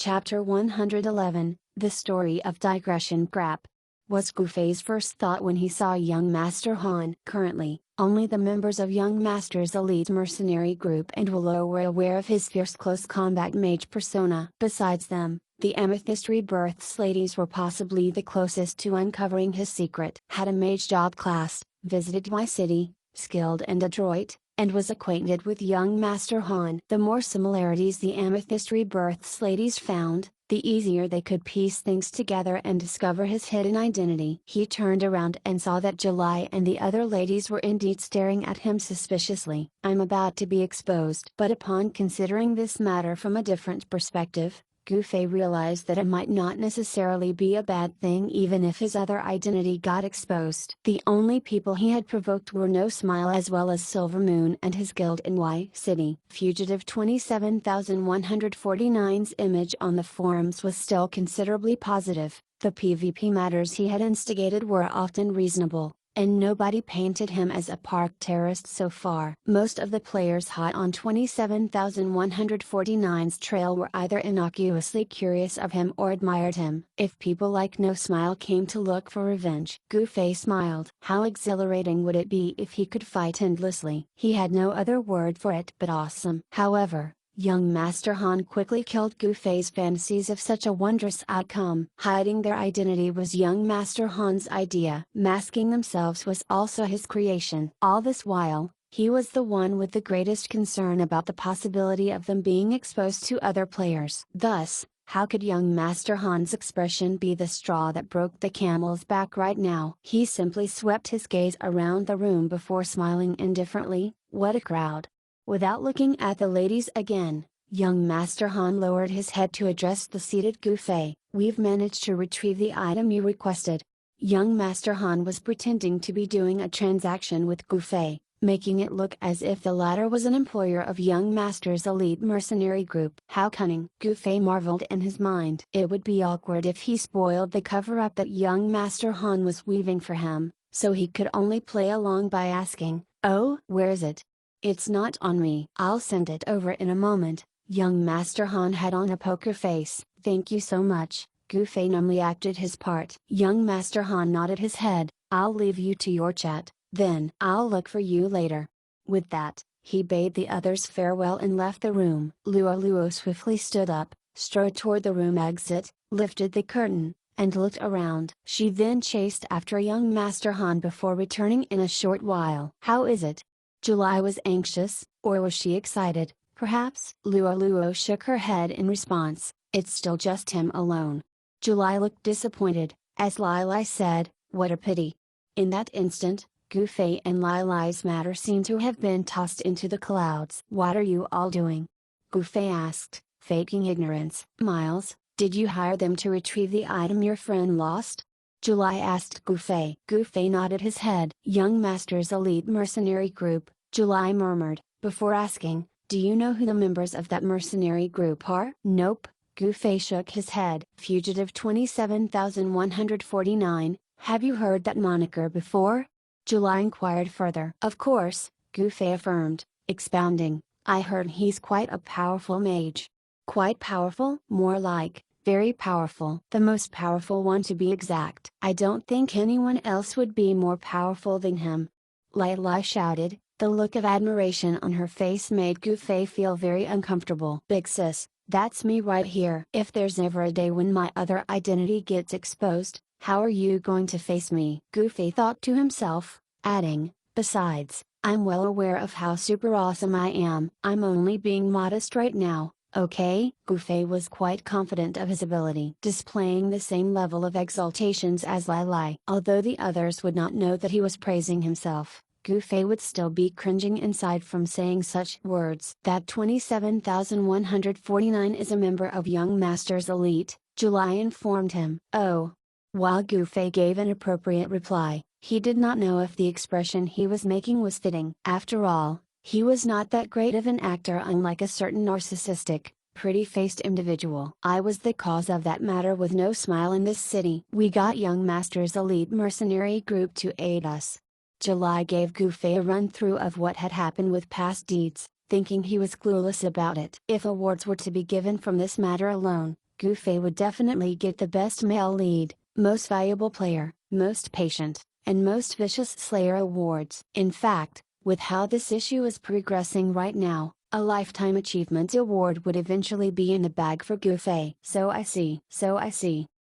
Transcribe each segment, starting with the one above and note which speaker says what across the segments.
Speaker 1: Chapter 111, The Story of Digression Grap. Was Gufei's first thought when he saw young Master Han. Currently, only the members of young Master's elite mercenary group and Willow were aware of his fierce close combat mage persona. Besides them, the Amethyst Rebirth's ladies were possibly the closest to uncovering his secret. Had a mage job class, visited Y City, skilled and adroit, and was acquainted with young Master Han. The more similarities the Amethyst Rebirth's ladies found, the easier they could piece things together and discover his hidden identity. He turned around and saw that July and the other ladies were indeed staring at him suspiciously. I'm about to be exposed. But upon considering this matter from a different perspective, Gufei realized that it might not necessarily be a bad thing even if his other identity got exposed. The only people he had provoked were No Smile as well as Silver Moon and his guild in Y City. Fugitive 27149's image on the forums was still considerably positive. The PvP matters he had instigated were often reasonable, and nobody painted him as a park terrorist so far. Most of the players hot on 27149's trail were either innocuously curious of him or admired him. If people like No Smile came to look for revenge, Gufei smiled. How exhilarating would it be if he could fight endlessly? He had no other word for it but awesome. However, young Master Han quickly killed Gufei's fantasies of such a wondrous outcome. Hiding their identity was young Master Han's idea. Masking themselves was also his creation. All this while, he was the one with the greatest concern about the possibility of them being exposed to other players. Thus, how could young Master Han's expression be the straw that broke the camel's back right now? He simply swept his gaze around the room before smiling indifferently. What a crowd! Without looking at the ladies again, young Master Han lowered his head to address the seated Gufei. We've managed to retrieve the item you requested. Young Master Han was pretending to be doing a transaction with Gufei, making it look as if the latter was an employer of young Master's elite mercenary group. How cunning! Gufei marveled in his mind. It would be awkward if he spoiled the cover-up that young Master Han was weaving for him, so he could only play along by asking, "Oh, where is it?" "It's not on me. I'll send it over in a moment." Young Master Han had on a poker face. "Thank you so much." Gufei numbly acted his part. Young Master Han nodded his head. "I'll leave you to your chat, then. I'll look for you later." With that, he bade the others farewell and left the room. Luo swiftly stood up, strode toward the room exit, lifted the curtain, and looked around. She then chased after young Master Han before returning in a short while. "How is it?" July was anxious, or was she excited, perhaps? Luo shook her head in response. "It's still just him alone." July looked disappointed, as Lai said, "What a pity." In that instant, Gufei and Lai's matter seemed to have been tossed into the clouds. "What are you all doing?" Gufei asked, faking ignorance. "Miles, did you hire them to retrieve the item your friend lost?" July asked Gufei. Gufei nodded his head. "Young Master's elite mercenary group," July murmured, before asking, "Do you know who the members of that mercenary group are?" "Nope." Gufei shook his head. Fugitive 27149, have you heard that moniker before? July inquired further. "Of course," Gufei affirmed, expounding, "I heard he's quite a powerful mage." "Quite powerful?" "More like, very powerful. The most powerful one to be exact. I don't think anyone else would be more powerful than him." Lai shouted. The look of admiration on her face made Gufei feel very uncomfortable. "Big sis, that's me right here. If there's ever a day when my other identity gets exposed, how are you going to face me?" Gufei thought to himself, adding, "Besides, I'm well aware of how super awesome I am. I'm only being modest right now. Okay?" Gufei was quite confident of his ability, displaying the same level of exaltations as Lai. Although the others would not know that he was praising himself, Gufei would still be cringing inside from saying such words. "That 27149 is a member of young Master's elite," July informed him. "Oh." While Gufei gave an appropriate reply, he did not know if the expression he was making was fitting. After all, he was not that great of an actor, unlike a certain narcissistic, pretty-faced individual. "I was the cause of that matter with No Smile in this city. We got young Master's elite mercenary group to aid us." July gave Gufei a run-through of what had happened with past deeds, thinking he was clueless about it. If awards were to be given from this matter alone, Gufei would definitely get the best male lead, most valuable player, most patient, and most vicious slayer awards. In fact, with how this issue is progressing right now, a Lifetime Achievement Award would eventually be in the bag for Gufei. So I see.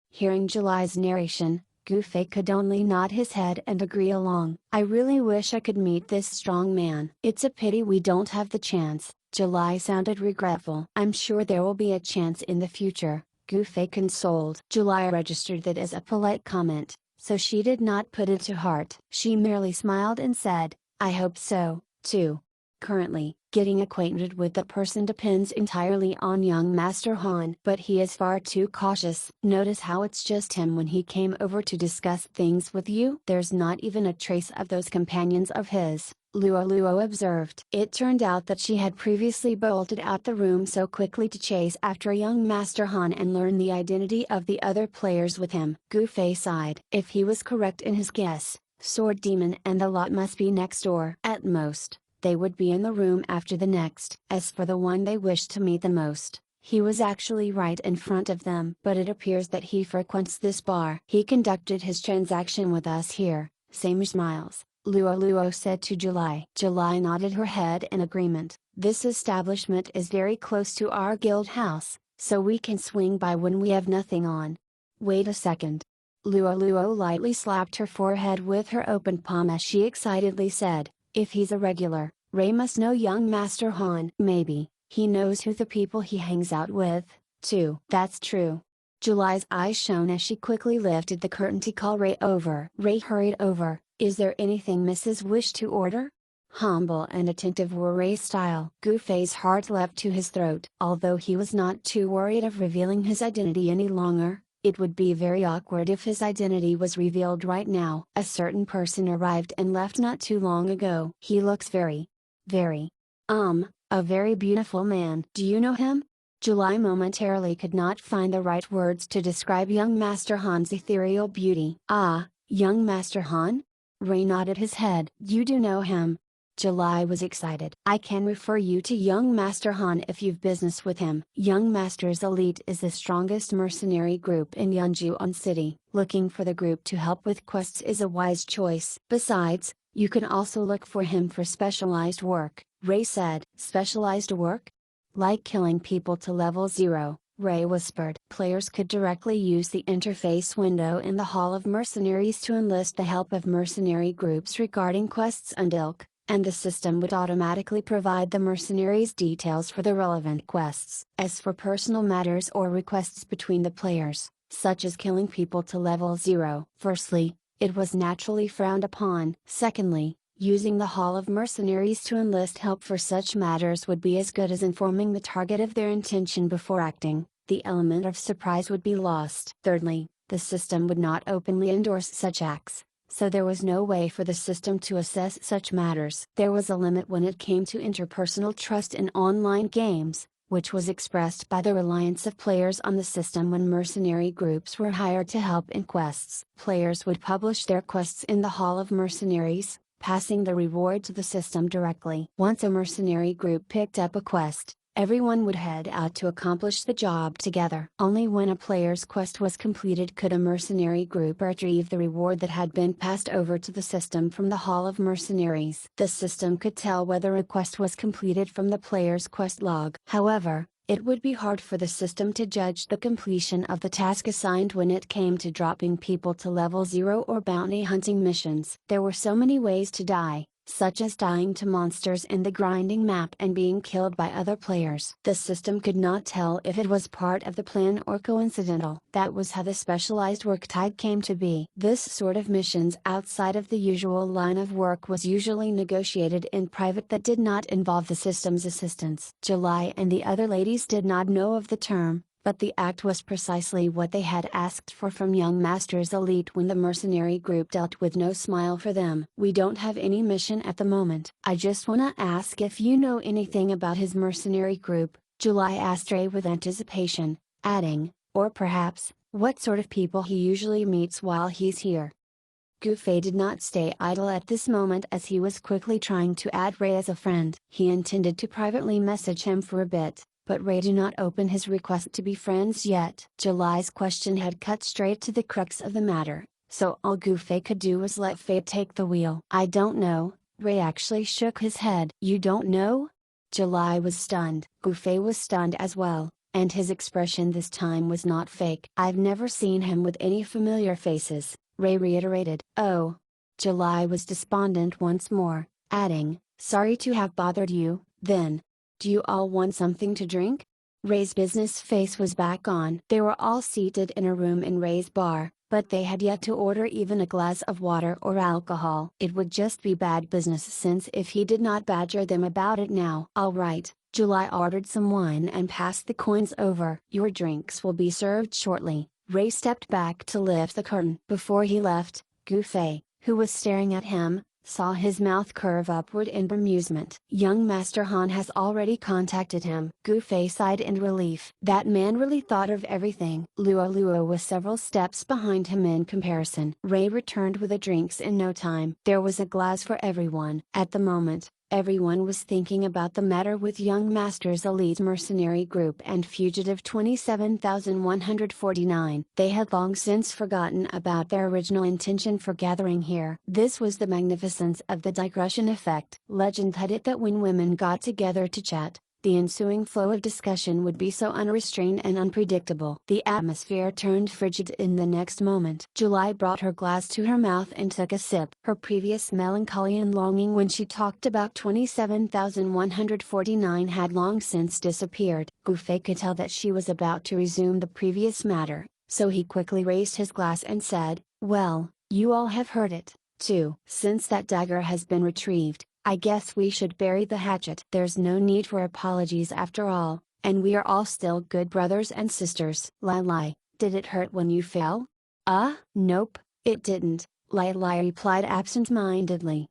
Speaker 1: Hearing July's narration, Gufei could only nod his head and agree along. I really wish I could meet this strong man. It's a pity we don't have the chance. July sounded regretful. I'm sure there will be a chance in the future, Gufei consoled. July registered that as a polite comment, so she did not put it to heart. She merely smiled and said, I hope so, too. Currently, getting acquainted with the person depends entirely on young Master Han. But he is far too cautious. Notice how it's just him when he came over to discuss things with you? There's not even a trace of those companions of his, Luo observed. It turned out that she had previously bolted out the room so quickly to chase after young Master Han and learn the identity of the other players with him. Gufei sighed. If he was correct in his guess, Sword Demon and the lot must be next door. At most, they would be in the room after the next. As for the one they wished to meet the most, he was actually right in front of them. But it appears that he frequents this bar. He conducted his transaction with us here, same smiles, Luo said to July. July nodded her head in agreement. This establishment is very close to our guild house, so we can swing by when we have nothing on. Wait a second. Luo lightly slapped her forehead with her open palm as she excitedly said, if he's a regular, Ray must know young Master Han. Maybe, he knows who the people he hangs out with, too. That's true. July's eyes shone as she quickly lifted the curtain to call Ray over. Ray hurried over. Is there anything Mrs. wished to order? Humble and attentive were Ray's style. Gufei's heart leapt to his throat. Although he was not too worried of revealing his identity any longer, it would be very awkward if his identity was revealed right now. A certain person arrived and left not too long ago. He looks very, a very beautiful man. Do you know him? July momentarily could not find the right words to describe young Master Han's ethereal beauty. Ah, young Master Han? Ray nodded his head. You do know him. July was excited. I can refer you to young Master Han if you've business with him. Young Master's Elite is the strongest mercenary group in Yanjuan City. Looking for the group to help with quests is a wise choice. Besides, you can also look for him for specialized work, Ray said. Specialized work? Like killing people to level 0, Ray whispered. Players could directly use the interface window in the Hall of Mercenaries to enlist the help of mercenary groups regarding quests and ilk, and the system would automatically provide the mercenaries details for the relevant quests. As for personal matters or requests between the players, such as killing people to level 0, firstly, it was naturally frowned upon. Secondly, using the Hall of Mercenaries to enlist help for such matters would be as good as informing the target of their intention before acting. The element of surprise would be lost. Thirdly, the system would not openly endorse such acts, so there was no way for the system to assess such matters. There was a limit when it came to interpersonal trust in online games, which was expressed by the reliance of players on the system when mercenary groups were hired to help in quests. Players would publish their quests in the Hall of Mercenaries, passing the reward to the system directly. Once a mercenary group picked up a quest, everyone would head out to accomplish the job together. Only when a player's quest was completed could a mercenary group retrieve the reward that had been passed over to the system from the Hall of Mercenaries. The system could tell whether a quest was completed from the player's quest log. However, it would be hard for the system to judge the completion of the task assigned when it came to dropping people to level 0 or bounty hunting missions. There were so many ways to die, such as dying to monsters in the grinding map and being killed by other players. The system could not tell if it was part of the plan or coincidental. That was how the specialized work type came to be. This sort of missions outside of the usual line of work was usually negotiated in private that did not involve the system's assistance. July and the other ladies did not know of the term, but the act was precisely what they had asked for from young Masters Elite when the mercenary group dealt with no smile for them. We don't have any mission at the moment. I just wanna ask if you know anything about his mercenary group, July asked Ray with anticipation, adding, or perhaps, what sort of people he usually meets while he's here. Gufei did not stay idle at this moment as he was quickly trying to add Ray as a friend. He intended to privately message him for a bit, but Ray did not open his request to be friends yet. July's question had cut straight to the crux of the matter, so all Gufei could do was let fate take the wheel. I don't know. Ray actually shook his head. You don't know? July was stunned. Gufei was stunned as well, and his expression this time was not fake. I've never seen him with any familiar faces, Ray reiterated. Oh. July was despondent once more, adding, sorry to have bothered you, then. Do you all want something to drink? Ray's business face was back on. They were all seated in a room in Ray's bar, but they had yet to order even a glass of water or alcohol. It would just be bad business since if he did not badger them about it now. All right, July ordered some wine and passed the coins over. Your drinks will be served shortly. Ray stepped back to lift the curtain. Before he left, Gufei, who was staring at him, saw his mouth curve upward in bemusement. Young Master Han has already contacted him. Gufei sighed in relief. That man really thought of everything. Luo was several steps behind him in comparison. Ray returned with the drinks in no time. There was a glass for everyone. At the moment, everyone was thinking about the matter with Young Master's elite mercenary group and fugitive 27,149. They had long since forgotten about their original intention for gathering here. This was the magnificence of the digression effect. Legend had it that when women got together to chat, the ensuing flow of discussion would be so unrestrained and unpredictable. The atmosphere turned frigid in the next moment. July brought her glass to her mouth and took a sip. Her previous melancholy and longing when she talked about 27,149 had long since disappeared. Gufei could tell that she was about to resume the previous matter, so he quickly raised his glass and said, well, you all have heard it, too. Since that dagger has been retrieved, I guess we should bury the hatchet. There's no need for apologies after all, and we are all still good brothers and sisters. Lai, did it hurt when you fell? Nope, it didn't, Lai replied absent-mindedly.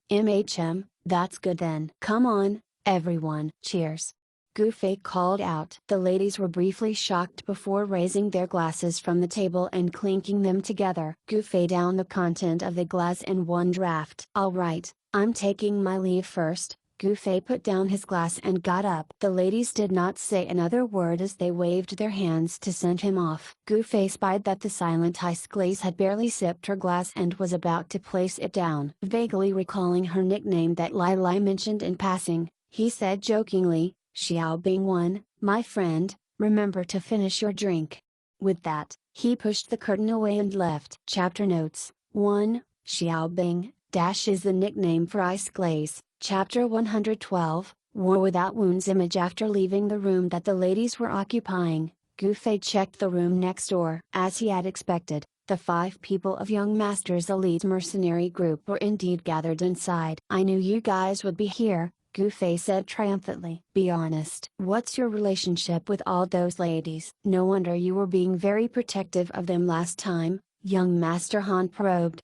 Speaker 1: That's good then. Come on, everyone. Cheers. Gufei called out. The ladies were briefly shocked before raising their glasses from the table and clinking them together. Gufei downed the content of the glass in one draught. All right, I'm taking my leave first. Gufei put down his glass and got up. The ladies did not say another word as they waved their hands to send him off. Gufei spied that the silent Ice Glaze had barely sipped her glass and was about to place it down. Vaguely recalling her nickname that Lai mentioned in passing, he said jokingly, Xiaobing 1, my friend, remember to finish your drink. With that, he pushed the curtain away and left. Chapter Notes 1. Xiaobing is the nickname for Ice Glaze. Chapter 112, War Without Wounds. Image. After leaving the room that the ladies were occupying, Gufei checked the room next door. As he had expected, the 5 people of Young Master's elite mercenary group were indeed gathered inside. I knew you guys would be here, Gufei said triumphantly. Be honest. What's your relationship with all those ladies? No wonder you were being very protective of them last time, Young Master Han probed.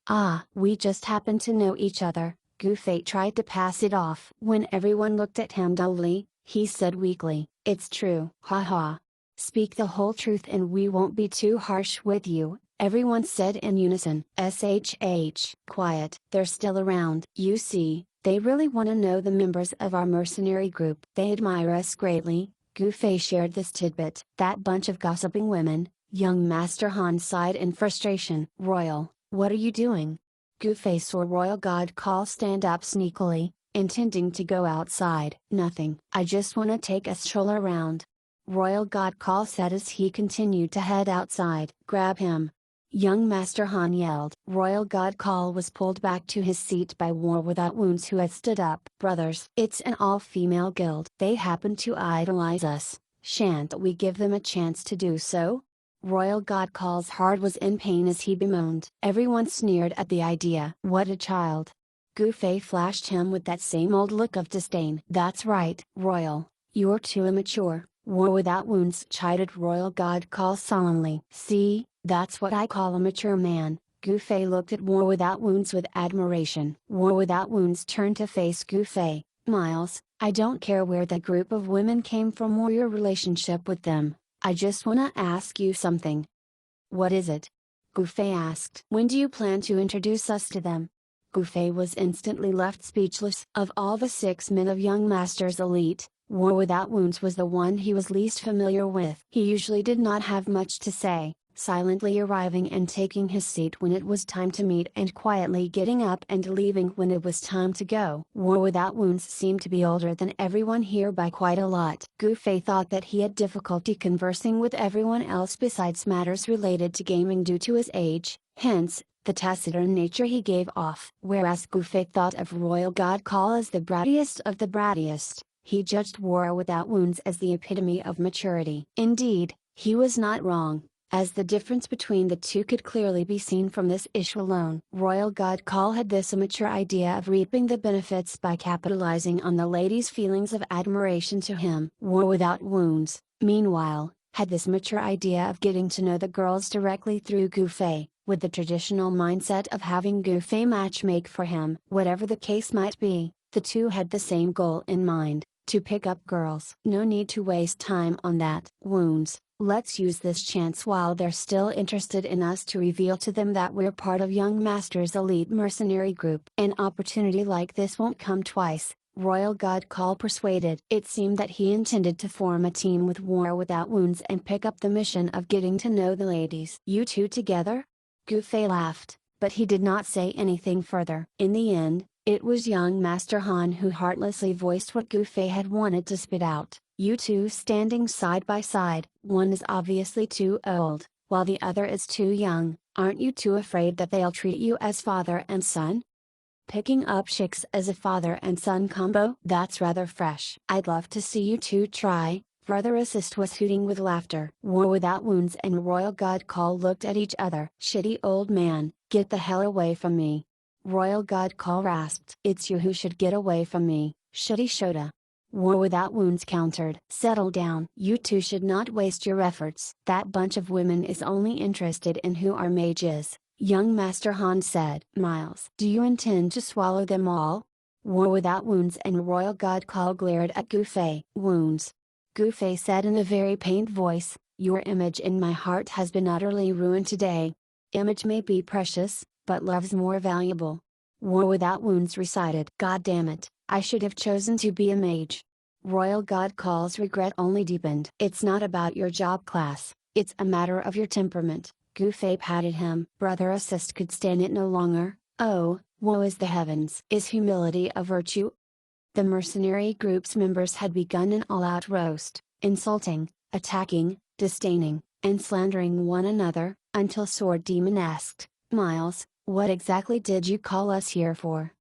Speaker 1: We just happen to know each other. Gufei tried to pass it off. When everyone looked at him dully, he said weakly, it's true. Haha. Speak the whole truth and we won't be too harsh with you, everyone said in unison. Shh. Quiet. They're still around. You see, they really want to know the members of our mercenary group. They admire us greatly. Gufei shared this tidbit. That bunch of gossiping women. Young Master Han sighed in frustration. Royal, what are you doing? Gufei saw Royal God Call stand up sneakily, intending to go outside. Nothing. I just wanna take a stroll around. Royal God Call said as he continued to head outside. Grab him. Young Master Han yelled. Royal God Call was pulled back to his seat by War Without Wounds, who had stood up. Brothers, it's an all-female guild. They happen to idolize us. Shan't we give them a chance to do so? Royal God Call's heart was in pain as he bemoaned. Everyone sneered at the idea. What a child. Gufei flashed him with that same old look of disdain. That's right, Royal, you're too immature. War Without Wounds chided Royal God Call solemnly. See, that's what I call a mature man. Gufei looked at War Without Wounds with admiration. War Without Wounds turned to face Gufei. Miles, I don't care where the group of women came from or your relationship with them. I just wanna ask you something. What is it? Gufei asked. When do you plan to introduce us to them? Gufei was instantly left speechless. Of all the 6 men of Young Master's elite, War Without Wounds was the one he was least familiar with. He usually did not have much to say, silently arriving and taking his seat when it was time to meet and quietly getting up and leaving when it was time to go. War Without Wounds seemed to be older than everyone here by quite a lot. Gufei thought that he had difficulty conversing with everyone else besides matters related to gaming due to his age, hence, the taciturn nature he gave off. Whereas Gufei thought of Royal God Call as the brattiest of the brattiest, he judged War Without Wounds as the epitome of maturity. Indeed, he was not wrong, as the difference between the two could clearly be seen from this issue alone. Royal God Call had this immature idea of reaping the benefits by capitalizing on the ladies' feelings of admiration to him. War Without Wounds, meanwhile, had this mature idea of getting to know the girls directly through Gufei, with the traditional mindset of having Gufei matchmake for him. Whatever the case might be, the two had the same goal in mind, to pick up girls. No need to waste time on that. Wounds, let's use this chance while they're still interested in us to reveal to them that we're part of Young Master's elite mercenary group. An opportunity like this won't come twice, Royal God Call persuaded. It seemed that he intended to form a team with War Without Wounds and pick up the mission of getting to know the ladies. You two together? Gufei laughed, but he did not say anything further. In the end, it was young Master Han who heartlessly voiced what Gufei had wanted to spit out. You two standing side by side, one is obviously too old, while the other is too young. Aren't you too afraid that they'll treat you as father and son? Picking up chicks as a father and son combo? That's rather fresh. I'd love to see you two try. Brother Assist was hooting with laughter. War Without Wounds and Royal God Call looked at each other. Shitty old man, get the hell away from me. Royal God Call rasped. It's you who should get away from me, shitty Shota. War Without Wounds countered. Settle down. You two should not waste your efforts. That bunch of women is only interested in who our mage is, young Master Han said. Miles, do you intend to swallow them all? War Without Wounds and Royal God Call glared at Gufei. Wounds. Gufei said in a very pained voice, your image in my heart has been utterly ruined today. Image may be precious, but love's more valuable. War Without Wounds recited. God damn it, I should have chosen to be a mage. Royal God Call's regret only deepened. It's not about your job class, it's a matter of your temperament. Gufei patted him. Brother Assist could stand it no longer. Oh, woe is the heavens. Is humility a virtue? The mercenary group's members had begun an all-out roast, insulting, attacking, disdaining, and slandering one another, until Sword Demon asked, Miles, what exactly did you call us here for?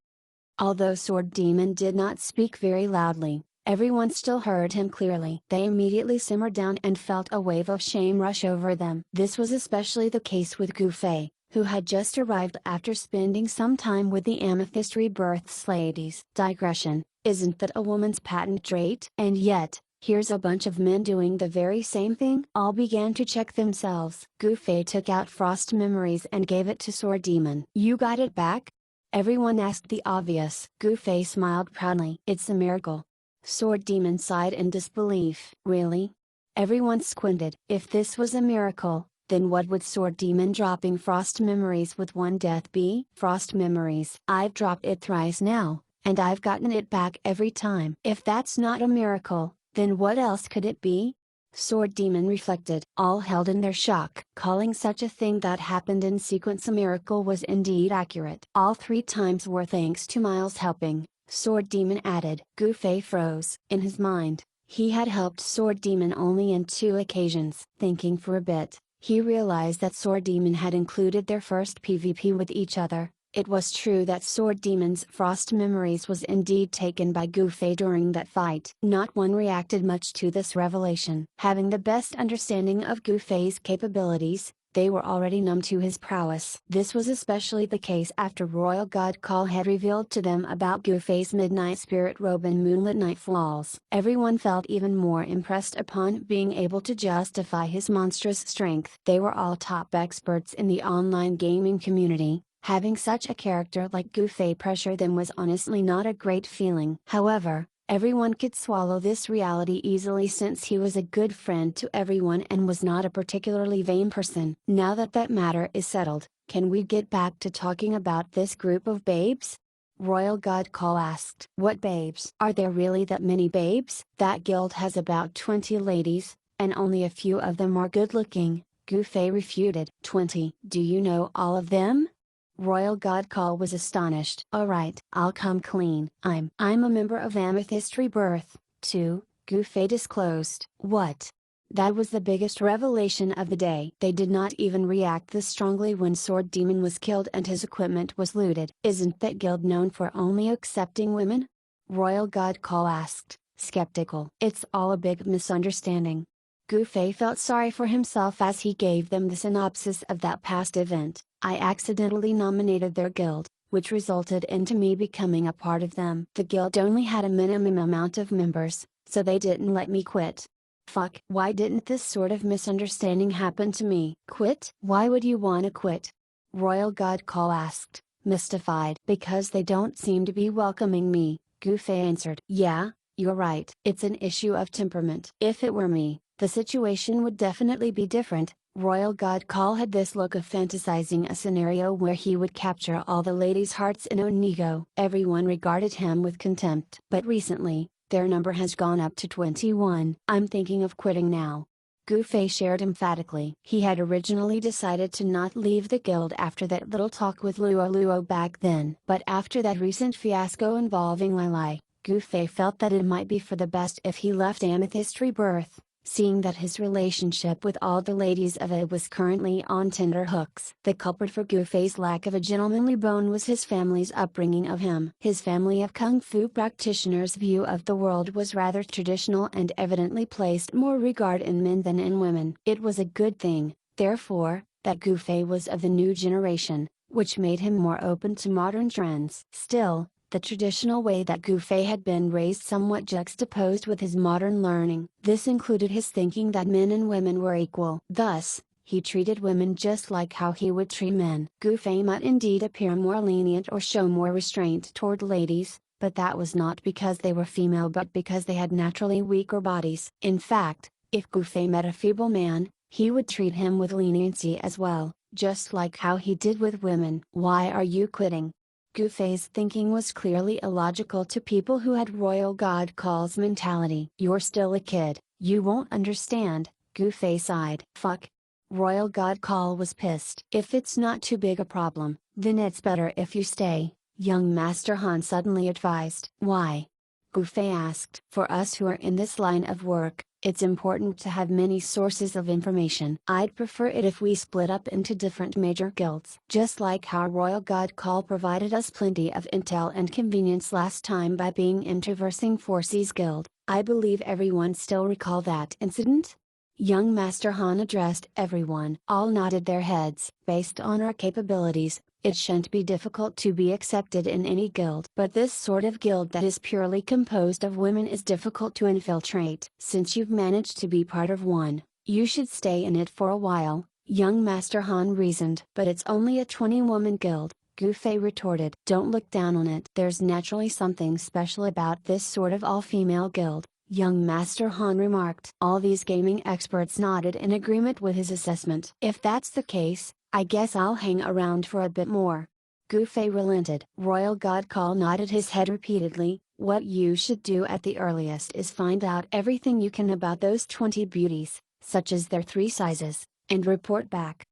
Speaker 1: Although Sword Demon did not speak very loudly, everyone still heard him clearly. They immediately simmered down and felt a wave of shame rush over them. This was especially the case with Gufei, who had just arrived after spending some time with the Amethyst Rebirth's ladies. Digression. Isn't that a woman's patent trait? And yet, here's a bunch of men doing the very same thing. All began to check themselves. Gufei took out Frost Memories and gave it to Sword Demon. You got it back? Everyone asked the obvious. Gufei smiled proudly. It's a miracle. Sword Demon sighed in disbelief. Really? Everyone squinted. If this was a miracle, then what would Sword Demon dropping Frost Memories with one death be? Frost Memories. I've dropped it thrice now, and I've gotten it back every time. If that's not a miracle, then what else could it be? Sword Demon reflected. All held in their shock. Calling such a thing that happened in sequence a miracle was indeed accurate. All 3 times were thanks to Miles helping, Sword Demon added. Gufei froze. In his mind, he had helped Sword Demon only in 2 occasions. Thinking for a bit, he realized that Sword Demon had included their first PvP with each other. It was true that Sword Demon's Frost Memories was indeed taken by Gufei during that fight. Not one reacted much to this revelation. Having the best understanding of Gufei's capabilities, they were already numb to his prowess. This was especially the case after Royal God Call had revealed to them about Gufei's Midnight Spirit Robe and Moonlit Nightfalls. Everyone felt even more impressed upon being able to justify his monstrous strength. They were all top experts in the online gaming community. Having such a character like Gufei pressure them was honestly not a great feeling. However, everyone could swallow this reality easily since he was a good friend to everyone and was not a particularly vain person. Now that that matter is settled, can we get back to talking about this group of babes? Royal God Call asked. What babes? Are there really that many babes? That guild has about 20 ladies, and only a few of them are good looking, Gufei refuted. 20. Do you know all of them? Royal God Call was astonished. Alright, I'll come clean. I'm a member of Amethyst Rebirth, too, Gufei disclosed. What? That was the biggest revelation of the day. They did not even react this strongly when Sword Demon was killed and his equipment was looted. Isn't that guild known for only accepting women? Royal God Call asked, skeptical. It's all a big misunderstanding. Gufei felt sorry for himself as he gave them the synopsis of that past event. I accidentally nominated their guild, which resulted into me becoming a part of them. The guild only had a minimum amount of members, so they didn't let me quit. Fuck, why didn't this sort of misunderstanding happen to me? Quit? Why would you wanna quit? Royal God Call asked, mystified. Because they don't seem to be welcoming me, Gufei answered. Yeah, you're right. It's an issue of temperament. If it were me, the situation would definitely be different. Royal God Call had this look of fantasizing a scenario where he would capture all the ladies' hearts in Onigo. Everyone regarded him with contempt. But recently, their number has gone up to 21. I'm thinking of quitting now. Gufei shared emphatically. He had originally decided to not leave the guild after that little talk with Luo back then. But after that recent fiasco involving Lilai, Gufei felt that it might be for the best if he left Amethyst Rebirth, seeing that his relationship with all the ladies of it was currently on tenterhooks. The culprit for Gufei's lack of a gentlemanly bone was his family's upbringing of him. His family of kung fu practitioners' view of the world was rather traditional and evidently placed more regard in men than in women. It was a good thing, therefore, that Gufei was of the new generation, which made him more open to modern trends. Still, the traditional way that Gufei had been raised somewhat juxtaposed with his modern learning. This included his thinking that men and women were equal. Thus, he treated women just like how he would treat men. Gufei might indeed appear more lenient or show more restraint toward ladies, but that was not because they were female but because they had naturally weaker bodies. In fact, if Gufei met a feeble man, he would treat him with leniency as well, just like how he did with women. Why are you quitting? Gufei's thinking was clearly illogical to people who had Royal God Call's mentality. You're still a kid, you won't understand, Gufei sighed. Fuck. Royal God Call was pissed. If it's not too big a problem, then it's better if you stay, young Master Han suddenly advised. Why? Gufei asked. For us who are in this line of work, it's important to have many sources of information. I'd prefer it if we split up into different major guilds. Just like how Royal God Call provided us plenty of intel and convenience last time by being in Traversing Forces Guild, I believe everyone still recall that incident? Young Master Han addressed everyone. All nodded their heads. Based on our capabilities, it shouldn't be difficult to be accepted in any guild. But this sort of guild that is purely composed of women is difficult to infiltrate. Since you've managed to be part of one, you should stay in it for a while, young Master Han reasoned. But it's only a 20-woman guild, Gufei retorted. Don't look down on it. There's naturally something special about this sort of all-female guild, young Master Han remarked. All these gaming experts nodded in agreement with his assessment. If that's the case, I guess I'll hang around for a bit more. Gufei relented. Royal God Call nodded his head repeatedly. What you should do at the earliest is find out everything you can about those 20 beauties, such as their 3 sizes, and report back.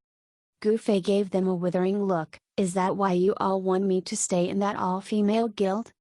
Speaker 1: Gufei gave them a withering look. Is that why you all want me to stay in that all-female guild?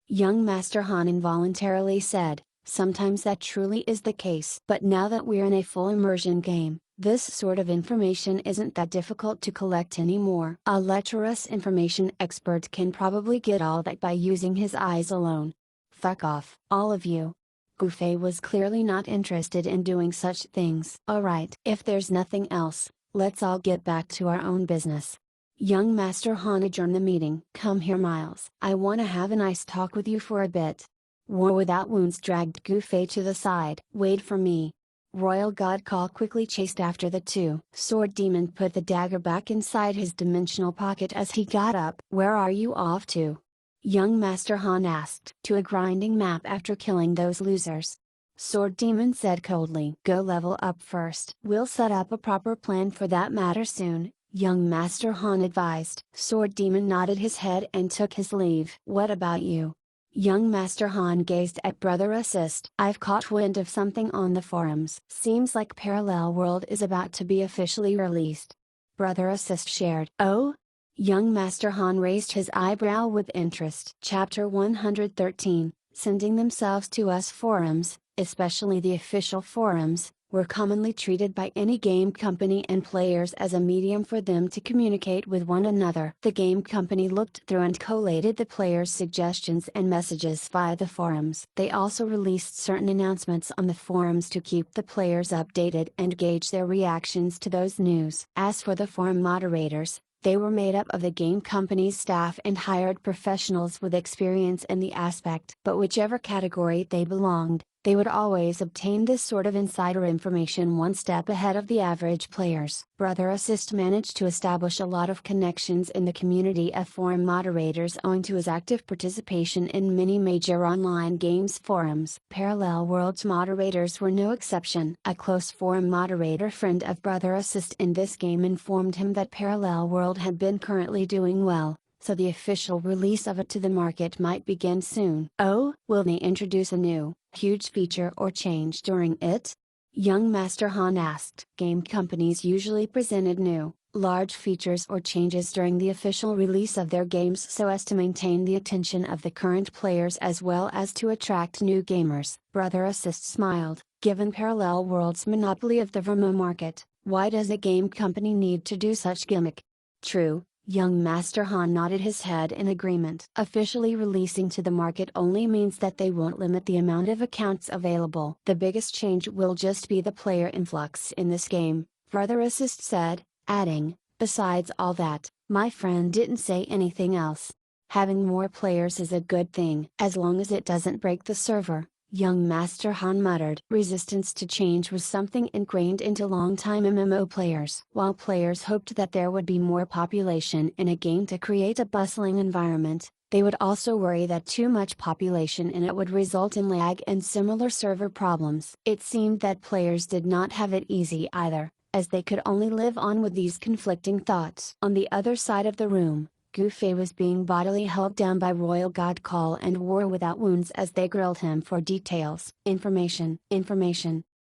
Speaker 1: Young Master Han involuntarily said, sometimes that truly is the case. But now that we're in a full immersion game, this sort of information isn't that difficult to collect anymore. A lecherous information expert can probably get all that by using his eyes alone. Fuck off, all of you. Gufei was clearly not interested in doing such things. Alright, if there's nothing else, let's all get back to our own business. Young Master Han adjourned the meeting. Come here, Miles. I wanna have a nice talk with you for a bit. War Without Wounds dragged Gufei to the side. Wait for me. Royal God Call quickly chased after the two. Sword Demon put the dagger back inside his dimensional pocket as he got up. Where are you off to? Young Master Han asked. To a grinding map after killing those losers. Sword Demon said coldly. Go level up first. We'll set up a proper plan for that matter soon, young Master Han advised. Sword Demon nodded his head and took his leave. What about you? Young Master Han gazed at Brother Assist. I've caught wind of something on the forums. Seems like Parallel World is about to be officially released. Brother Assist shared. Oh? Young Master Han raised his eyebrow with interest. Chapter 113, Sending themselves to us forums, especially the official forums, were commonly treated by any game company and players as a medium for them to communicate with one another. The game company looked through and collated the players' suggestions and messages via the forums. They also released certain announcements on the forums to keep the players updated and gauge their reactions to those news. As for the forum moderators, they were made up of the game company's staff and hired professionals with experience in the aspect. But whichever category they belonged, they would always obtain this sort of insider information one step ahead of the average players. Brother Assist managed to establish a lot of connections in the community of forum moderators owing to his active participation in many major online games forums. Parallel Worlds moderators were no exception. A close forum moderator friend of Brother Assist in this game informed him that Parallel World had been currently doing well, so the official release of it to the market might begin soon. Oh, will they introduce a new, huge feature or change during it? Young Master Han asked. Game companies usually presented new, large features or changes during the official release of their games so as to maintain the attention of the current players as well as to attract new gamers. Brother Assist smiled. Given Parallel World's monopoly of the Vermo market, why does a game company need to do such gimmick? True. Young Master Han nodded his head in agreement. Officially releasing to the market only means that they won't limit the amount of accounts available. The biggest change will just be the player influx in this game, Brother Assist said, adding, besides all that, my friend didn't say anything else. Having more players is a good thing. As long as it doesn't break the server, young Master Han muttered. Resistance to change was something ingrained into long-time MMO players. While players hoped that there would be more population in a game to create a bustling environment, they would also worry that too much population in it would result in lag and similar server problems. It seemed that players did not have it easy either, as they could only live on with these conflicting thoughts. On the other side of the room, Gufei was being bodily held down by Royal God Call and War Without Wounds as they grilled him for details. Information.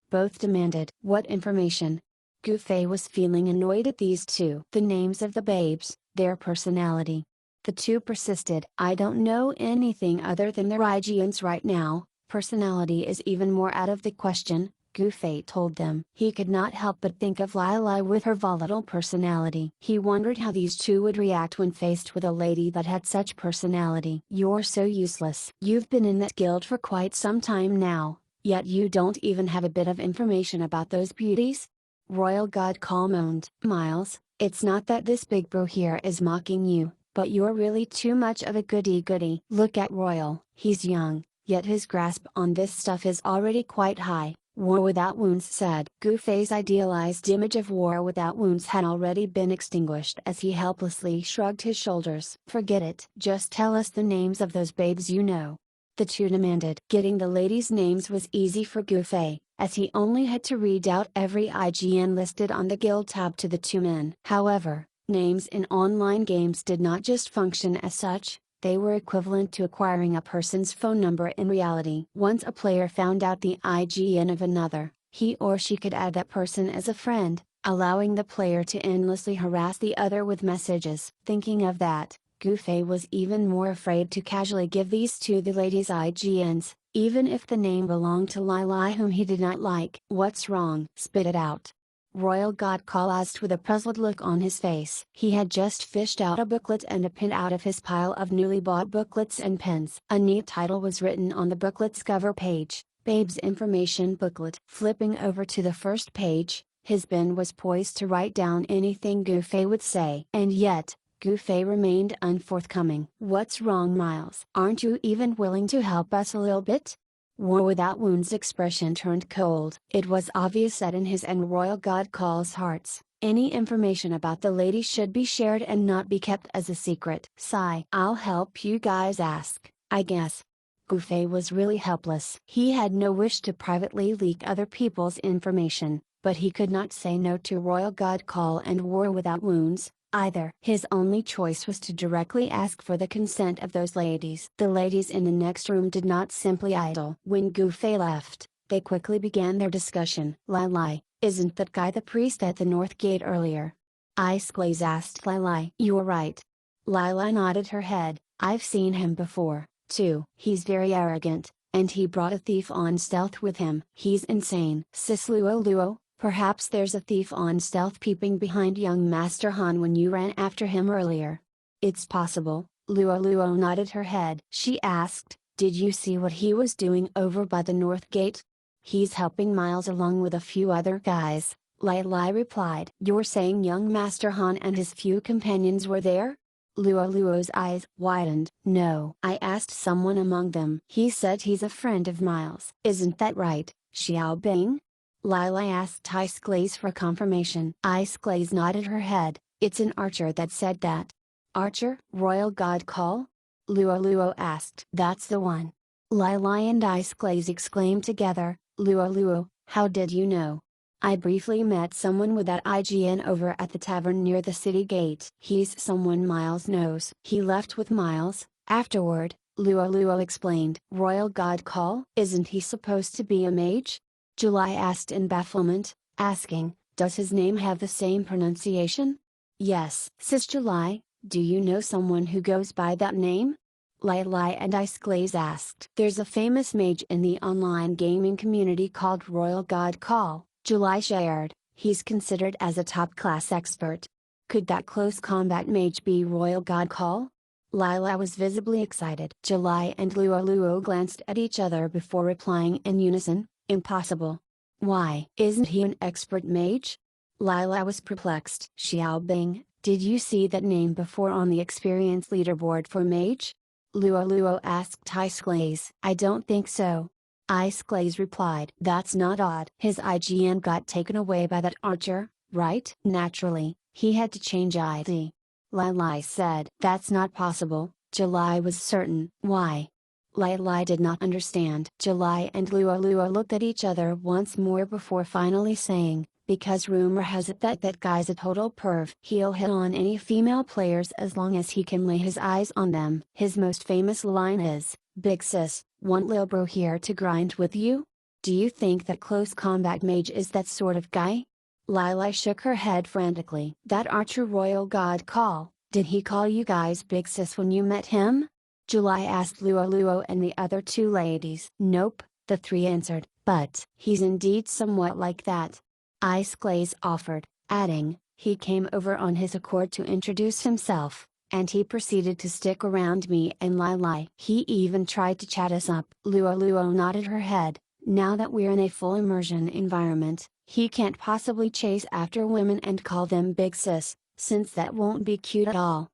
Speaker 1: Both demanded. What information? Gufei was feeling annoyed at these two. The names of the babes, their personality. The two persisted. I don't know anything other than their IGNs right now, personality is even more out of the question, Gufei told them. He could not help but think of Lila with her volatile personality. He wondered how these two would react when faced with a lady that had such personality. You're so useless. You've been in that guild for quite some time now, yet you don't even have a bit of information about those beauties? Royal God Call moaned. Miles, it's not that this big bro here is mocking you, but you're really too much of a goody-goody. Look at Royal. He's young, yet his grasp on this stuff is already quite high. War Without Wounds said. Gufei's idealized image of War Without Wounds had already been extinguished as he helplessly shrugged his shoulders. Forget it. Just tell us the names of those babes you know. The two demanded. Getting the ladies' names was easy for Gufei, as he only had to read out every IGN listed on the guild tab to the two men. However, names in online games did not just function as such. They were equivalent to acquiring a person's phone number in reality. Once a player found out the IGN of another, he or she could add that person as a friend, allowing the player to endlessly harass the other with messages. Thinking of that, Gufei was even more afraid to casually give these two the ladies' IGNs, even if the name belonged to Lila whom he did not like. What's wrong? Spit it out. Royal God Call asked with a puzzled look on his face. He had just fished out a booklet and a pin out of his pile of newly bought booklets and pens. A neat title was written on the booklet's cover page, Babe's Information Booklet. Flipping over to the first page, his pen was poised to write down anything Gufei would say. And yet, Gufei remained unforthcoming. What's wrong, Miles? Aren't you even willing to help us a little bit? War Without Wounds' expression turned cold. It was obvious that in his and Royal God Call's hearts, any information about the lady should be shared and not be kept as a secret. Sigh. I'll help you guys ask, I guess. Gufei was really helpless. He had no wish to privately leak other people's information, but he could not say no to royal god call and war without wounds, either. His only choice was to directly ask for the consent of those ladies. The ladies in the next room did not simply idle. When Gufei left, they quickly began their discussion. Lai, isn't that guy the priest at the north gate earlier? Ice Glaze asked Lai. You're right. Lila nodded her head. I've seen him before, too. He's very arrogant, and he brought a thief on stealth with him. He's insane. Sis Luo, perhaps there's a thief on stealth peeping behind young Master Han when you ran after him earlier. It's possible. Luo nodded her head. She asked, did you see what he was doing over by the north gate? He's helping Miles along with a few other guys, Lai replied. You're saying young Master Han and his few companions were there? Luo's eyes widened. No. I asked someone among them. He said he's a friend of Miles. Isn't that right, Xiao Bing? Lai asked Ice Glaze for confirmation. Ice Glaze nodded her head. It's an archer that said that. Archer? Royal God Call? Luo asked. That's the one. Lai and Ice Glaze exclaimed together. Luo, how did you know? I briefly met someone with that IGN over at the tavern near the city gate. He's someone Miles knows. He left with Miles, afterward, Luo explained. Royal God Call? Isn't he supposed to be a mage? July asked in bafflement, asking, does his name have the same pronunciation? Yes. Sis July, do you know someone who goes by that name? Lai and Ice Glaze asked. There's a famous mage in the online gaming community called Royal God Call, July shared. He's considered as a top-class expert. Could that close combat mage be Royal God Call? Lila was visibly excited. July and Luo glanced at each other before replying in unison, impossible. Why? Isn't he an expert mage? Lila was perplexed. Xiao Bing, did you see that name before on the experience leaderboard for mage? Luo asked Ice Glaze. I don't think so. Ice Glaze replied. That's not odd. His IGN got taken away by that archer, right? Naturally, he had to change ID. Lai said. That's not possible, July was certain. Why? Lai did not understand. July and Luo looked at each other once more before finally saying, because rumor has it that guy's a total perv. He'll hit on any female players as long as he can lay his eyes on them. His most famous line is, Big sis, want lil bro here to grind with you? Do you think that close combat mage is that sort of guy? Lila shook her head frantically. That archer Royal God Call, did he call you guys big sis when you met him? July asked Luo and the other two ladies. Nope, the three answered, but he's indeed somewhat like that. Ice Glaze offered, adding, he came over on his accord to introduce himself, and he proceeded to stick around me and Lai. He even tried to chat us up. Luo nodded her head. Now that we're in a full immersion environment, he can't possibly chase after women and call them big sis, since that won't be cute at all.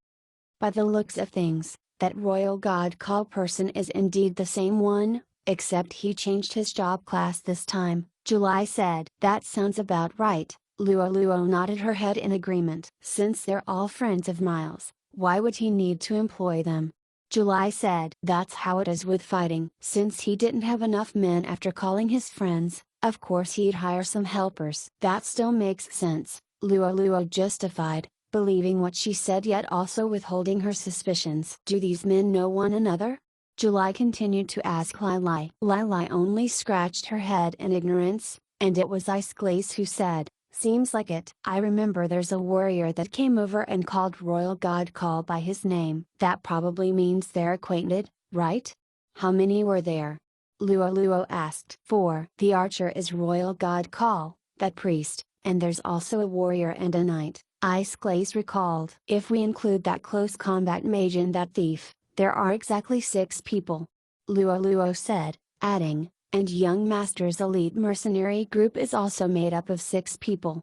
Speaker 1: By the looks of things, that Royal God Call person is indeed the same one, except he changed his job class this time, July said. That sounds about right. Luo nodded her head in agreement. Since they're all friends of Miles, why would he need to employ them? July said. That's how it is with fighting. Since he didn't have enough men after calling his friends, of course he'd hire some helpers. That still makes sense, Luo justified, believing what she said yet also withholding her suspicions. Do these men know one another? July continued to ask Lai. Lai only scratched her head in ignorance, and it was Ice Glaze who said, seems like it. I remember there's a warrior that came over and called Royal God Call by his name. That probably means they're acquainted, right? How many were there? Luo asked. 4. The archer is Royal God Call, that priest, and there's also a warrior and a knight, Ice Glaze recalled. If we include that close combat mage and that thief, there are exactly 6 people. Luo said, adding, and Young Master's elite mercenary group is also made up of 6 people.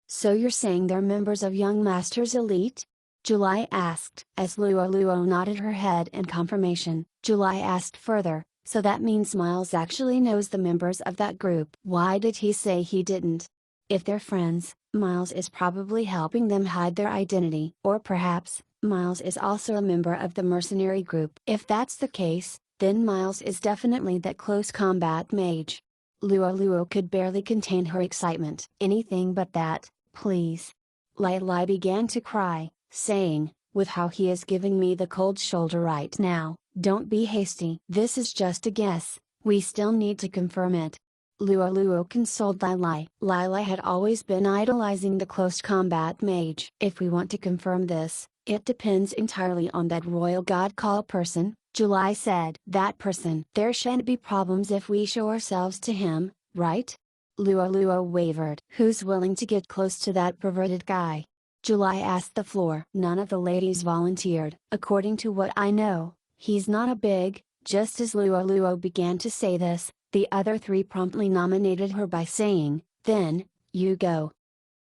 Speaker 1: So you're saying they're members of Young Master's elite? July asked. As Luo nodded her head in confirmation, July asked further, so that means Miles actually knows the members of that group. Why did he say he didn't? If they're friends, Miles is probably helping them hide their identity. Or perhaps, Miles is also a member of the mercenary group. If that's the case, then Miles is definitely that close combat mage. Luo could barely contain her excitement. Anything but that, please. Lai Lai began to cry, saying, with how he is giving me the cold shoulder right now, don't be hasty. This is just a guess, we still need to confirm it. Luo consoled Lai Lai. Lai Lai had always been idolizing the close combat mage. If we want to confirm this, it depends entirely on that royal god call person, July said. That person. There shan't be problems if we show ourselves to him, right? Luo wavered. Who's willing to get close to that perverted guy? July asked the floor. None of the ladies volunteered. According to what I know, he's not a big. Just as Luo began to say this, the other three promptly nominated her by saying, then, you go.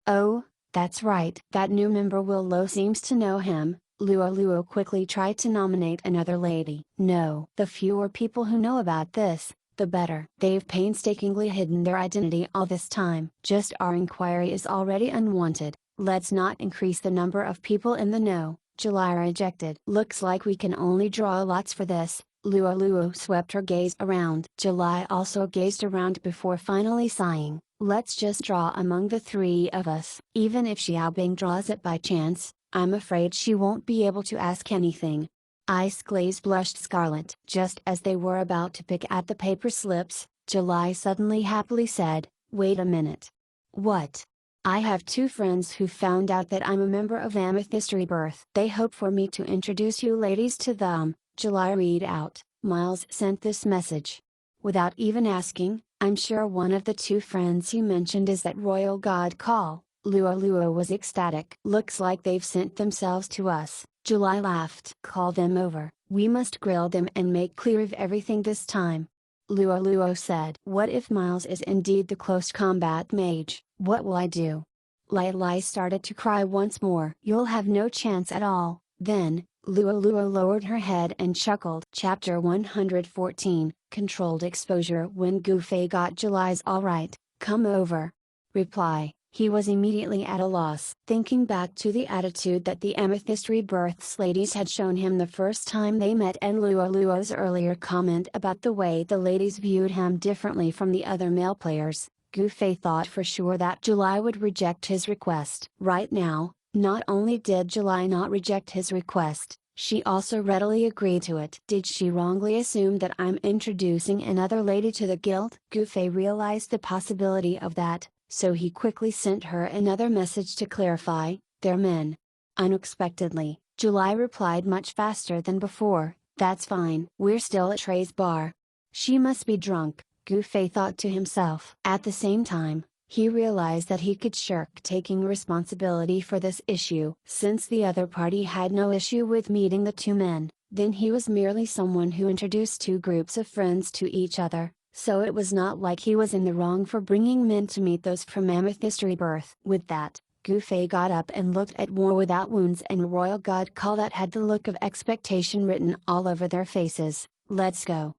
Speaker 1: Oh, that's right. That new member Willow seems to know him. Luo quickly tried to nominate another lady. No. The fewer people who know about this, the better. They've painstakingly hidden their identity all this time. Just our inquiry is already unwanted, let's not increase the number of people in the know, July rejected. Looks like we can only draw lots for this. Luo swept her gaze around. July also gazed around before finally sighing, let's just draw among the three of us. Even if Xiaobing draws it by chance, I'm afraid she won't be able to ask anything. Ice Glaze blushed scarlet. Just as they were about to pick at the paper slips, July suddenly happily said, wait a minute. What? I have two friends who found out that I'm a member of Amethyst Rebirth. They hope for me to introduce you ladies to them. July read out, Miles sent this message. Without even asking, I'm sure one of the two friends he mentioned is that royal god call. Luo was ecstatic. Looks like they've sent themselves to us. July laughed. Call them over. We must grill them and make clear of everything this time. Luo said. What if Miles is indeed the close combat mage? What will I do? Lai started to cry once more. You'll have no chance at all. Then, Luo lowered her head and chuckled. Chapter 114, Controlled Exposure. When Gufei got July's alright, come over reply, he was immediately at a loss. Thinking back to the attitude that the Amethyst Rebirth's ladies had shown him the first time they met and Luo's earlier comment about the way the ladies viewed him differently from the other male players, Gufei thought for sure that July would reject his request. Right now, not only did July not reject his request, she also readily agreed to it. Did she wrongly assume that I'm introducing another lady to the guild? Gufei realized the possibility of that, so he quickly sent her another message to clarify, they're men. Unexpectedly, July replied much faster than before, that's fine. We're still at Trey's bar. She must be drunk, Gufei thought to himself. At the same time, he realized that he could shirk taking responsibility for this issue. Since the other party had no issue with meeting the two men, then he was merely someone who introduced two groups of friends to each other, so it was not like he was in the wrong for bringing men to meet those from Amethyst Rebirth. With that, Gufei got up and looked at War Without Wounds and Royal God Call that had the look of expectation written all over their faces. Let's go.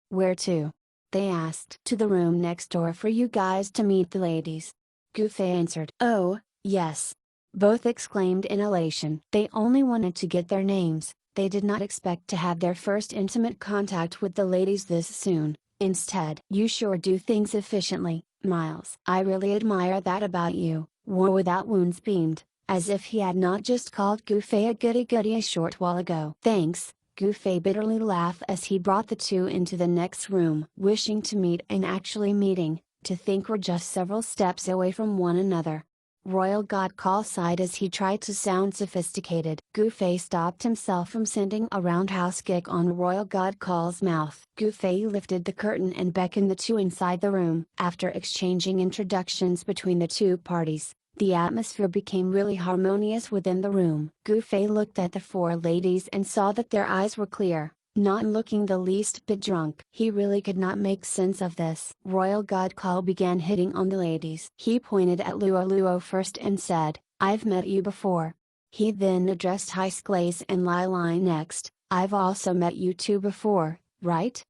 Speaker 1: Where to? They asked. To the room next door for you guys to meet the ladies. Gufei answered. Oh, yes. Both exclaimed in elation. They only wanted to get their names, they did not expect to have their first intimate contact with the ladies this soon. Instead, you sure do things efficiently, Miles. I really admire that about you, War Without Wounds beamed, as if he had not just called Gufei a goody-goody a short while ago. Thanks. Gufei bitterly laughed as he brought the two into the next room. Wishing to meet and actually meeting, to think we're just several steps away from one another. Royal God Call sighed as he tried to sound sophisticated. Gufei stopped himself from sending a roundhouse kick on Royal God Call's mouth. Gufei lifted the curtain and beckoned the two inside the room. After exchanging introductions between the two parties, the atmosphere became really harmonious within the room. Gufei looked at the four ladies and saw that their eyes were clear, not looking the least bit drunk. He really could not make sense of this. Royal God Call began hitting on the ladies. He pointed at Luo first and said, I've met you before. He then addressed Ice Glaze and Lai next, I've also met you two before, right?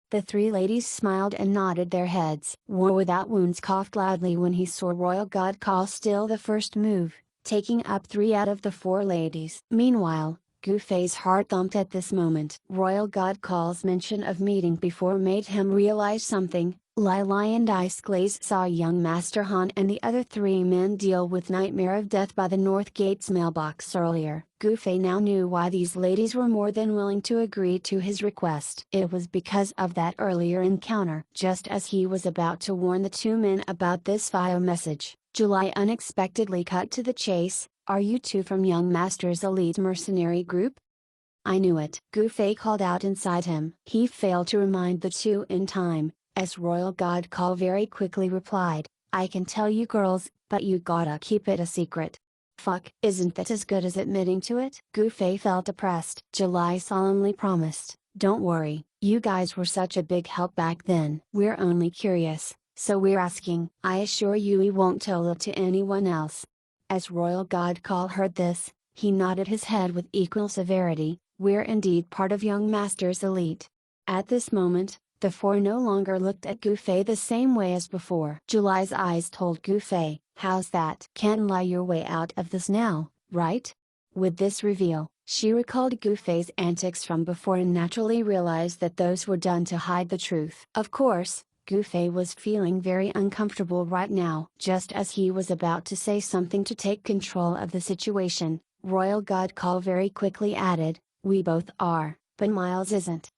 Speaker 1: The three ladies smiled and nodded their heads. War Without Wounds coughed loudly when he saw Royal God Call steal the first move, taking up 3 out of the 4 ladies. Meanwhile, Gufei's heart thumped at this moment. Royal God Call's mention of meeting before made him realize something, Lai Lai and Ice Glaze saw young Master Han and the other three men deal with Nightmare of Death by the North Gate's mailbox earlier. Gu Fei now knew why these ladies were more than willing to agree to his request. It was because of that earlier encounter. Just as he was about to warn the two men about this vile message, July unexpectedly cut to the chase. Are you two from young Master's elite mercenary group? I knew it. Gu Fei called out inside him. He failed to remind the two in time, as Royal God Call very quickly replied, I can tell you girls, but you gotta keep it a secret. Fuck, isn't that as good as admitting to it? Gu Fei felt oppressed. July solemnly promised, don't worry, you guys were such a big help back then. We're only curious, so we're asking. I assure you we won't tell it to anyone else. As Royal God Call heard this, he nodded his head with equal severity. We're indeed part of young Master's elite. At this moment, the four no longer looked at Gu Fei the same way as before. July's eyes told Gu Fei, how's that? Can't lie your way out of this now, right? With this reveal, she recalled Gu Fei's antics from before and naturally realized that those were done to hide the truth. Of course, Gu Fei was feeling very uncomfortable right now. Just as he was about to say something to take control of the situation, Royal God Call very quickly added, we both are, but Miles isn't.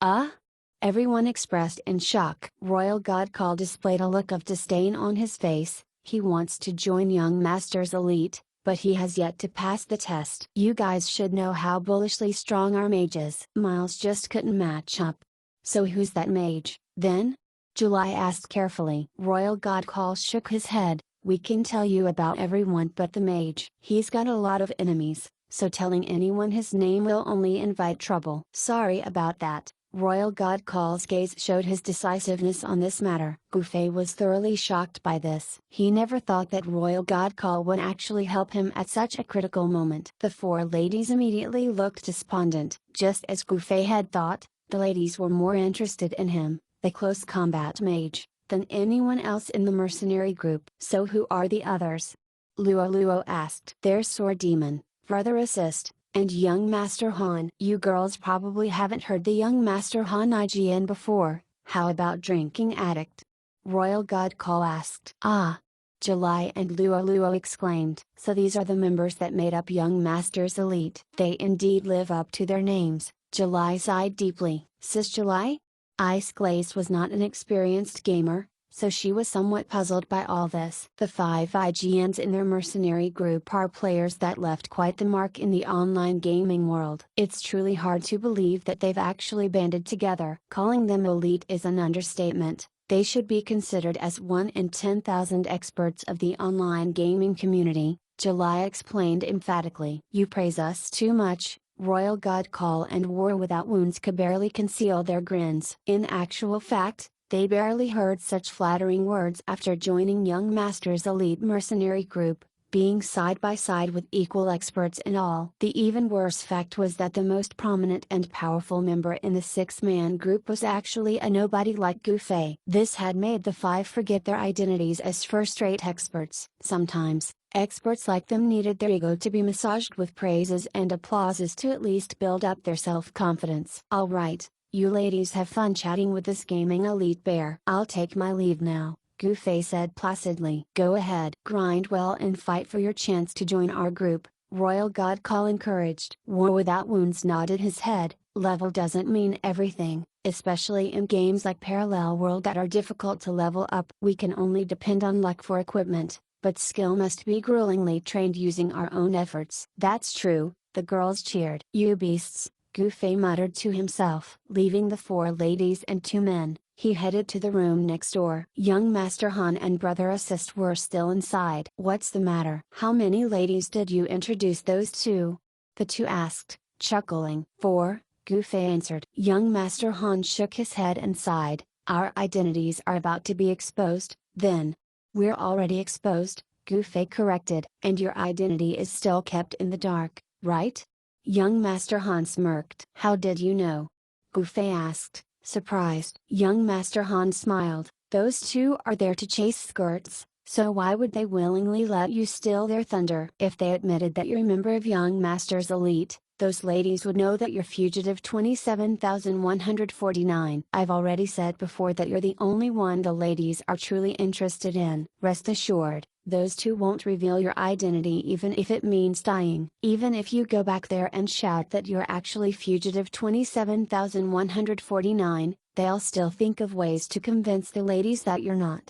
Speaker 1: Everyone expressed in shock. Royal God Call displayed a look of disdain on his face. He wants to join young Master's elite, but he has yet to pass the test. You guys should know how bullishly strong our mage is. Miles just couldn't match up. So who's that mage, then? July asked carefully. Royal God Call shook his head. We can tell you about everyone but the mage. He's got a lot of enemies, so telling anyone his name will only invite trouble. Sorry about that. Royal God Call's gaze showed his decisiveness on this matter. Gu Fei was thoroughly shocked by this. He never thought that Royal God Call would actually help him at such a critical moment. The four ladies immediately looked despondent. Just as Gu Fei had thought, the ladies were more interested in him, the close combat mage, than anyone else in the mercenary group. So who are the others? Luo asked. There's Sword Demon, Brother Assist, and young Master Han. You girls probably haven't heard the young Master Han IGN before. How about Drinking Addict? Royal God Call asked. Ah! July and Luo exclaimed. So these are the members that made up young Master's elite. They indeed live up to their names. July sighed deeply. Sis July? Ice Glaze was not an experienced gamer, so she was somewhat puzzled by all this. The 5 IGNs in their mercenary group are players that left quite the mark in the online gaming world. It's truly hard to believe that they've actually banded together. Calling them elite is an understatement. They should be considered as 1 in 10,000 experts of the online gaming community, July explained emphatically. You praise us too much. Royal God Call and War Without Wounds could barely conceal their grins. In actual fact, they barely heard such flattering words after joining young Master's elite mercenary group, being side by side with equal experts in all. The even worse fact was that the most prominent and powerful member in the 6-man group was actually a nobody like Gu Fei. This had made the 5 forget their identities as first-rate experts. Sometimes, experts like them needed their ego to be massaged with praises and applauses to at least build up their self-confidence. Alright, you ladies have fun chatting with this gaming elite bear. I'll take my leave now, Gu Fei said placidly. Go ahead. Grind well and fight for your chance to join our group, Royal God Call encouraged. War Without Wounds nodded his head. Level doesn't mean everything, especially in games like Parallel World that are difficult to level up. We can only depend on luck for equipment, but skill must be gruelingly trained using our own efforts. That's true, the girls cheered. You beasts, Gu Fei muttered to himself. Leaving the 4 ladies and 2 men, he headed to the room next door. Young Master Han and Brother Assist were still inside. What's the matter? How many ladies did you introduce those to? The 2 asked, chuckling. 4, Gu Fei answered. Young Master Han shook his head and sighed. Our identities are about to be exposed, then. We're already exposed, Gu Fei corrected. And your identity is still kept in the dark, right? Young Master Han smirked. How did you know? Gu Fei asked, surprised. Young Master Han smiled. Those 2 are there to chase skirts, So why would they willingly let you steal their thunder? If they admitted that you're a member of Young Masters Elite, those ladies would know that you're fugitive 27,149. I've already said before that you're the only one the ladies are truly interested in. Rest assured, those two won't reveal your identity even if it means dying. Even if you go back there and shout that you're actually fugitive 27,149, they'll still think of ways to convince the ladies that you're not.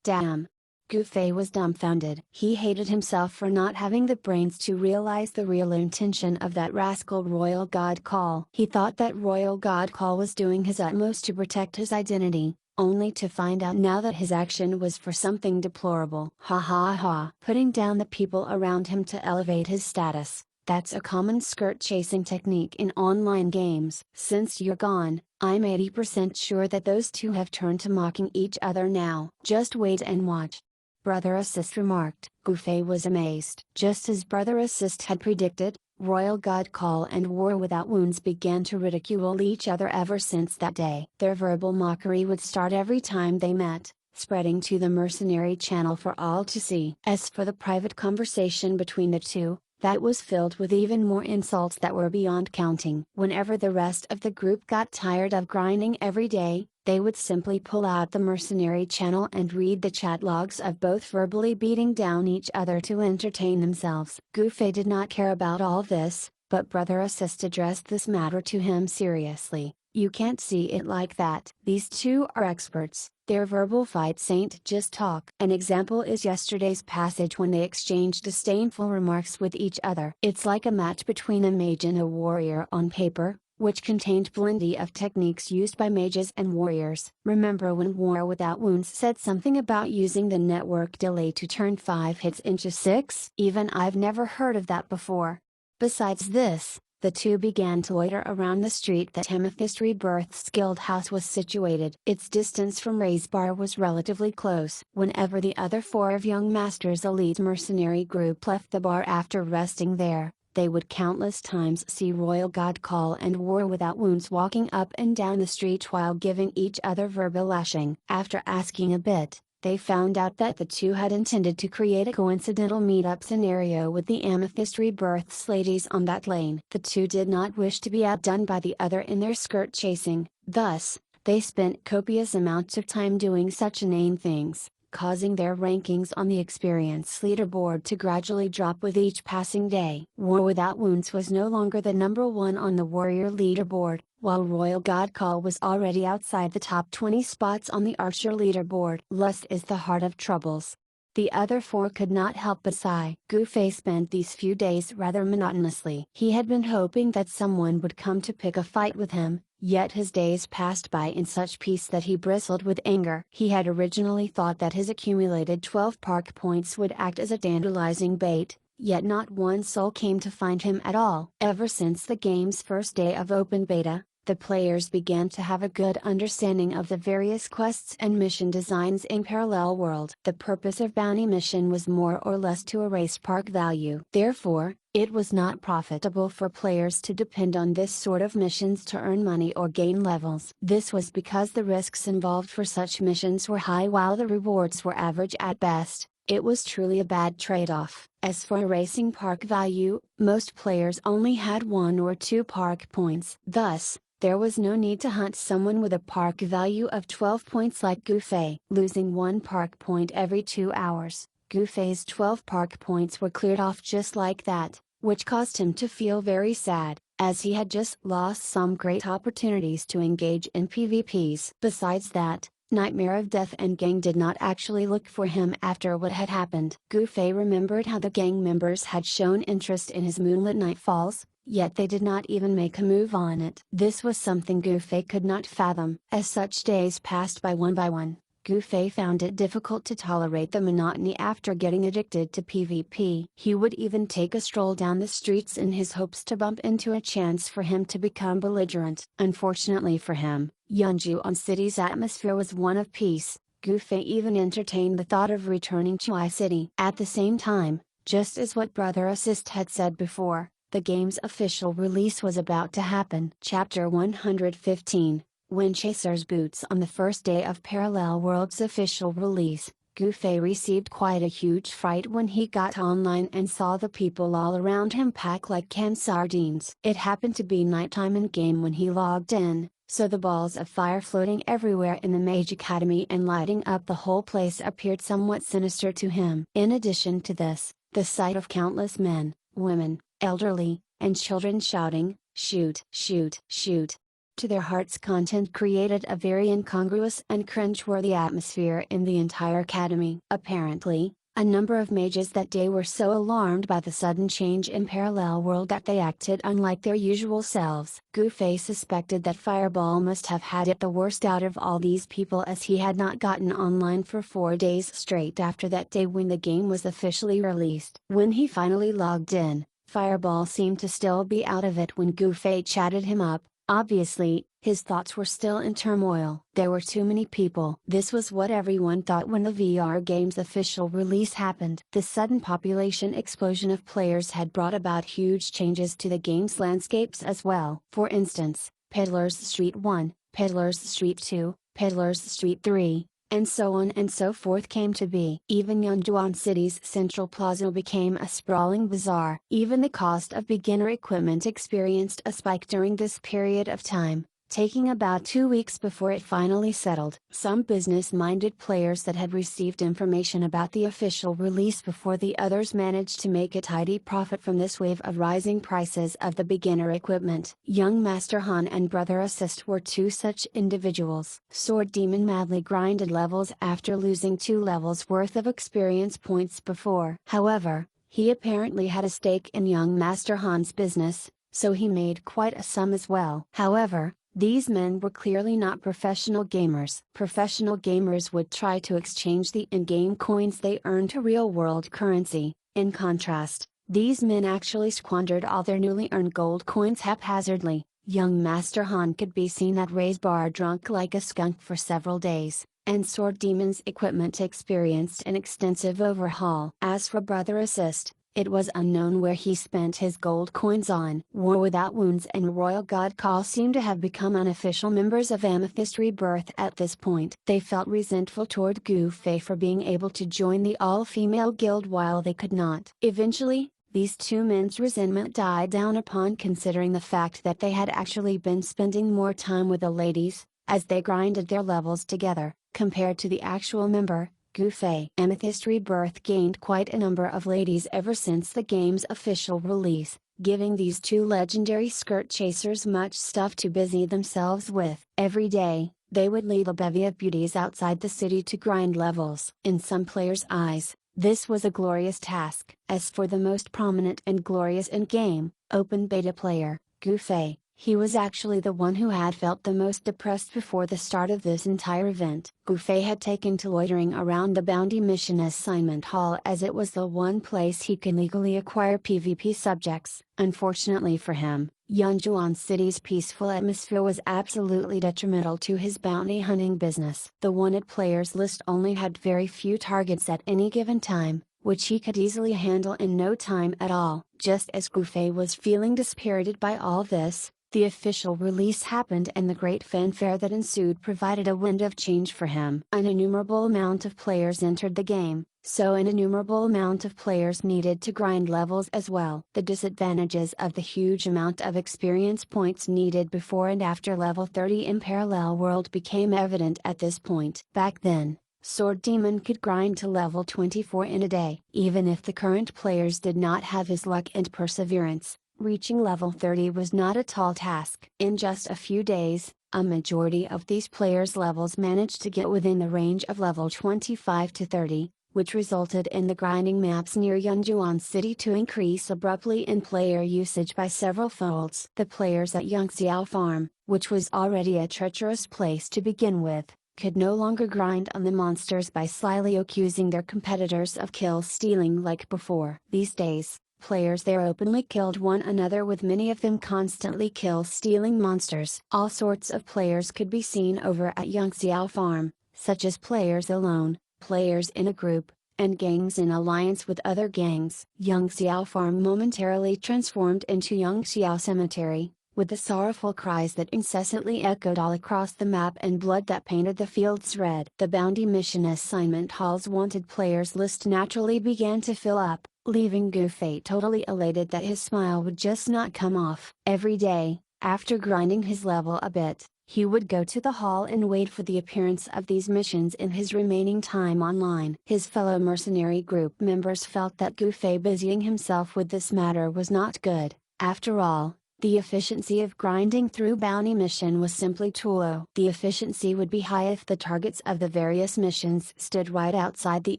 Speaker 1: Damn. Gufei was dumbfounded. He hated himself for not having the brains to realize the real intention of that rascal Royal God Call. He thought that Royal God Call was doing his utmost to protect his identity, only to find out now that his action was for something deplorable. Ha ha ha. Putting down the people around him to elevate his status. That's a common skirt chasing technique in online games. Since you're gone, I'm 80% sure that those two have turned to mocking each other now. Just wait and watch. Brother Assist remarked. Gufei was amazed. Just as Brother Assist had predicted, Royal God Call and War Without Wounds began to ridicule each other ever since that day. Their verbal mockery would start every time they met, spreading to the mercenary channel for all to see. As for the private conversation between the two, that was filled with even more insults that were beyond counting. Whenever the rest of the group got tired of grinding every day, they would simply pull out the mercenary channel and read the chat logs of both verbally beating down each other to entertain themselves. Gufei did not care about all this, but Brother Assist addressed this matter to him seriously. You can't see it like that. These two are experts. Their verbal fights ain't just talk. An example is yesterday's passage when they exchanged disdainful remarks with each other. It's like a match between a mage and a warrior on paper, which contained plenty of techniques used by mages and warriors. Remember when War Without Wounds said something about using the network delay to turn 5 hits into 6? Even I've never heard of that before. Besides this, the two began to loiter around the street that Amethyst Rebirth's guild house was situated. Its distance from Ray's bar was relatively close. Whenever the other four of Young Master's elite mercenary group left the bar after resting there, they would countless times see Royal God Call and War Without Wounds walking up and down the street while giving each other verbal lashing. After asking a bit, they found out that the two had intended to create a coincidental meetup scenario with the Amethyst Rebirth's ladies on that lane. The two did not wish to be outdone by the other in their skirt chasing, thus, they spent copious amounts of time doing such inane things, causing their rankings on the experience leaderboard to gradually drop with each passing day. War Without Wounds was no longer the number one on the warrior leaderboard, while Royal God Call was already outside the top 20 spots on the archer leaderboard. Lust is the heart of troubles. The other four could not help but sigh. Gufei spent these few days rather monotonously. He had been hoping that someone would come to pick a fight with him, yet his days passed by in such peace that he bristled with anger. He had originally thought that his accumulated 12 park points would act as a tantalizing bait, yet not one soul came to find him at all. Ever since the game's first day of open beta, the players began to have a good understanding of the various quests and mission designs in Parallel World. The purpose of bounty mission was more or less to erase park value. Therefore, it was not profitable for players to depend on this sort of missions to earn money or gain levels. This was because the risks involved for such missions were high while the rewards were average at best. It was truly a bad trade-off. As for erasing park value, most players only had 1 or 2 park points. Thus, there was no need to hunt someone with a park value of 12 points like Gufei. Losing 1 park point every 2 hours, Gufei's 12 park points were cleared off just like that, which caused him to feel very sad, as he had just lost some great opportunities to engage in PvPs. Besides that, Nightmare of Death and gang did not actually look for him after what had happened. Gufei remembered how the gang members had shown interest in his Moonlit Nightfalls, yet they did not even make a move on it. This was something Gufei could not fathom. As such days passed by one, Gufei found it difficult to tolerate the monotony after getting addicted to PvP. He would even take a stroll down the streets in his hopes to bump into a chance for him to become belligerent. Unfortunately for him, Yunju City's atmosphere was one of peace. Gufei even entertained the thought of returning to I-City. At the same time, just as what Brother Assist had said before, the game's official release was about to happen. Chapter 115, Windchaser's Boots. On the first day of Parallel World's official release, Gu Fei received quite a huge fright when he got online and saw the people all around him pack like canned sardines. It happened to be nighttime in game when he logged in, so the balls of fire floating everywhere in the Mage Academy and lighting up the whole place appeared somewhat sinister to him. In addition to this, the sight of countless men, women, elderly, and children shouting, "Shoot, shoot, shoot!" to their heart's content created a very incongruous and cringe-worthy atmosphere in the entire academy. Apparently, a number of mages that day were so alarmed by the sudden change in Parallel World that they acted unlike their usual selves. Gu Fei suspected that Fireball must have had it the worst out of all these people, as he had not gotten online for 4 days straight after that day when the game was officially released. When he finally logged in, Fireball seemed to still be out of it when Gu Fei chatted him up. Obviously, his thoughts were still in turmoil. There were too many people. This was what everyone thought when the VR game's official release happened. The sudden population explosion of players had brought about huge changes to the game's landscapes as well. For instance, Peddlers Street 1, Peddlers Street 2, Peddlers Street 3, and so on and so forth came to be. Even Yunjuan City's Central Plaza became a sprawling bazaar. Even the cost of beginner equipment experienced a spike during this period of time, taking about 2 weeks before it finally settled. Some business-minded players that had received information about the official release before the others managed to make a tidy profit from this wave of rising prices of the beginner equipment. Young Master Han and Brother Assist were two such individuals. Sword Demon madly grinded levels after losing 2 levels worth of experience points before. However, he apparently had a stake in young Master Han's business, so he made quite a sum as well. However, these men were clearly not professional gamers. Professional gamers would try to exchange the in-game coins they earned to real-world currency. In contrast, these men actually squandered all their newly earned gold coins haphazardly. Young Master Han could be seen at Ray's bar drunk like a skunk for several days, and Sword Demon's equipment experienced an extensive overhaul. As for Brother Assist, it was unknown where he spent his gold coins on. War Without Wounds and Royal God Call seemed to have become unofficial members of Amethyst Rebirth at this point. They felt resentful toward Gu Fei for being able to join the all-female guild while they could not. Eventually, these two men's resentment died down upon considering the fact that they had actually been spending more time with the ladies, as they grinded their levels together, compared to the actual member, Gu Fei. Amethyst Rebirth gained quite a number of ladies ever since the game's official release, giving these two legendary skirt chasers much stuff to busy themselves with. Every day, they would leave a bevy of beauties outside the city to grind levels. In some players' eyes, this was a glorious task. As for the most prominent and glorious in-game, open beta player, Gu Fei, he was actually the one who had felt the most depressed before the start of this entire event. Gu Fei had taken to loitering around the Bounty Mission Assignment Hall as it was the one place he could legally acquire PvP subjects. Unfortunately for him, Yunjuan City's peaceful atmosphere was absolutely detrimental to his bounty hunting business. The wanted players list only had very few targets at any given time, which he could easily handle in no time at all. Just as Gu Fei was feeling dispirited by all this, the official release happened and the great fanfare that ensued provided a wind of change for him. An innumerable amount of players entered the game, so an innumerable amount of players needed to grind levels as well. The disadvantages of the huge amount of experience points needed before and after level 30 in Parallel World became evident at this point. Back then, Sword Demon could grind to level 24 in a day. Even if the current players did not have his luck and perseverance, reaching level 30 was not a tall task. In just a few days, a majority of these players' levels managed to get within the range of level 25 to 30, which resulted in the grinding maps near Yunjuan City to increase abruptly in player usage by several folds. The players at Yangxiao Farm, which was already a treacherous place to begin with, could no longer grind on the monsters by slyly accusing their competitors of kill stealing like before. These days, players there openly killed one another, with many of them constantly kill-stealing monsters. All sorts of players could be seen over at Yangxiao Farm, such as players alone, players in a group, and gangs in alliance with other gangs. Yangxiao Farm momentarily transformed into Yangxiao Cemetery, With the sorrowful cries that incessantly echoed all across the map and blood that painted the fields red. The bounty mission assignment hall's wanted players list naturally began to fill up, leaving Goofy totally elated that his smile would just not come off. Every day, after grinding his level a bit, he would go to the hall and wait for the appearance of these missions in his remaining time online. His fellow mercenary group members felt that Goofy busying himself with this matter was not good. After all, the efficiency of grinding through bounty mission was simply too low. The efficiency would be high if the targets of the various missions stood right outside the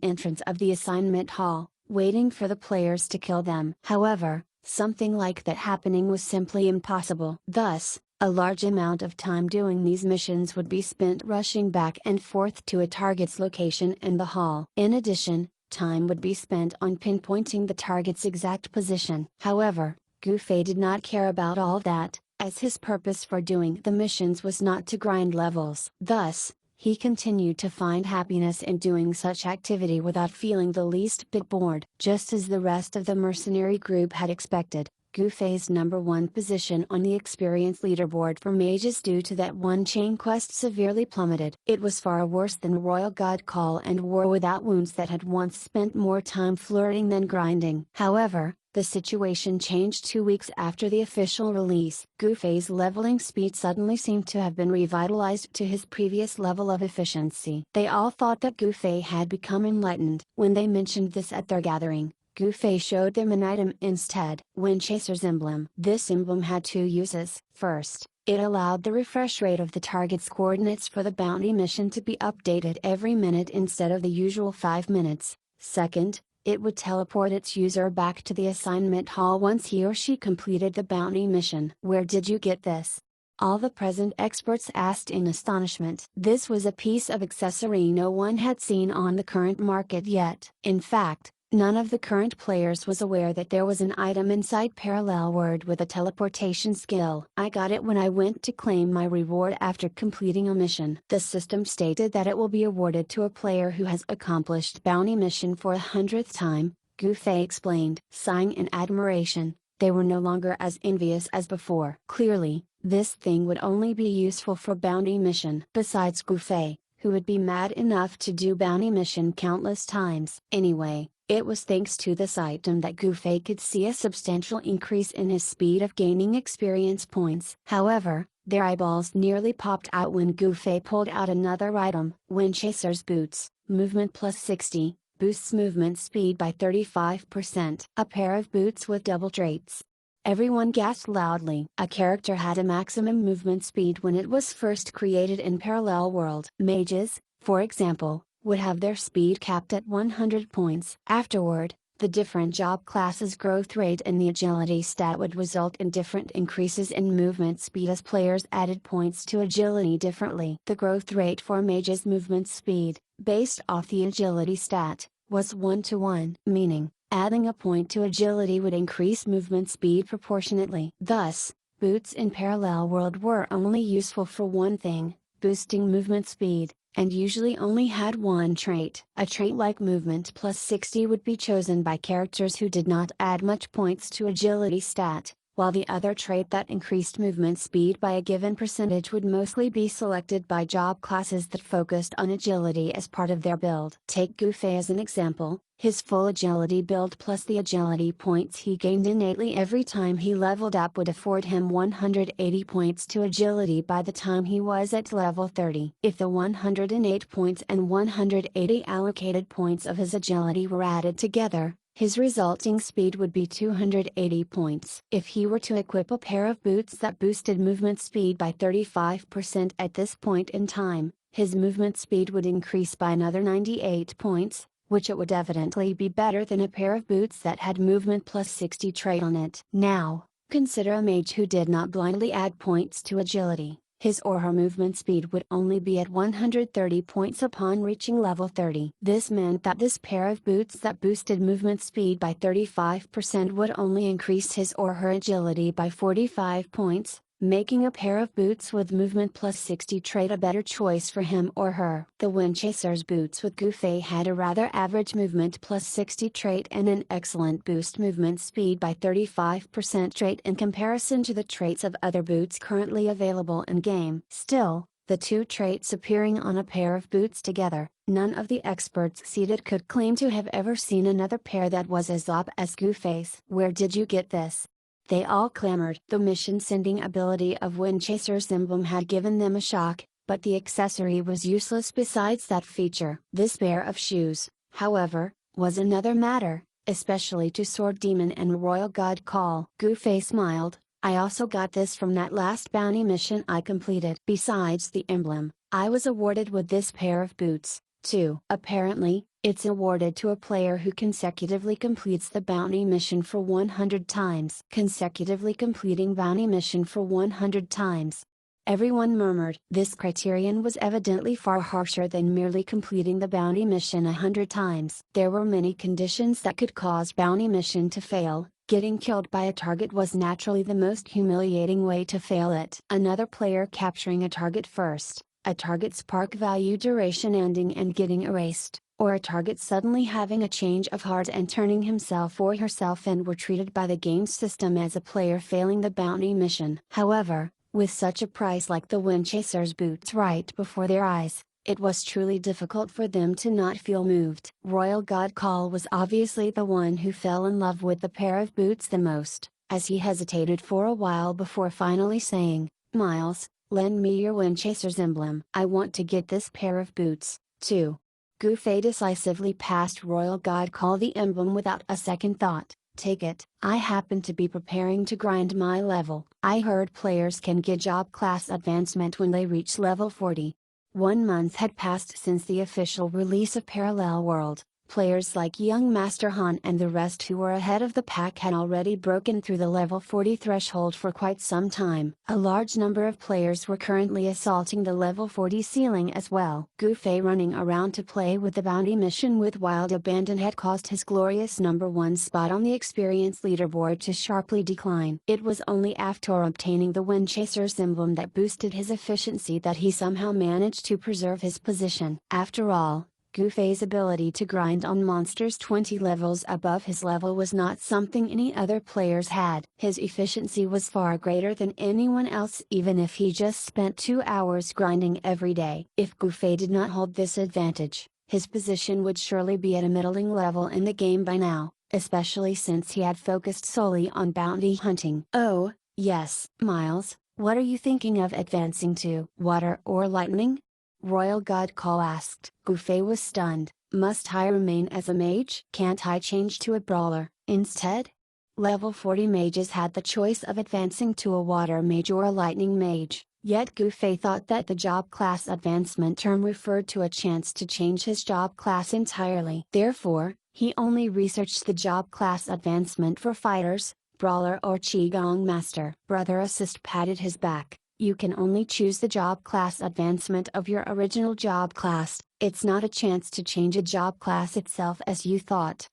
Speaker 1: entrance of the assignment hall, waiting for the players to kill them. However, something like that happening was simply impossible. Thus, a large amount of time doing these missions would be spent rushing back and forth to a target's location in the hall. In addition, time would be spent on pinpointing the target's exact position. However, Goofy did not care about all that, as his purpose for doing the missions was not to grind levels. Thus, he continued to find happiness in doing such activity without feeling the least bit bored. Just as the rest of the mercenary group had expected, Goofy's #1 position on the experience leaderboard for mages due to that one chain quest severely plummeted. It was far worse than Royal God Call and War Without Wounds that had once spent more time flirting than grinding. However, the situation changed 2 weeks after the official release. Goofy's leveling speed suddenly seemed to have been revitalized to his previous level of efficiency. They all thought that Goofy had become enlightened. When they mentioned this at their gathering, Goofy showed them an item instead. Windchaser's emblem. This emblem had two uses. First, it allowed the refresh rate of the target's coordinates for the bounty mission to be updated every minute instead of the usual 5 minutes. Second, it would teleport its user back to the assignment hall once he or she completed the bounty mission. "Where did you get this?" all the present experts asked in astonishment. This was a piece of accessory no one had seen on the current market yet. In fact, none of the current players was aware that there was an item inside Parallel World with a teleportation skill. "I got it when I went to claim my reward after completing a mission." The system stated that it will be awarded to a player who has accomplished bounty mission for 100th time, Goofy explained. Sighing in admiration, they were no longer as envious as before. Clearly, this thing would only be useful for bounty mission. Besides Goofy, who would be mad enough to do bounty mission countless times. Anyway, it was thanks to this item that Goofy could see a substantial increase in his speed of gaining experience points. However, their eyeballs nearly popped out when Goofy pulled out another item. Windchaser's boots, movement plus 60, boosts movement speed by 35%. A pair of boots with double traits. Everyone gasped loudly. A character had a maximum movement speed when it was first created in Parallel World. Mages, for example, would have their speed capped at 100 points. Afterward, the different job classes' growth rate and the agility stat would result in different increases in movement speed as players added points to agility differently. The growth rate for Mage's movement speed, based off the agility stat, was 1:1, meaning, adding a point to agility would increase movement speed proportionately. Thus, boots in Parallel World were only useful for one thing, boosting movement speed, and usually only had one trait. A trait like movement plus 60 would be chosen by characters who did not add much points to agility stat, while the other trait that increased movement speed by a given percentage would mostly be selected by job classes that focused on agility as part of their build. Take Goofy as an example. His full agility build plus the agility points he gained innately every time he leveled up would afford him 180 points to agility by the time he was at level 30. If the 108 points and 180 allocated points of his agility were added together, his resulting speed would be 280 points. If he were to equip a pair of boots that boosted movement speed by 35% at this point in time, his movement speed would increase by another 98 points, which it would evidently be better than a pair of boots that had movement plus 60 trait on it. Now, consider a mage who did not blindly add points to agility. His or her movement speed would only be at 130 points upon reaching level 30. This meant that this pair of boots that boosted movement speed by 35% would only increase his or her agility by 45 points, making a pair of boots with movement plus 60 trait a better choice for him or her. The Windchaser's boots with Gufei had a rather average movement plus 60 trait and an excellent boost movement speed by 35% trait in comparison to the traits of other boots currently available in game. Still, the two traits appearing on a pair of boots together, none of the experts seated could claim to have ever seen another pair that was as op as Gufei's. "Where did you get this?" they all clamored. The mission-sending ability of Windchaser's emblem had given them a shock, but the accessory was useless besides that feature. This pair of shoes, however, was another matter, especially to Sword Demon and Royal God Call. Gufei smiled. "I also got this from that last bounty mission I completed. Besides the emblem, I was awarded with this pair of boots, too." Apparently, it's awarded to a player who consecutively completes the bounty mission for 100 times. Consecutively completing bounty mission for 100 times. Everyone murmured. This criterion was evidently far harsher than merely completing the bounty mission 100 times. There were many conditions that could cause bounty mission to fail. Getting killed by a target was naturally the most humiliating way to fail it. Another player capturing a target first, a target's spark value duration ending and getting erased, or a target suddenly having a change of heart and turning himself or herself in were treated by the game system as a player failing the bounty mission. However, with such a prize like the Windchaser's boots right before their eyes, it was truly difficult for them to not feel moved. Royal God Call was obviously the one who fell in love with the pair of boots the most, as he hesitated for a while before finally saying, "Miles, lend me your Windchaser's emblem. I want to get this pair of boots, too." Gufei decisively passed Royal God Call the emblem without a second thought. "Take it. I happen to be preparing to grind my level. I heard players can get job class advancement when they reach level 40. 1 month had passed since the official release of Parallel World. Players like young Master Han and the rest who were ahead of the pack had already broken through the level 40 threshold for quite some time. A large number of players were currently assaulting the level 40 ceiling as well. Gufei running around to play with the bounty mission with wild abandon had caused his glorious #1 spot on the experience leaderboard to sharply decline. It was only after obtaining the Windchaser's emblem that boosted his efficiency that he somehow managed to preserve his position. After all, Gufei's ability to grind on monsters 20 levels above his level was not something any other players had. His efficiency was far greater than anyone else even if he just spent 2 hours grinding every day. If Gufei did not hold this advantage, his position would surely be at a middling level in the game by now, especially since he had focused solely on bounty hunting. "Oh, yes, Miles, what are you thinking of advancing to? Water or lightning?" Royal God Call asked. Gufei was stunned. "Must I remain as a mage? Can't I change to a brawler, instead?" Level 40 mages had the choice of advancing to a water mage or a lightning mage, yet Gufei thought that the job class advancement term referred to a chance to change his job class entirely. Therefore, he only researched the job class advancement for fighters, brawler or qigong master. Brother Assist patted his back. "You can only choose the job class advancement of your original job class, it's not a chance to change a job class itself as you thought."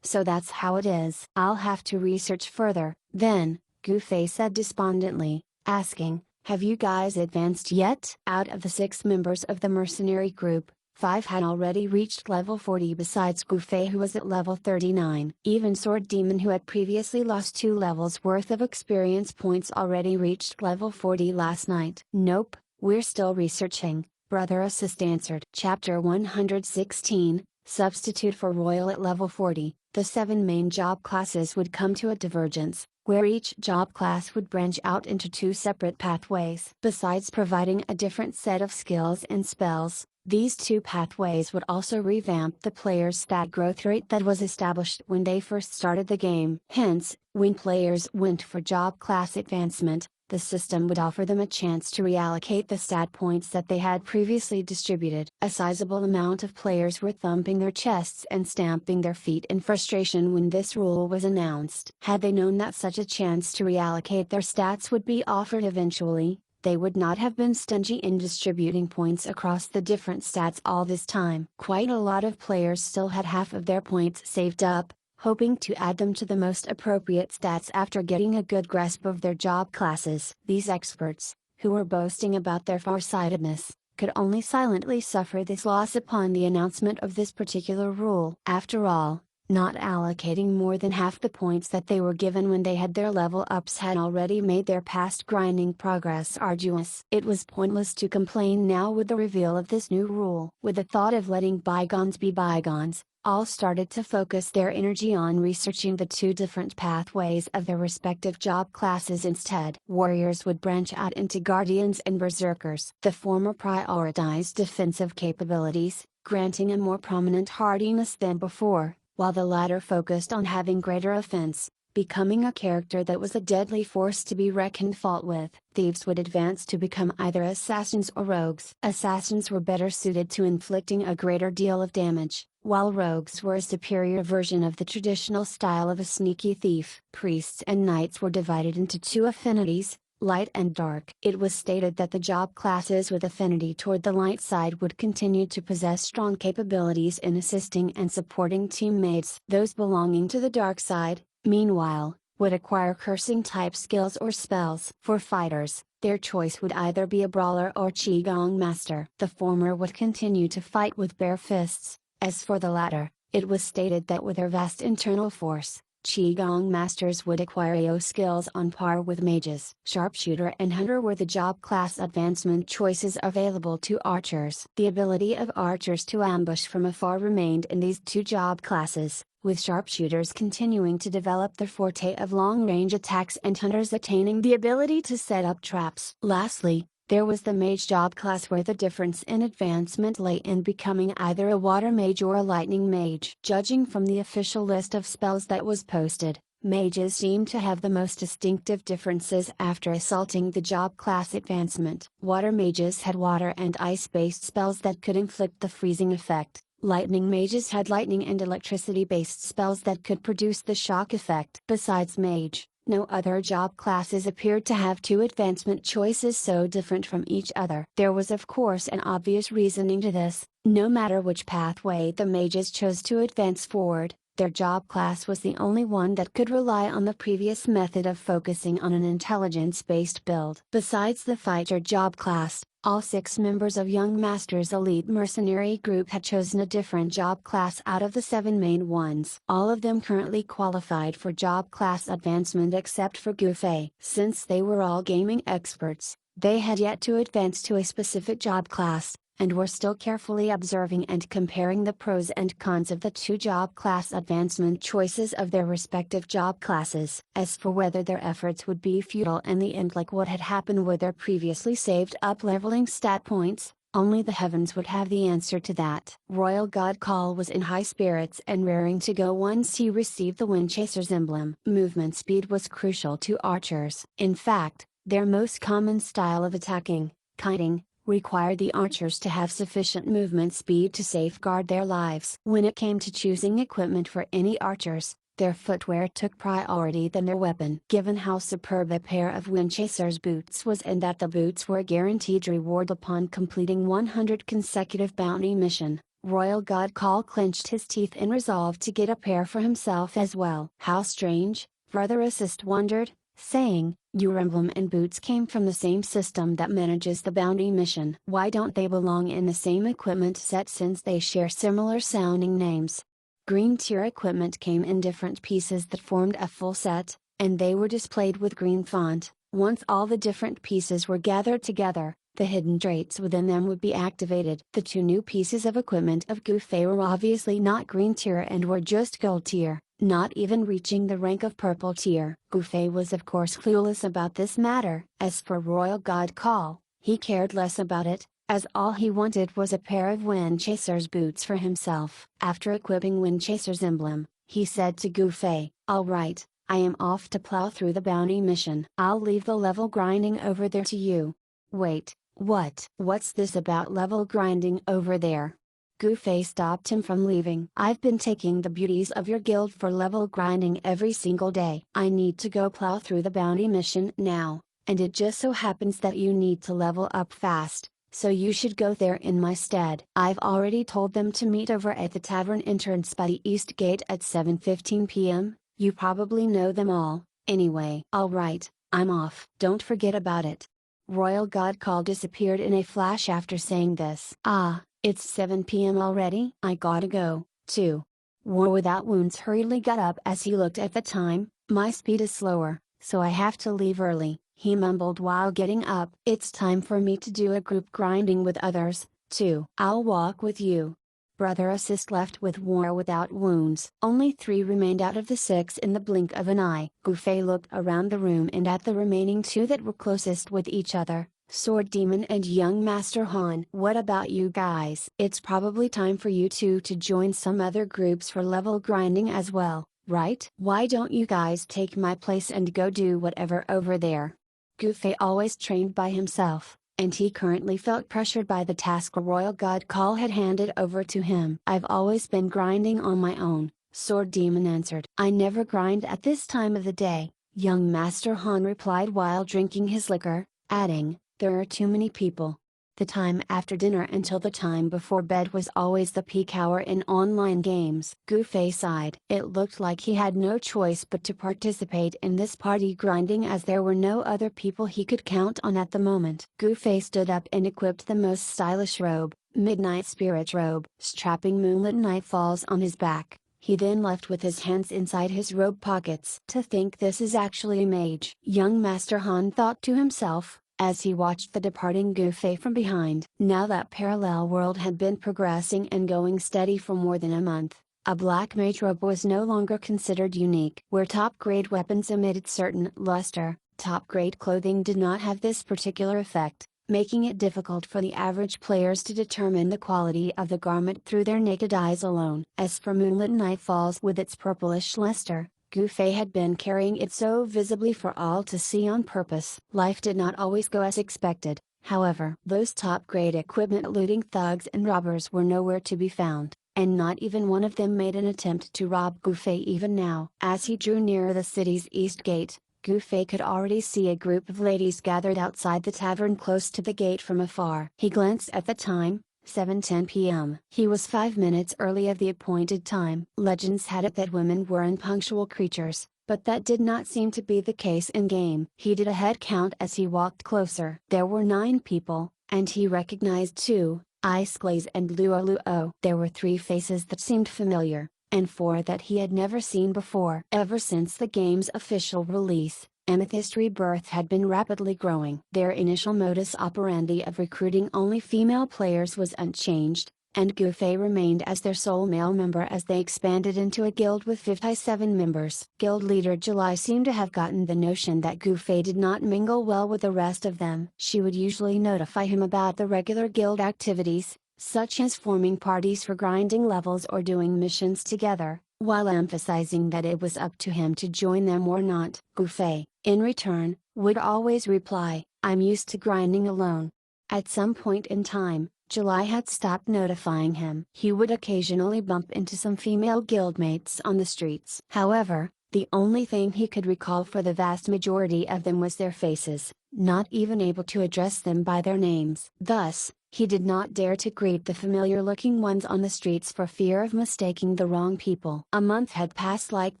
Speaker 1: "So that's how it is." "I'll have to research further, then," Gufei said despondently, asking, "Have you guys advanced yet?" Out of the 6 members of the mercenary group, 5 had already reached level 40 besides Gufei who was at level 39. Even Sword Demon who had previously lost 2 levels worth of experience points already reached level 40 last night. "Nope, we're still researching," Brother Assist answered. Chapter 116, Substitute for Royal at level 40. The 7 main job classes would come to a divergence, where each job class would branch out into 2 separate pathways. Besides providing a different set of skills and spells, these 2 pathways would also revamp the player's stat growth rate that was established when they first started the game. Hence, when players went for job class advancement, the system would offer them a chance to reallocate the stat points that they had previously distributed. A sizable amount of players were thumping their chests and stamping their feet in frustration when this rule was announced. Had they known that such a chance to reallocate their stats would be offered eventually, they would not have been stingy in distributing points across the different stats all this time. Quite a lot of players still had half of their points saved up, hoping to add them to the most appropriate stats after getting a good grasp of their job classes. These experts, who were boasting about their farsightedness, could only silently suffer this loss upon the announcement of this particular rule. After all, not allocating more than half the points that they were given when they had their level ups had already made their past grinding progress arduous. It was pointless to complain now with the reveal of this new rule. With the thought of letting bygones be bygones, all started to focus their energy on researching the two different pathways of their respective job classes instead. Warriors would branch out into Guardians and Berserkers. The former prioritized defensive capabilities, granting a more prominent hardiness than before, while the latter focused on having greater offense, becoming a character that was a deadly force to be reckoned fault with. Thieves would advance to become either assassins or rogues. Assassins were better suited to inflicting a greater deal of damage, while rogues were a superior version of the traditional style of a sneaky thief. Priests and knights were divided into two affinities, light and dark. It was stated that the job classes with affinity toward the light side would continue to possess strong capabilities in assisting and supporting teammates. Those belonging to the dark side, meanwhile, would acquire cursing type skills or spells. For fighters, their choice would either be a brawler or Qigong master. The former would continue to fight with bare fists. As for the latter, it was stated that with their vast internal force, Qigong masters would acquire AO skills on par with mages. Sharpshooter and hunter were the job class advancement choices available to archers. The ability of archers to ambush from afar remained in these two job classes, with sharpshooters continuing to develop their forte of long-range attacks and hunters attaining the ability to set up traps. Lastly, there was the mage job class where the difference in advancement lay in becoming either a water mage or a lightning mage. Judging from the official list of spells that was posted, mages seemed to have the most distinctive differences after assaulting the job class advancement. Water mages had water and ice-based spells that could inflict the freezing effect. Lightning mages had lightning and electricity-based spells that could produce the shock effect. Besides mage, no other job classes appeared to have two advancement choices so different from each other. There was of course an obvious reasoning to this: no matter which pathway the mages chose to advance forward, their job class was the only one that could rely on the previous method of focusing on an intelligence-based build. Besides the fighter job class, all 6 members of Young Master's elite mercenary group had chosen a different job class out of the 7 main ones. All of them currently qualified for job class advancement except for Gufei. Since they were all gaming experts, they had yet to advance to a specific job class, and were still carefully observing and comparing the pros and cons of the two job class advancement choices of their respective job classes. As for whether their efforts would be futile in the end like what had happened with their previously saved up leveling stat points, only the heavens would have the answer to that. Royal God Call was in high spirits and raring to go once he received the Windchaser's emblem. Movement speed was crucial to archers. In fact, their most common style of attacking, kiting, required the archers to have sufficient movement speed to safeguard their lives. When it came to choosing equipment for any archers, their footwear took priority than their weapon. Given how superb a pair of Windchaser's boots was and that the boots were a guaranteed reward upon completing 100 consecutive bounty mission, Royal God Call clenched his teeth and resolved to get a pair for himself as well. How strange, Brother Assist wondered, saying, "Your emblem and boots came from the same system that manages the bounty mission. Why don't they belong in the same equipment set since they share similar sounding names?" Green tier equipment came in different pieces that formed a full set, and they were displayed with green font. Once all the different pieces were gathered together, the hidden traits within them would be activated. The 2 new pieces of equipment of Gufei were obviously not green tier and were just gold tier, not even reaching the rank of purple tier. Gufei was of course clueless about this matter. As for Royal God Call, he cared less about it, as all he wanted was a pair of Windchaser's boots for himself. After equipping Windchaser's emblem, he said to Gufei, "Alright, I am off to plow through the bounty mission. I'll leave the level grinding over there to you." "Wait, what? What's this about level grinding over there?" Gufei stopped him from leaving. "I've been taking the beauties of your guild for level grinding every single day. I need to go plow through the bounty mission now, and it just so happens that you need to level up fast, so you should go there in my stead. I've already told them to meet over at the tavern entrance by the east gate at 7:15 p.m., you probably know them all, anyway. Alright, I'm off. Don't forget about it. Royal God Call disappeared in a flash after saying this. Ah, it's 7 p.m. already? I gotta go, too. War Without Wounds hurriedly got up as he looked at the time. My speed is slower, so I have to leave early, he mumbled while getting up. It's time for me to do a group grinding with others, too. I'll walk with you. Brother Assist left with War Without Wounds. Only 3 remained out of the 6 in the blink of an eye. Gufei looked around the room and at the remaining 2 that were closest with each other, Sword Demon and Young Master Han. What about you guys? It's probably time for you two to join some other groups for level grinding as well, right? Why don't you guys take my place and go do whatever over there? Gufei always trained by himself, and he currently felt pressured by the task Royal God Call had handed over to him. I've always been grinding on my own, Sword Demon answered. I never grind at this time of the day, Young Master Han replied while drinking his liquor, adding, there are too many people. The time after dinner until the time before bed was always the peak hour in online games. Gufei sighed. It looked like he had no choice but to participate in this party grinding as there were no other people he could count on at the moment. Gufei stood up and equipped the most stylish robe, Midnight Spirit robe. Strapping Moonlit Nightfalls on his back, he then left with his hands inside his robe pockets. To think this is actually a mage, Young Master Han thought to himself, as he watched the departing Gufei from behind. Now that Parallel World had been progressing and going steady for more than a month, a black mage robe was no longer considered unique. Where top-grade weapons emitted certain luster, top-grade clothing did not have this particular effect, making it difficult for the average players to determine the quality of the garment through their naked eyes alone. As for Moonlit Nightfalls with its purplish luster, Gufei had been carrying it so visibly for all to see on purpose. Life did not always go as expected, however. Those top-grade equipment looting thugs and robbers were nowhere to be found, and not even one of them made an attempt to rob Gufei even now. As he drew nearer the city's east gate, Gufei could already see a group of ladies gathered outside the tavern close to the gate from afar. He glanced at the time, 7:10 p.m. He was 5 minutes early of the appointed time. Legends had it that women were unpunctual creatures, but that did not seem to be the case in-game. He did a head count as he walked closer. There were 9 people, and he recognized 2, Ice Glaze and Luo Luo. There were 3 faces that seemed familiar, and 4 that he had never seen before. Ever since the game's official release, Amethyst Rebirth had been rapidly growing. Their initial modus operandi of recruiting only female players was unchanged, and Gufei remained as their sole male member as they expanded into a guild with 57 members. Guild leader July seemed to have gotten the notion that Gufei did not mingle well with the rest of them. She would usually notify him about the regular guild activities, such as forming parties for grinding levels or doing missions together, while emphasizing that it was up to him to join them or not. Gufei, in return, would always reply, I'm used to grinding alone. At some point in time, July had stopped notifying him. He would occasionally bump into some female guildmates on the streets. However, the only thing he could recall for the vast majority of them was their faces, not even able to address them by their names. Thus, he did not dare to greet the familiar-looking ones on the streets for fear of mistaking the wrong people. A month had passed like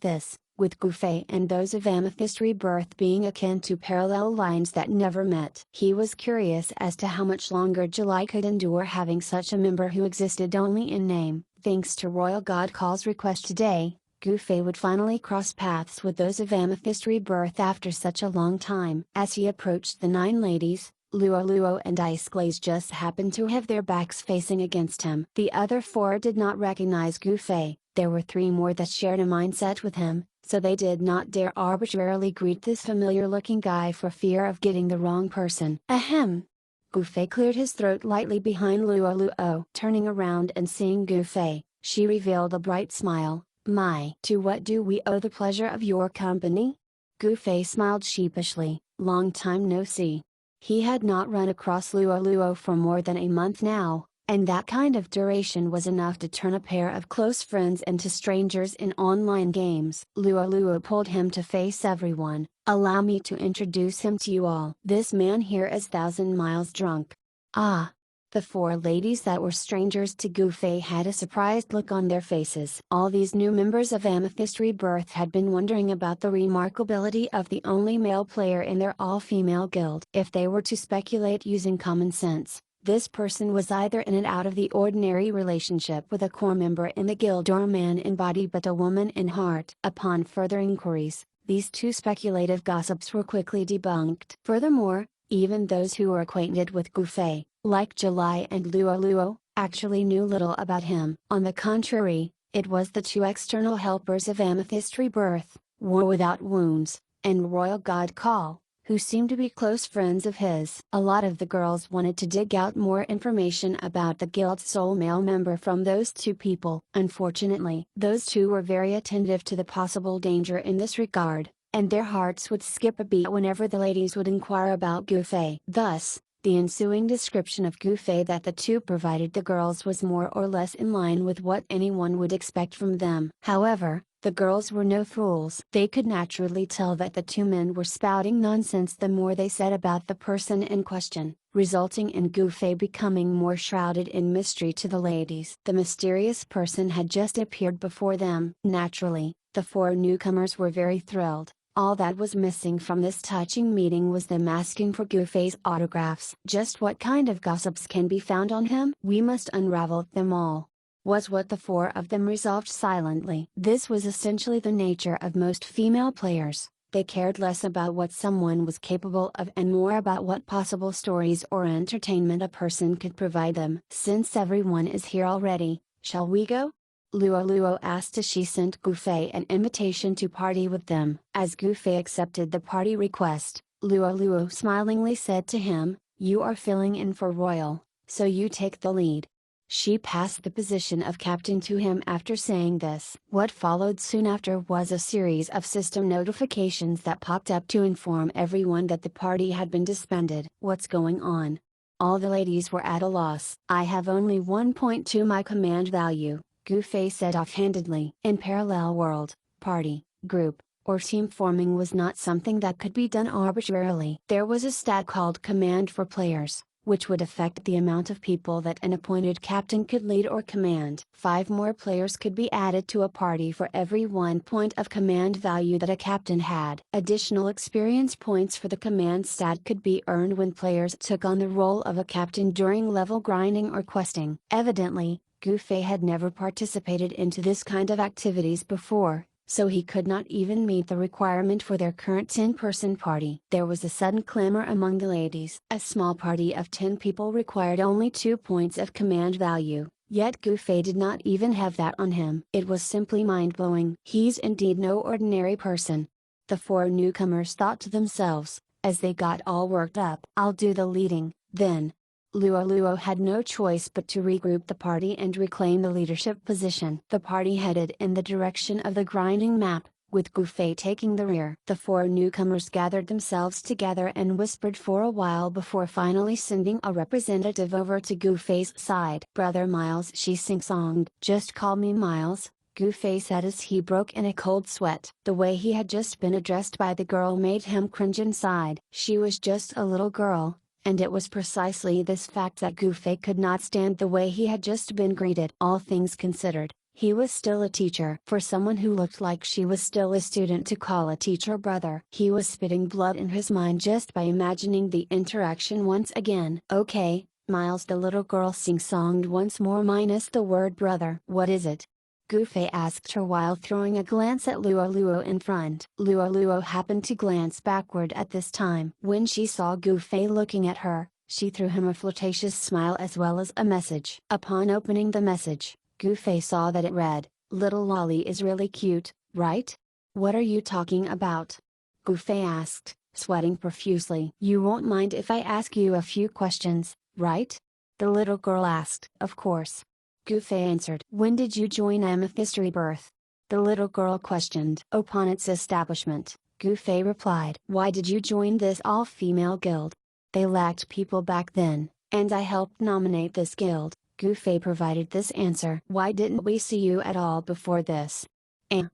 Speaker 1: this, with Gufei and those of Amethyst Rebirth being akin to parallel lines that never met. He was curious as to how much longer July could endure having such a member who existed only in name. Thanks to Royal God Call's request today, Gufei would finally cross paths with those of Amethyst Rebirth after such a long time. As he approached the 9 ladies, Luo Luo and Ice Glaze just happened to have their backs facing against him. The other 4 did not recognize Gufei. There were 3 more that shared a mindset with him, so they did not dare arbitrarily greet this familiar-looking guy for fear of getting the wrong person. Ahem! Gufei cleared his throat lightly behind Luo Luo. Turning around and seeing Gufei, she revealed a bright smile. My! To what do we owe the pleasure of your company? Gufei smiled sheepishly. Long time no see. He had not run across Luo Luo for more than a month now, and that kind of duration was enough to turn a pair of close friends into strangers in online games. Luo Luo pulled him to face everyone. Allow me to introduce him to you all. This man here is 1,000 miles drunk. Ah, The four ladies that were strangers to Gufei had a surprised look on their faces. All these new members of Amethyst Rebirth had been wondering about the remarkability of the only male player in their all-female guild. If they were to speculate using common sense, this person was either in an out-of-the-ordinary relationship with a core member in the guild or a man in body but a woman in heart. Upon further inquiries, these two speculative gossips were quickly debunked. Furthermore, even those who were acquainted with Gufei, like July and Luo, actually knew little about him. On the contrary, it was the two external helpers of Amethyst Rebirth, War Without Wounds, and Royal God Call, who seemed to be close friends of his. A lot of the girls wanted to dig out more information about the guild's sole male member from those two people. Unfortunately, those two were very attentive to the possible danger in this regard, and their hearts would skip a beat whenever the ladies would inquire about Gufei. Thus, the ensuing description of Gufei that the two provided the girls was more or less in line with what anyone would expect from them. However, the girls were no fools. They could naturally tell that the two men were spouting nonsense the more they said about the person in question, resulting in Gufei becoming more shrouded in mystery to the ladies. The mysterious person had just appeared before them. Naturally, the four newcomers were very thrilled. All that was missing from this touching meeting was them asking for Gufei's autographs. Just what kind of gossips can be found on him? We must unravel them all, was what the four of them resolved silently. This was essentially the nature of most female players. They cared less about what someone was capable of and more about what possible stories or entertainment a person could provide them. Since everyone is here already, shall we go? Luo asked as she sent Gufei an invitation to party with them. As Gufei accepted the party request, Luo smilingly said to him, "You are filling in for Royal, so you take the lead." She passed the position of captain to him after saying this. What followed soon after was a series of system notifications that popped up to inform everyone that the party had been disbanded. What's going on? All the ladies were at a loss. I have only 1.2 my command value, Gufei said offhandedly. In Parallel World, party, group, or team forming was not something that could be done arbitrarily. There was a stat called command for players, which would affect the amount of people that an appointed captain could lead or command. 5 more players could be added to a party for every 1 point of command value that a captain had. Additional experience points for the command stat could be earned when players took on the role of a captain during level grinding or questing. Evidently, Gufei had never participated into this kind of activities before, so he could not even meet the requirement for their current 10-person party. There was a sudden clamor among the ladies. A small party of 10 people required only 2 points of command value, yet Gufei did not even have that on him. It was simply mind-blowing. He's indeed no ordinary person. The 4 newcomers thought to themselves, as they got all worked up. I'll do the leading, then. Luo had no choice but to regroup the party and reclaim the leadership position. The party headed in the direction of the grinding map, with Gufei taking the rear. The 4 newcomers gathered themselves together and whispered for a while before finally sending a representative over to Gufei's side. "Brother Miles," she sing-songed. "Just call me Miles," Gufei said as he broke in a cold sweat. The way he had just been addressed by the girl made him cringe inside. She was just a little girl, and it was precisely this fact that Gufei could not stand the way he had just been greeted. All things considered, he was still a teacher. For someone who looked like she was still a student to call a teacher brother. He was spitting blood in his mind just by imagining the interaction once again. "Okay, Miles," the little girl sing-songed once more minus the word brother. "What is it?" Gufei asked her while throwing a glance at Luo in front. Luo happened to glance backward at this time. When she saw Gufei looking at her, she threw him a flirtatious smile as well as a message. Upon opening the message, Gufei saw that it read, "Little Lolly is really cute, right? What are you talking about?" Gufei asked, sweating profusely. "You won't mind if I ask you a few questions, right?" the little girl asked. "Of course," Gufei answered. "When did you join Amethyst Rebirth?" the little girl questioned. "Upon its establishment," Gufei replied. "Why did you join this all-female guild?" "They lacked people back then, and I helped nominate this guild," Gufei provided this answer. "Why didn't we see you at all before this?"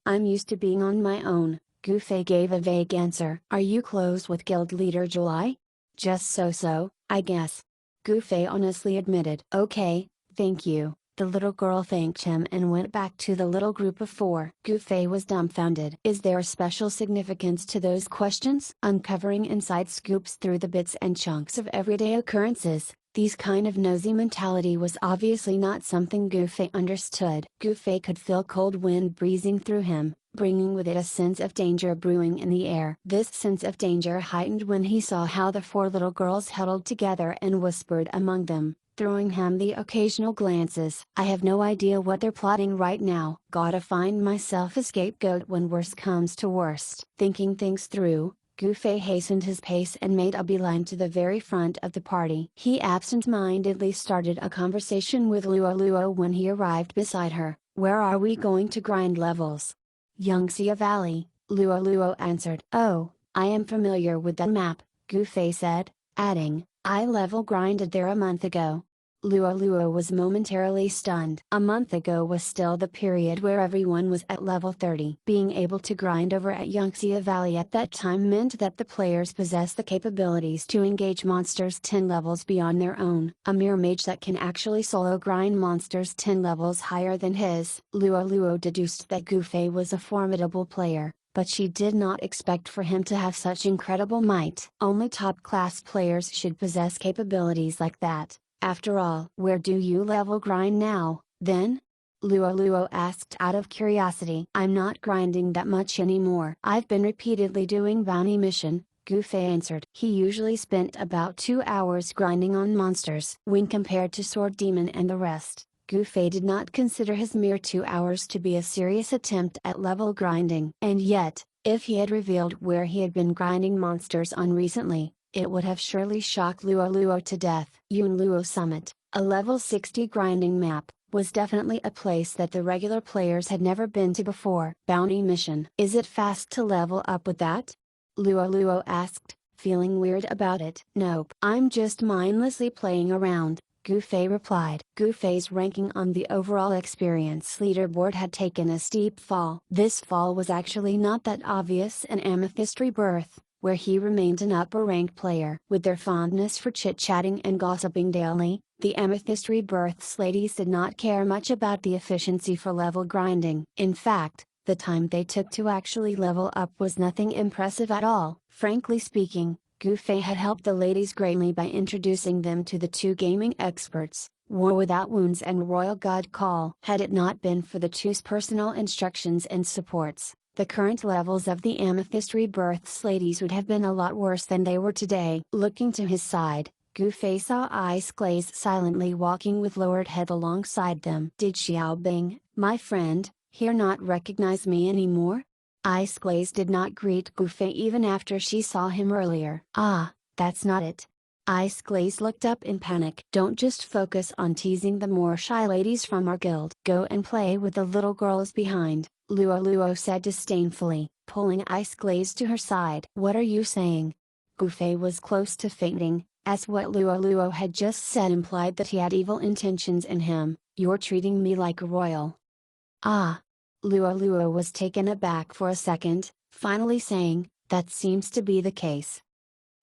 Speaker 1: "I'm used to being on my own," Gufei gave a vague answer. "Are you close with guild leader July?" "Just so-so, I guess." Gufei honestly admitted. Okay, thank you. The little girl thanked him and went back to the little group of four. Gufei was dumbfounded. Is there a special significance to those questions? Uncovering inside scoops through the bits and chunks of everyday occurrences, these kind of nosy mentality was obviously not something Gufei understood. Gufei could feel cold wind breezing through him, bringing with it a sense of danger brewing in the air. This sense of danger heightened when he saw how the four little girls huddled together and whispered among them, throwing him the occasional glances. I have no idea what they're plotting right now. Gotta find myself a scapegoat when worst comes to worst. Thinking things through, Gufei hastened his pace and made a beeline to the very front of the party. He absent-mindedly started a conversation with Luo when he arrived beside her. Where are we going to grind levels? Yangtze Valley, Luo answered. Oh, I am familiar with that map, Gufei said, adding, I level grinded there a month ago. Luo was momentarily stunned. A month ago was still the period where everyone was at level 30. Being able to grind over at Yangtze Valley at that time meant that the players possessed the capabilities to engage monsters 10 levels beyond their own. A mere mage that can actually solo grind monsters 10 levels higher than his. Luo deduced that Gufei was a formidable player, but she did not expect for him to have such incredible might. Only top-class players should possess capabilities like that. After all, where do you level grind now, then? Luo asked out of curiosity. I'm not grinding that much anymore. I've been repeatedly doing bounty mission, Gufei answered. He usually spent about 2 hours grinding on monsters. When compared to Sword Demon and the rest, Gufei did not consider his mere 2 hours to be a serious attempt at level grinding. And yet, if he had revealed where he had been grinding monsters on recently, it would have surely shocked Luo to death. Yunluo Summit, a level 60 grinding map, was definitely a place that the regular players had never been to before. Bounty mission. Is it fast to level up with that? Luo asked, feeling weird about it. Nope. I'm just mindlessly playing around, Gufei replied. Gufei's ranking on the overall experience leaderboard had taken a steep fall. This fall was actually not that obvious in Amethyst Rebirth, where he remained an upper-ranked player. With their fondness for chit-chatting and gossiping daily, the Amethyst Rebirth's ladies did not care much about the efficiency for level grinding. In fact, the time they took to actually level up was nothing impressive at all. Frankly speaking, Gufei had helped the ladies greatly by introducing them to the two gaming experts, War Without Wounds and Royal God Call. Had it not been for the two's personal instructions and supports, the current levels of the Amethyst Rebirth's ladies would have been a lot worse than they were today. Looking to his side, Gufei saw Ice Glaze silently walking with lowered head alongside them. Did Xiaobing, my friend, here not recognize me anymore? Ice Glaze did not greet Gufei even after she saw him earlier. Ah, that's not it. Ice Glaze looked up in panic. Don't just focus on teasing the more shy ladies from our guild. Go and play with the little girls behind, Luo said disdainfully, pulling Ice Glaze to her side. What are you saying? Gufei was close to fainting, as what Luo had just said implied that he had evil intentions in him. You're treating me like a royal. Ah. Luo was taken aback for a second, finally saying, that seems to be the case.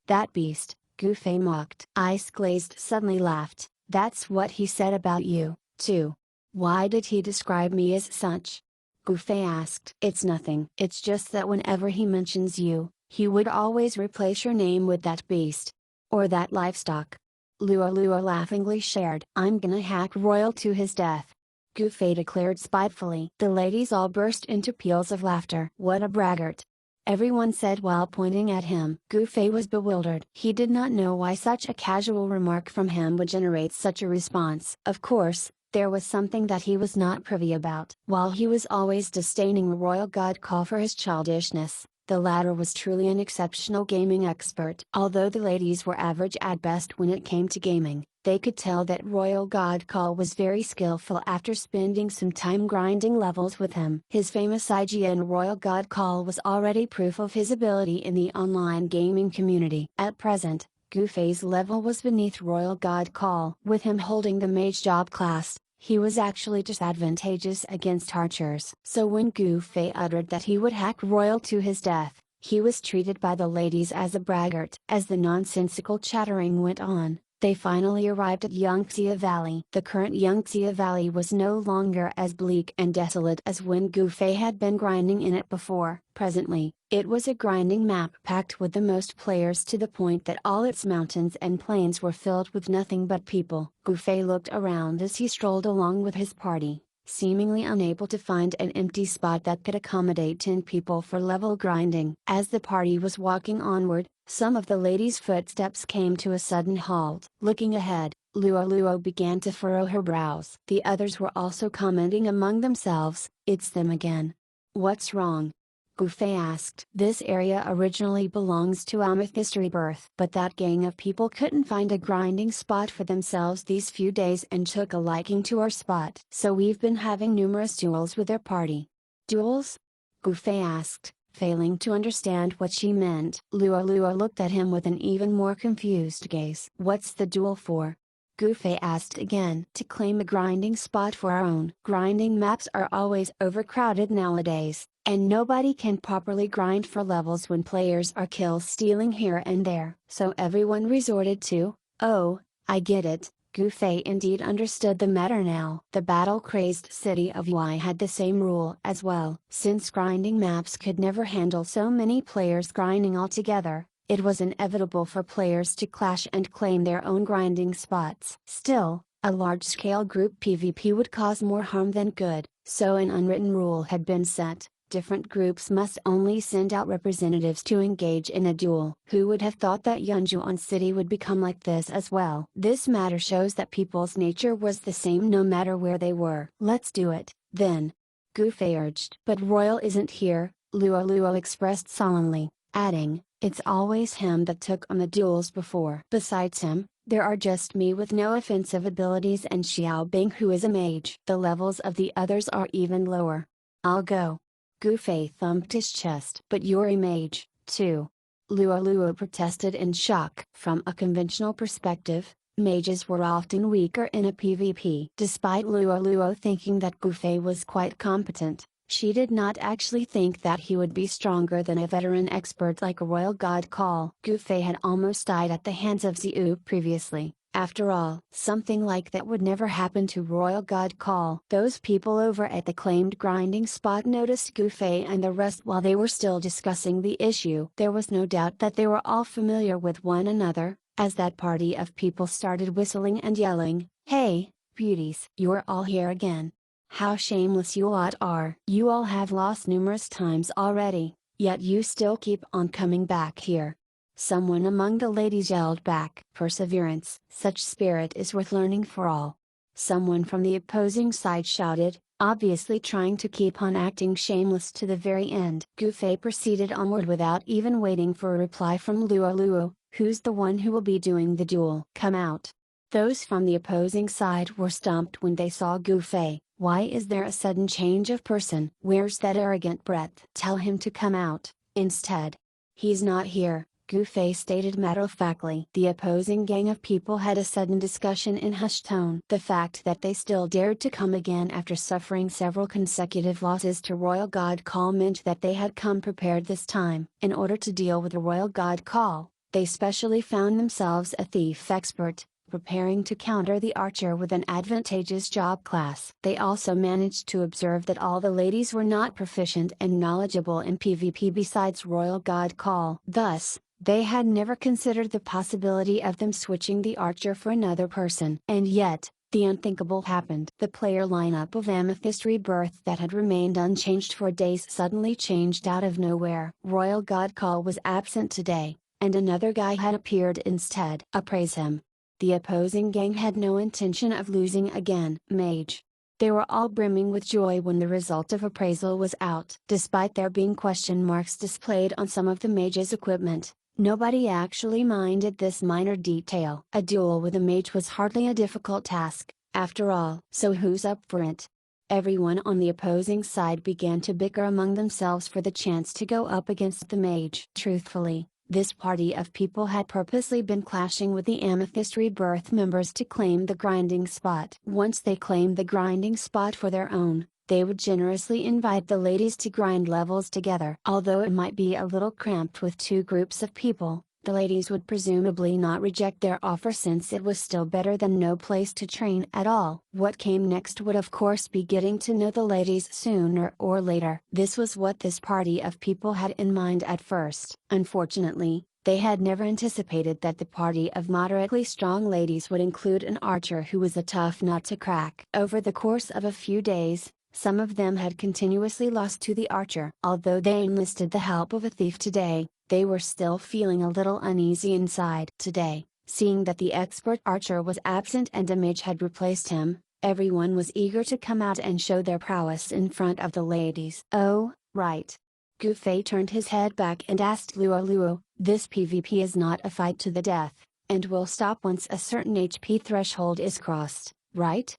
Speaker 1: That beast, Gufei mocked. Ice Glazed suddenly laughed. That's what he said about you, too. Why did he describe me as such? Gufei asked. It's nothing. It's just that whenever he mentions you, he would always replace your name with that beast. Or that livestock. Luo laughingly shared. I'm gonna hack Royal to his death, Gufei declared spitefully. The ladies all burst into peals of laughter. What a braggart! Everyone said while pointing at him. Gufei was bewildered. He did not know why such a casual remark from him would generate such a response. Of course, there was something that he was not privy about. While he was always disdaining Royal God Call for his childishness, the latter was truly an exceptional gaming expert. Although the ladies were average at best when it came to gaming, they could tell that Royal God Call was very skillful after spending some time grinding levels with him. His famous IGN Royal God Call was already proof of his ability in the online gaming community. At present, Gufei's level was beneath Royal God Call. With him holding the Mage job class, he was actually disadvantageous against archers. So when Gufei uttered that he would hack Royal to his death, he was treated by the ladies as a braggart. As the nonsensical chattering went on, They finally arrived at Yangtze Valley. The current Yangtze Valley was no longer as bleak and desolate as when Gufei had been grinding in it before. Presently, it was a grinding map packed with the most players, to the point that all its mountains and plains were filled with nothing but people. Gufei looked around as he strolled along with his party, seemingly unable to find an empty spot that could accommodate 10 people for level grinding. As the party was walking onward, some of the ladies' footsteps came to a sudden halt. Looking ahead, Luo began to furrow her brows. The others were also commenting among themselves, "It's them again. What's wrong?" Gufei asked. "This area originally belongs to Amethyst Rebirth, but that gang of people couldn't find a grinding spot for themselves these few days and took a liking to our spot. So we've been having numerous duels with their party." "Duels?" Gufei asked, failing to understand what she meant. Luo looked at him with an even more confused gaze. "What's the duel for?" Gufei asked again. "To claim a grinding spot for our own. Grinding maps are always overcrowded nowadays, and nobody can properly grind for levels when players are kill stealing here and there. So everyone resorted to, oh, I get it." Gufei indeed understood the matter now. The battle-crazed city of Yi had the same rule as well. Since grinding maps could never handle so many players grinding all together, it was inevitable for players to clash and claim their own grinding spots. Still, a large-scale group PvP would cause more harm than good, so an unwritten rule had been set. Different groups must only send out representatives to engage in a duel. Who would have thought that Yunjuan City would become like this as well? This matter shows that people's nature was the same no matter where they were. "Let's do it, then," Gufei urged. "But Royal isn't here," Luo expressed solemnly, adding, "It's always him that took on the duels before. Besides him, there are just me with no offensive abilities and Xiaobing who is a mage. The levels of the others are even lower. I'll go." Gufei thumped his chest. "But you're a mage, too," Luo protested in shock. From a conventional perspective, mages were often weaker in a PvP. Despite Luo thinking that Gufei was quite competent, she did not actually think that he would be stronger than a veteran expert like a royal god Call. Gufei had almost died at the hands of Ziu previously. After all, something like that would never happen to Royal God Call. Those people over at the claimed grinding spot noticed Gufei and the rest while they were still discussing the issue. There was no doubt that they were all familiar with one another, as that party of people started whistling and yelling, "Hey, beauties! You're all here again. How shameless you lot are! You all have lost numerous times already, yet you still keep on coming back here." Someone among the ladies yelled back. "Perseverance! Such spirit is worth learning for all." Someone from the opposing side shouted, obviously trying to keep on acting shameless to the very end. Gufei proceeded onward without even waiting for a reply from Luo. "Who's the one who will be doing the duel? Come out." Those from the opposing side were stumped when they saw Gufei. Why is there a sudden change of person? Where's that arrogant breath? Tell him to come out, instead. He's not here, Gufei stated matter-of-factly. The opposing gang of people had a sudden discussion in hushed tone. The fact that they still dared to come again after suffering several consecutive losses to Royal God Call meant that they had come prepared this time. In order to deal with the Royal God Call, they specially found themselves a thief expert, preparing to counter the archer with an advantageous job class. They also managed to observe that all the ladies were not proficient and knowledgeable in PvP besides Royal God Call. Thus, they had never considered the possibility of them switching the archer for another person. And yet, the unthinkable happened. The player lineup of Amethyst Rebirth that had remained unchanged for days suddenly changed out of nowhere. Royal God Call was absent today, and another guy had appeared instead. Appraise him. The opposing gang had no intention of losing again. Mage. They were all brimming with joy when the result of appraisal was out. Despite there being question marks displayed on some of the mage's equipment, nobody actually minded this minor detail. A duel with a mage was hardly a difficult task, after all. So who's up for it? Everyone on the opposing side began to bicker among themselves for the chance to go up against the mage. Truthfully, this party of people had purposely been clashing with the Amethyst Rebirth members to claim the grinding spot. Once they claimed the grinding spot for their own, they would generously invite the ladies to grind levels together. Although it might be a little cramped with two groups of people, The ladies would presumably not reject their offer since it was still better than no place to train at all. What came next would of course be getting to know the ladies sooner or later. This was what this party of people had in mind at first. Unfortunately, they had never anticipated that the party of moderately strong ladies would include an archer who was a tough nut to crack. Over the course of a few days, some of them had continuously lost to the archer. Although they enlisted the help of a thief today, they were still feeling a little uneasy inside. Today, seeing that the expert archer was absent and a mage had replaced him, everyone was eager to come out and show their prowess in front of the ladies. Oh, right. Gufei turned his head back and asked Luo, this PvP is not a fight to the death, and will stop once a certain HP threshold is crossed, right?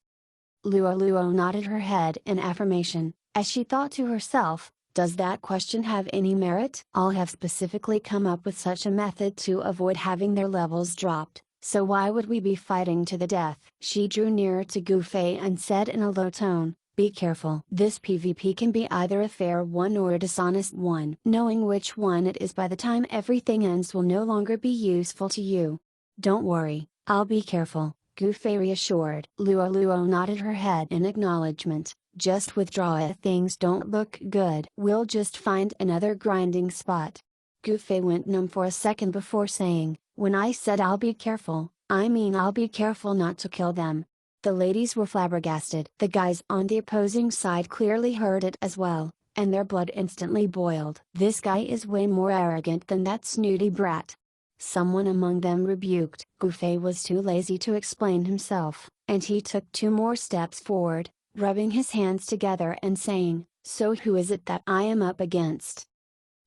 Speaker 1: Luo nodded her head in affirmation, as she thought to herself, does that question have any merit? All have specifically come up with such a method to avoid having their levels dropped, so why would we be fighting to the death? She drew nearer to Gufei and said in a low tone, be careful. This PvP can be either a fair one or a dishonest one. Knowing which one it is by the time everything ends will no longer be useful to you. Don't worry, I'll be careful, Gufei reassured. Luo nodded her head in acknowledgement. Just withdraw if things don't look good. We'll just find another grinding spot. Gufei went numb for a second before saying, when I said I'll be careful, I mean I'll be careful not to kill them. The ladies were flabbergasted. The guys on the opposing side clearly heard it as well, and their blood instantly boiled. This guy is way more arrogant than that snooty brat. Someone among them rebuked. Gufei was too lazy to explain himself, and he took 2 more steps forward, rubbing his hands together and saying, so who is it that I am up against?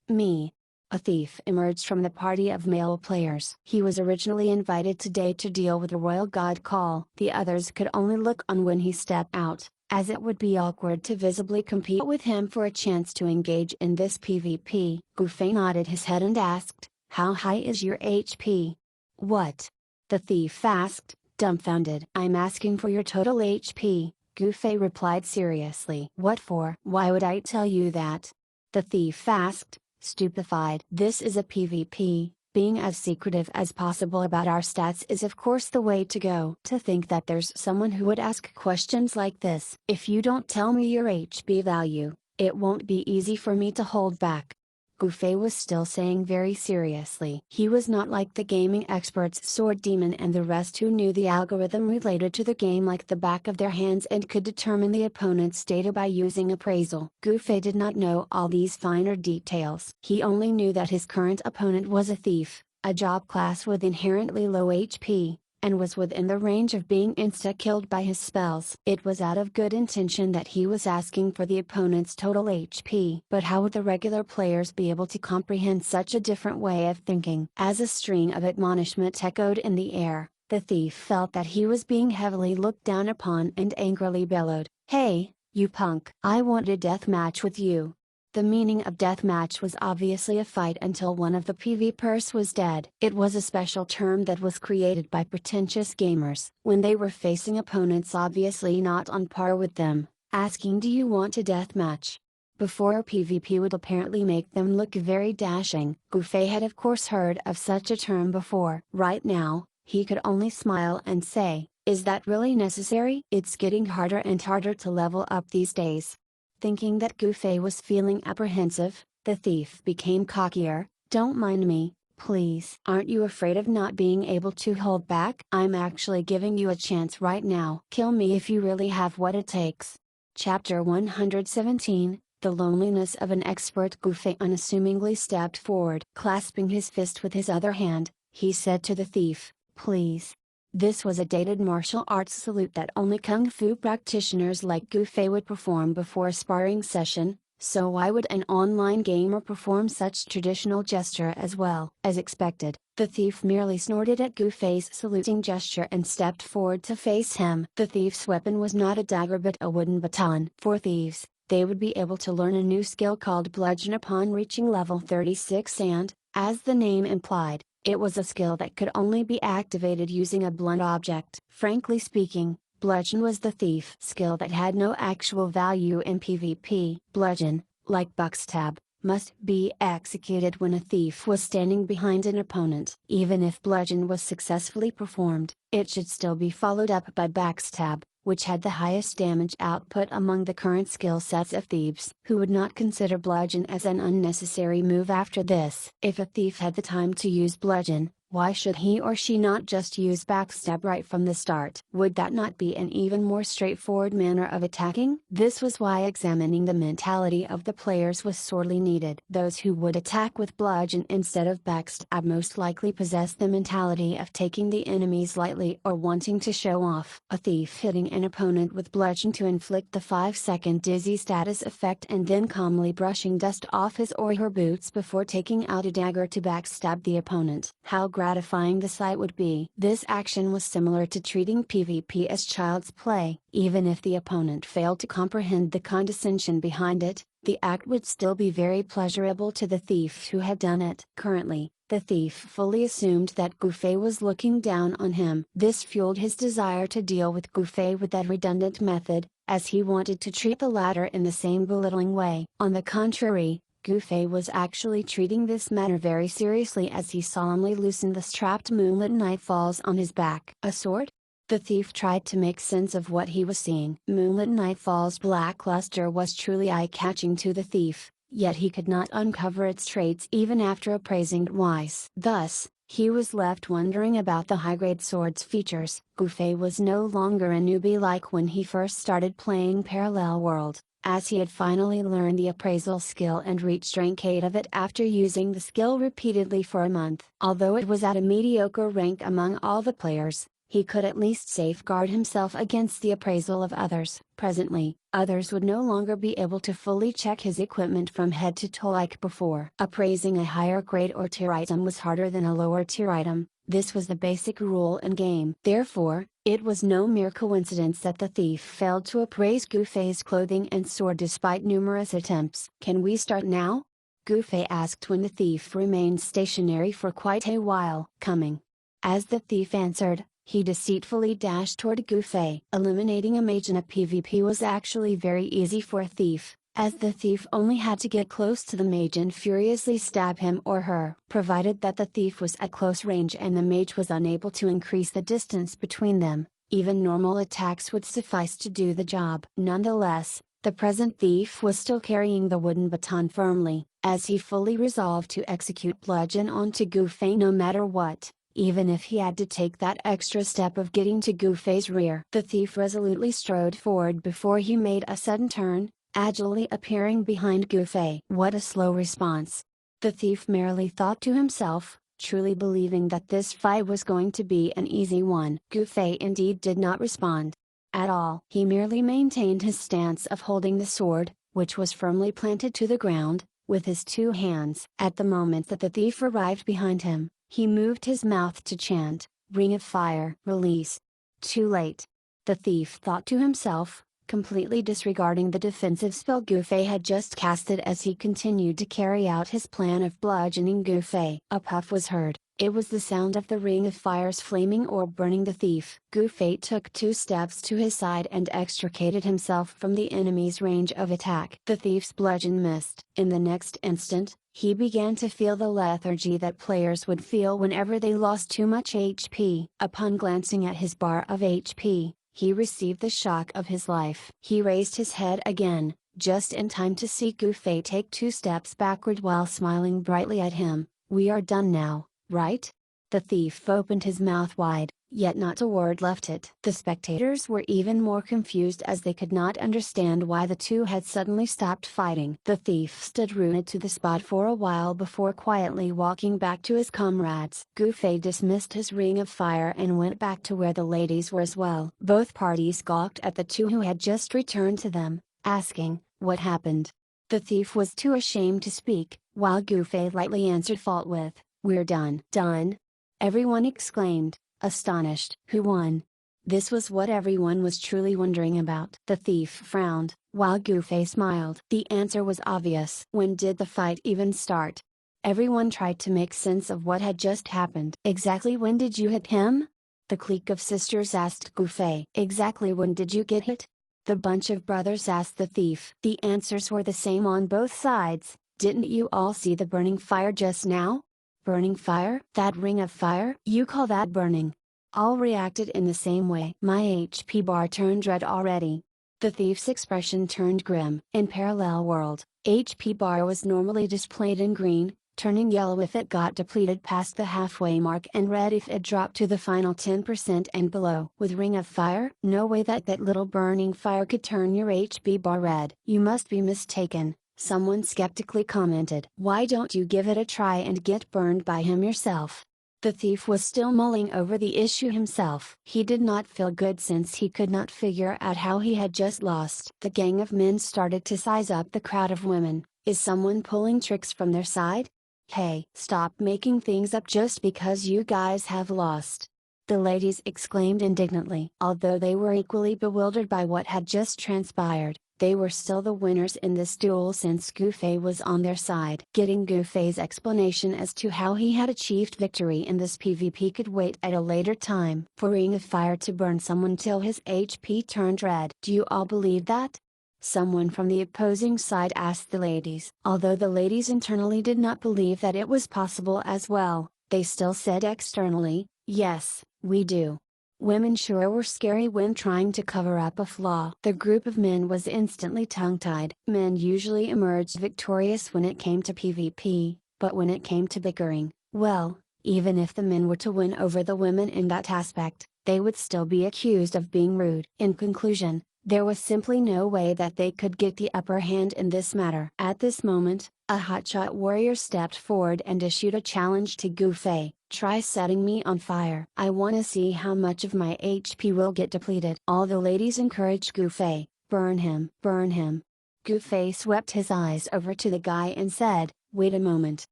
Speaker 1: Me. A thief emerged from the party of male players. He was originally invited today to deal with the royal god call. The others could only look on when he stepped out, as it would be awkward to visibly compete with him for a chance to engage in this PvP. Gufei nodded his head and asked, how high is your HP? What? The thief asked, dumbfounded. I'm asking for your total HP. Gufei replied seriously. What for? Why would I tell you that? The thief asked, stupefied. This is a PvP, being as secretive as possible about our stats is of course the way to go. To think that there's someone who would ask questions like this. If you don't tell me your HP value, it won't be easy for me to hold back. Gufei was still saying very seriously. He was not like the gaming experts Sword Demon and the rest who knew the algorithm related to the game like the back of their hands and could determine the opponent's data by using appraisal. Gufei did not know all these finer details. He only knew that his current opponent was a thief, a job class with inherently low HP, and was within the range of being insta-killed by his spells. It was out of good intention that he was asking for the opponent's total HP. But how would the regular players be able to comprehend such a different way of thinking? As a string of admonishment echoed in the air, the thief felt that he was being heavily looked down upon and angrily bellowed, "Hey, you punk! I want a death match with you!" The meaning of deathmatch was obviously a fight until one of the PvPers was dead. It was a special term that was created by pretentious gamers when they were facing opponents obviously not on par with them, asking, "Do you want a deathmatch?" Before PvP would apparently make them look very dashing. Gufei had of course heard of such a term before. Right now, he could only smile and say, "Is that really necessary?" It's getting harder and harder to level up these days. Thinking that Gufei was feeling apprehensive, the thief became cockier. "Don't mind me, please. Aren't you afraid of not being able to hold back? I'm actually giving you a chance right now. Kill me if you really have what it takes." Chapter 117, The Loneliness of an Expert. Gufei unassumingly stepped forward. Clasping his fist with his other hand, he said to the thief, "Please." This was a dated martial arts salute that only kung fu practitioners like Gufei would perform before a sparring session, so why would an online gamer perform such traditional gesture as well? As expected, the thief merely snorted at Gufei's saluting gesture and stepped forward to face him. The thief's weapon was not a dagger but a wooden baton. For thieves, they would be able to learn a new skill called bludgeon upon reaching level 36 and, as the name implied, it was a skill that could only be activated using a blunt object. Frankly speaking, bludgeon was the thief skill that had no actual value in PvP. Bludgeon, like backstab, must be executed when a thief was standing behind an opponent. Even if bludgeon was successfully performed, it should still be followed up by backstab, which had the highest damage output among the current skill sets of thieves. Who would not consider bludgeon as an unnecessary move after this? If a thief had the time to use bludgeon, why should he or she not just use backstab right from the start? Would that not be an even more straightforward manner of attacking? This was why examining the mentality of the players was sorely needed. Those who would attack with bludgeon instead of backstab most likely possess the mentality of taking the enemies lightly or wanting to show off. A thief hitting an opponent with bludgeon to inflict the 5-second dizzy status effect and then calmly brushing dust off his or her boots before taking out a dagger to backstab the opponent. How gratifying the sight would be. This action was similar to treating PvP as child's play. Even if the opponent failed to comprehend the condescension behind it, the act would still be very pleasurable to the thief who had done it. Currently, the thief fully assumed that Gufei was looking down on him. This fueled his desire to deal with Gufei with that redundant method, as he wanted to treat the latter in the same belittling way. On the contrary, Gufei was actually treating this matter very seriously as he solemnly loosened the strapped moonlit nightfalls on his back. A sword? The thief tried to make sense of what he was seeing. Moonlit Nightfall's black luster was truly eye-catching to the thief, yet he could not uncover its traits even after appraising it twice. Thus, he was left wondering about the high-grade sword's features. Gufei was no longer a newbie like when he first started playing Parallel World, as he had finally learned the appraisal skill and reached rank 8 of it after using the skill repeatedly for a month. Although it was at a mediocre rank among all the players, he could at least safeguard himself against the appraisal of others. Presently, others would no longer be able to fully check his equipment from head to toe like before. Appraising a higher grade or tier item was harder than a lower tier item. This was the basic rule in game. Therefore, it was no mere coincidence that the thief failed to appraise Gufei's clothing and sword despite numerous attempts. "Can we start now?" Gufei asked when the thief remained stationary for quite a while. "Coming." As the thief answered, he deceitfully dashed toward Gufei. Eliminating a mage in a PvP was actually very easy for a thief, as the thief only had to get close to the mage and furiously stab him or her. Provided that the thief was at close range and the mage was unable to increase the distance between them, even normal attacks would suffice to do the job. Nonetheless, the present thief was still carrying the wooden baton firmly, as he fully resolved to execute bludgeon onto Gufei no matter what, even if he had to take that extra step of getting to Gufei's rear. The thief resolutely strode forward before he made a sudden turn, agilely appearing behind Gufei. What a slow response! The thief merely thought to himself, truly believing that this fight was going to be an easy one. Gufei indeed did not respond at all. He merely maintained his stance of holding the sword, which was firmly planted to the ground, with his two hands. At the moment that the thief arrived behind him, he moved his mouth to chant, "Ring of Fire, release." Too late. The thief thought to himself, completely disregarding the defensive spell Gufei had just casted as he continued to carry out his plan of bludgeoning Gufei. A puff was heard. It was the sound of the ring of fire's flaming orb burning the thief. Gufei took 2 steps to his side and extricated himself from the enemy's range of attack. The thief's bludgeon missed. In the next instant, he began to feel the lethargy that players would feel whenever they lost too much HP. Upon glancing at his bar of HP, he received the shock of his life. He raised his head again, just in time to see Gufei take 2 steps backward while smiling brightly at him. "We are done now, right?" The thief opened his mouth wide, yet not a word left it. The spectators were even more confused as they could not understand why the two had suddenly stopped fighting. The thief stood rooted to the spot for a while before quietly walking back to his comrades. Gufei dismissed his ring of fire and went back to where the ladies were as well. Both parties gawked at the two who had just returned to them, asking, "What happened?" The thief was too ashamed to speak, while Gufei lightly answered fault with, "We're done." "Done?" everyone exclaimed, astonished. "Who won?" This was what everyone was truly wondering about. The thief frowned, while Gufei smiled. The answer was obvious. "When did the fight even start?" Everyone tried to make sense of what had just happened. "Exactly when did you hit him?" the clique of sisters asked Gufei. "Exactly when did you get hit?" the bunch of brothers asked the thief. The answers were the same on both sides, Didn't you all see the burning fire just now? Burning fire? That ring of fire? You call that burning? All reacted in the same way. My HP bar turned red already. The thief's expression turned grim. In parallel world, HP bar was normally displayed in green, turning yellow if it got depleted past the halfway mark and red if it dropped to the final 10% and below. With Ring of Fire? No way that little burning fire could turn your HP bar red. You must be mistaken, someone skeptically commented. Why don't you give it a try and get burned by him yourself? The thief was still mulling over the issue himself. He did not feel good since he could not figure out how he had just lost. The gang of men started to size up the crowd of women. Is someone pulling tricks from their side? Hey, stop making things up just because you guys have lost. The ladies exclaimed indignantly. Although they were equally bewildered by what had just transpired, they were still the winners in this duel since Gufei was on their side. Getting Gufei's explanation as to how he had achieved victory in this PvP could wait at a later time. For Ring of Fire to burn someone till his HP turned red. Do you all believe that? Someone from the opposing side asked the ladies. Although the ladies internally did not believe that it was possible as well, they still said externally, yes, we do. Women sure were scary when trying to cover up a flaw. The group of men was instantly tongue-tied. Men usually emerged victorious when it came to PvP, but when it came to bickering, well, even if the men were to win over the women in that aspect, they would still be accused of being rude. In conclusion, there was simply no way that they could get the upper hand in this matter. At this moment, a hotshot warrior stepped forward and issued a challenge to Gufei. Try setting me on fire. I wanna see how much of my HP will get depleted. All the ladies encouraged Gufei, burn him. Burn him. Gufei swept his eyes over to the guy and said, wait a moment.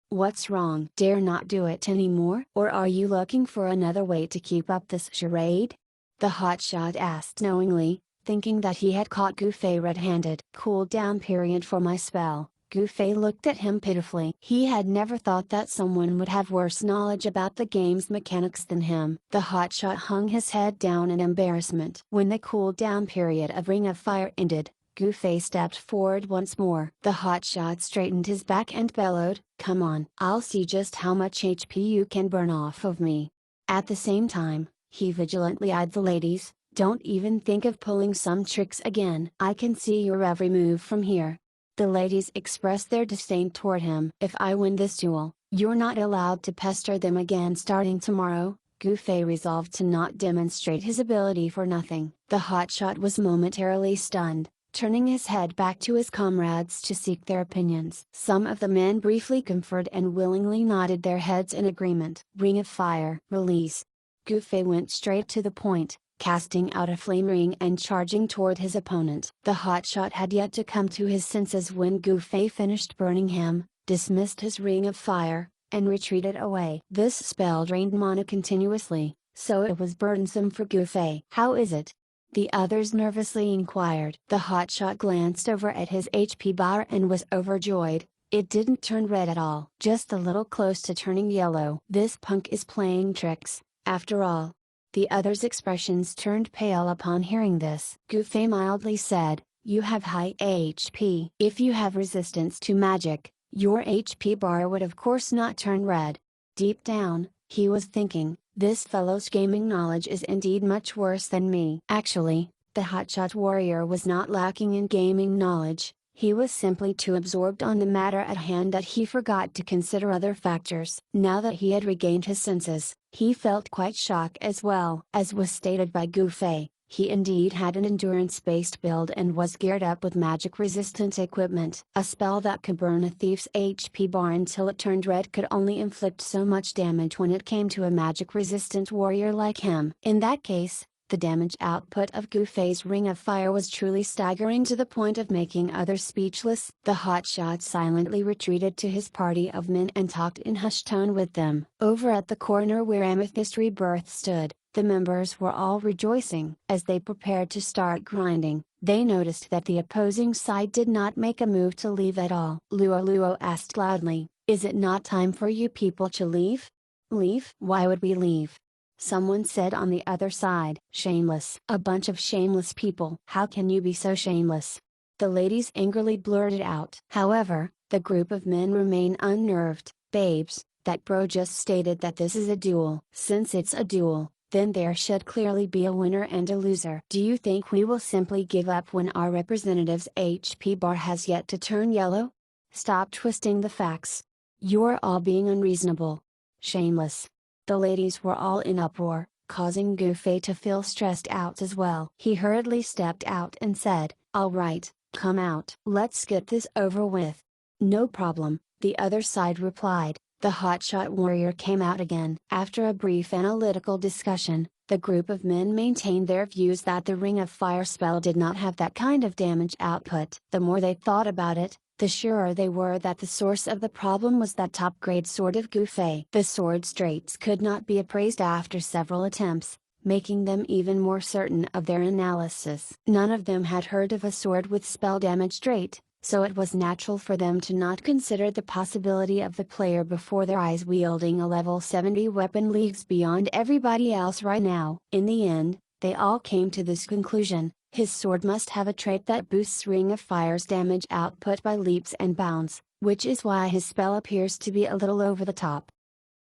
Speaker 1: What's wrong? Dare not do it anymore? Or are you looking for another way to keep up this charade? The hotshot asked knowingly, thinking that he had caught Gufei red-handed. Cooldown period for my spell. Gufei looked at him pitifully. He had never thought that someone would have worse knowledge about the game's mechanics than him. The hotshot hung his head down in embarrassment. When the cooldown period of Ring of Fire ended, Gufei stepped forward once more. The hotshot straightened his back and bellowed, come on. I'll see just how much HP you can burn off of me. At the same time, he vigilantly eyed the ladies. Don't even think of pulling some tricks again. I can see your every move from here. The ladies expressed their disdain toward him. If I win this duel, you're not allowed to pester them again starting tomorrow. Gufei resolved to not demonstrate his ability for nothing. The hotshot was momentarily stunned, turning his head back to his comrades to seek their opinions. Some of the men briefly conferred and willingly nodded their heads in agreement. Ring of Fire. Release. Gufei went straight to the point, casting out a flame ring and charging toward his opponent. The hotshot had yet to come to his senses when Gufei finished burning him, dismissed his Ring of Fire, and retreated away. This spell drained mana continuously, so it was burdensome for Gufei. How is it? The others nervously inquired. The hotshot glanced over at his HP bar and was overjoyed. It didn't turn red at all. Just a little close to turning yellow. This punk is playing tricks, after all. The others' expressions turned pale upon hearing this. Gufei mildly said, you have high HP. If you have resistance to magic, your HP bar would of course not turn red. Deep down, he was thinking, this fellow's gaming knowledge is indeed much worse than me. Actually, the hotshot warrior was not lacking in gaming knowledge. He was simply too absorbed on the matter at hand that he forgot to consider other factors. Now that he had regained his senses, he felt quite shocked as well. As was stated by Gufei, he indeed had an endurance-based build and was geared up with magic-resistant equipment. A spell that could burn a thief's HP bar until it turned red could only inflict so much damage when it came to a magic-resistant warrior like him. In that case, the damage output of Gufei's Ring of Fire was truly staggering to the point of making others speechless. The hotshot silently retreated to his party of men and talked in hushed tone with them. Over at the corner where Amethyst Rebirth stood, the members were all rejoicing. As they prepared to start grinding, they noticed that the opposing side did not make a move to leave at all. Luo asked loudly, is it not time for you people to leave? Leave? Why would we leave? Someone said on the other side. Shameless. A bunch of shameless people. How can you be so shameless? The ladies angrily blurted out. However, The group of men remain unnerved. Babes, that bro just stated that this is a duel. Since it's a duel, then there should clearly be a winner and a loser. Do you think we will simply give up when our representative's HP bar has yet to turn yellow? Stop twisting the facts. You're all being unreasonable. Shameless. The ladies were all in uproar, causing Goofy to feel stressed out as well. He hurriedly stepped out and said, "All right, come out. Let's get this over with." "No problem," the other side replied. The hotshot warrior came out again. After a brief analytical discussion, the group of men maintained their views that the Ring of Fire spell did not have that kind of damage output. The more they thought about it, the surer they were that the source of the problem was that top-grade sword of Goofy. The sword's traits could not be appraised after several attempts, making them even more certain of their analysis. None of them had heard of a sword with spell damage trait, so it was natural for them to not consider the possibility of the player before their eyes wielding a level 70 weapon leagues beyond everybody else right now. In the end, they all came to this conclusion: his sword must have a trait that boosts Ring of Fire's damage output by leaps and bounds, which is why his spell appears to be a little over the top.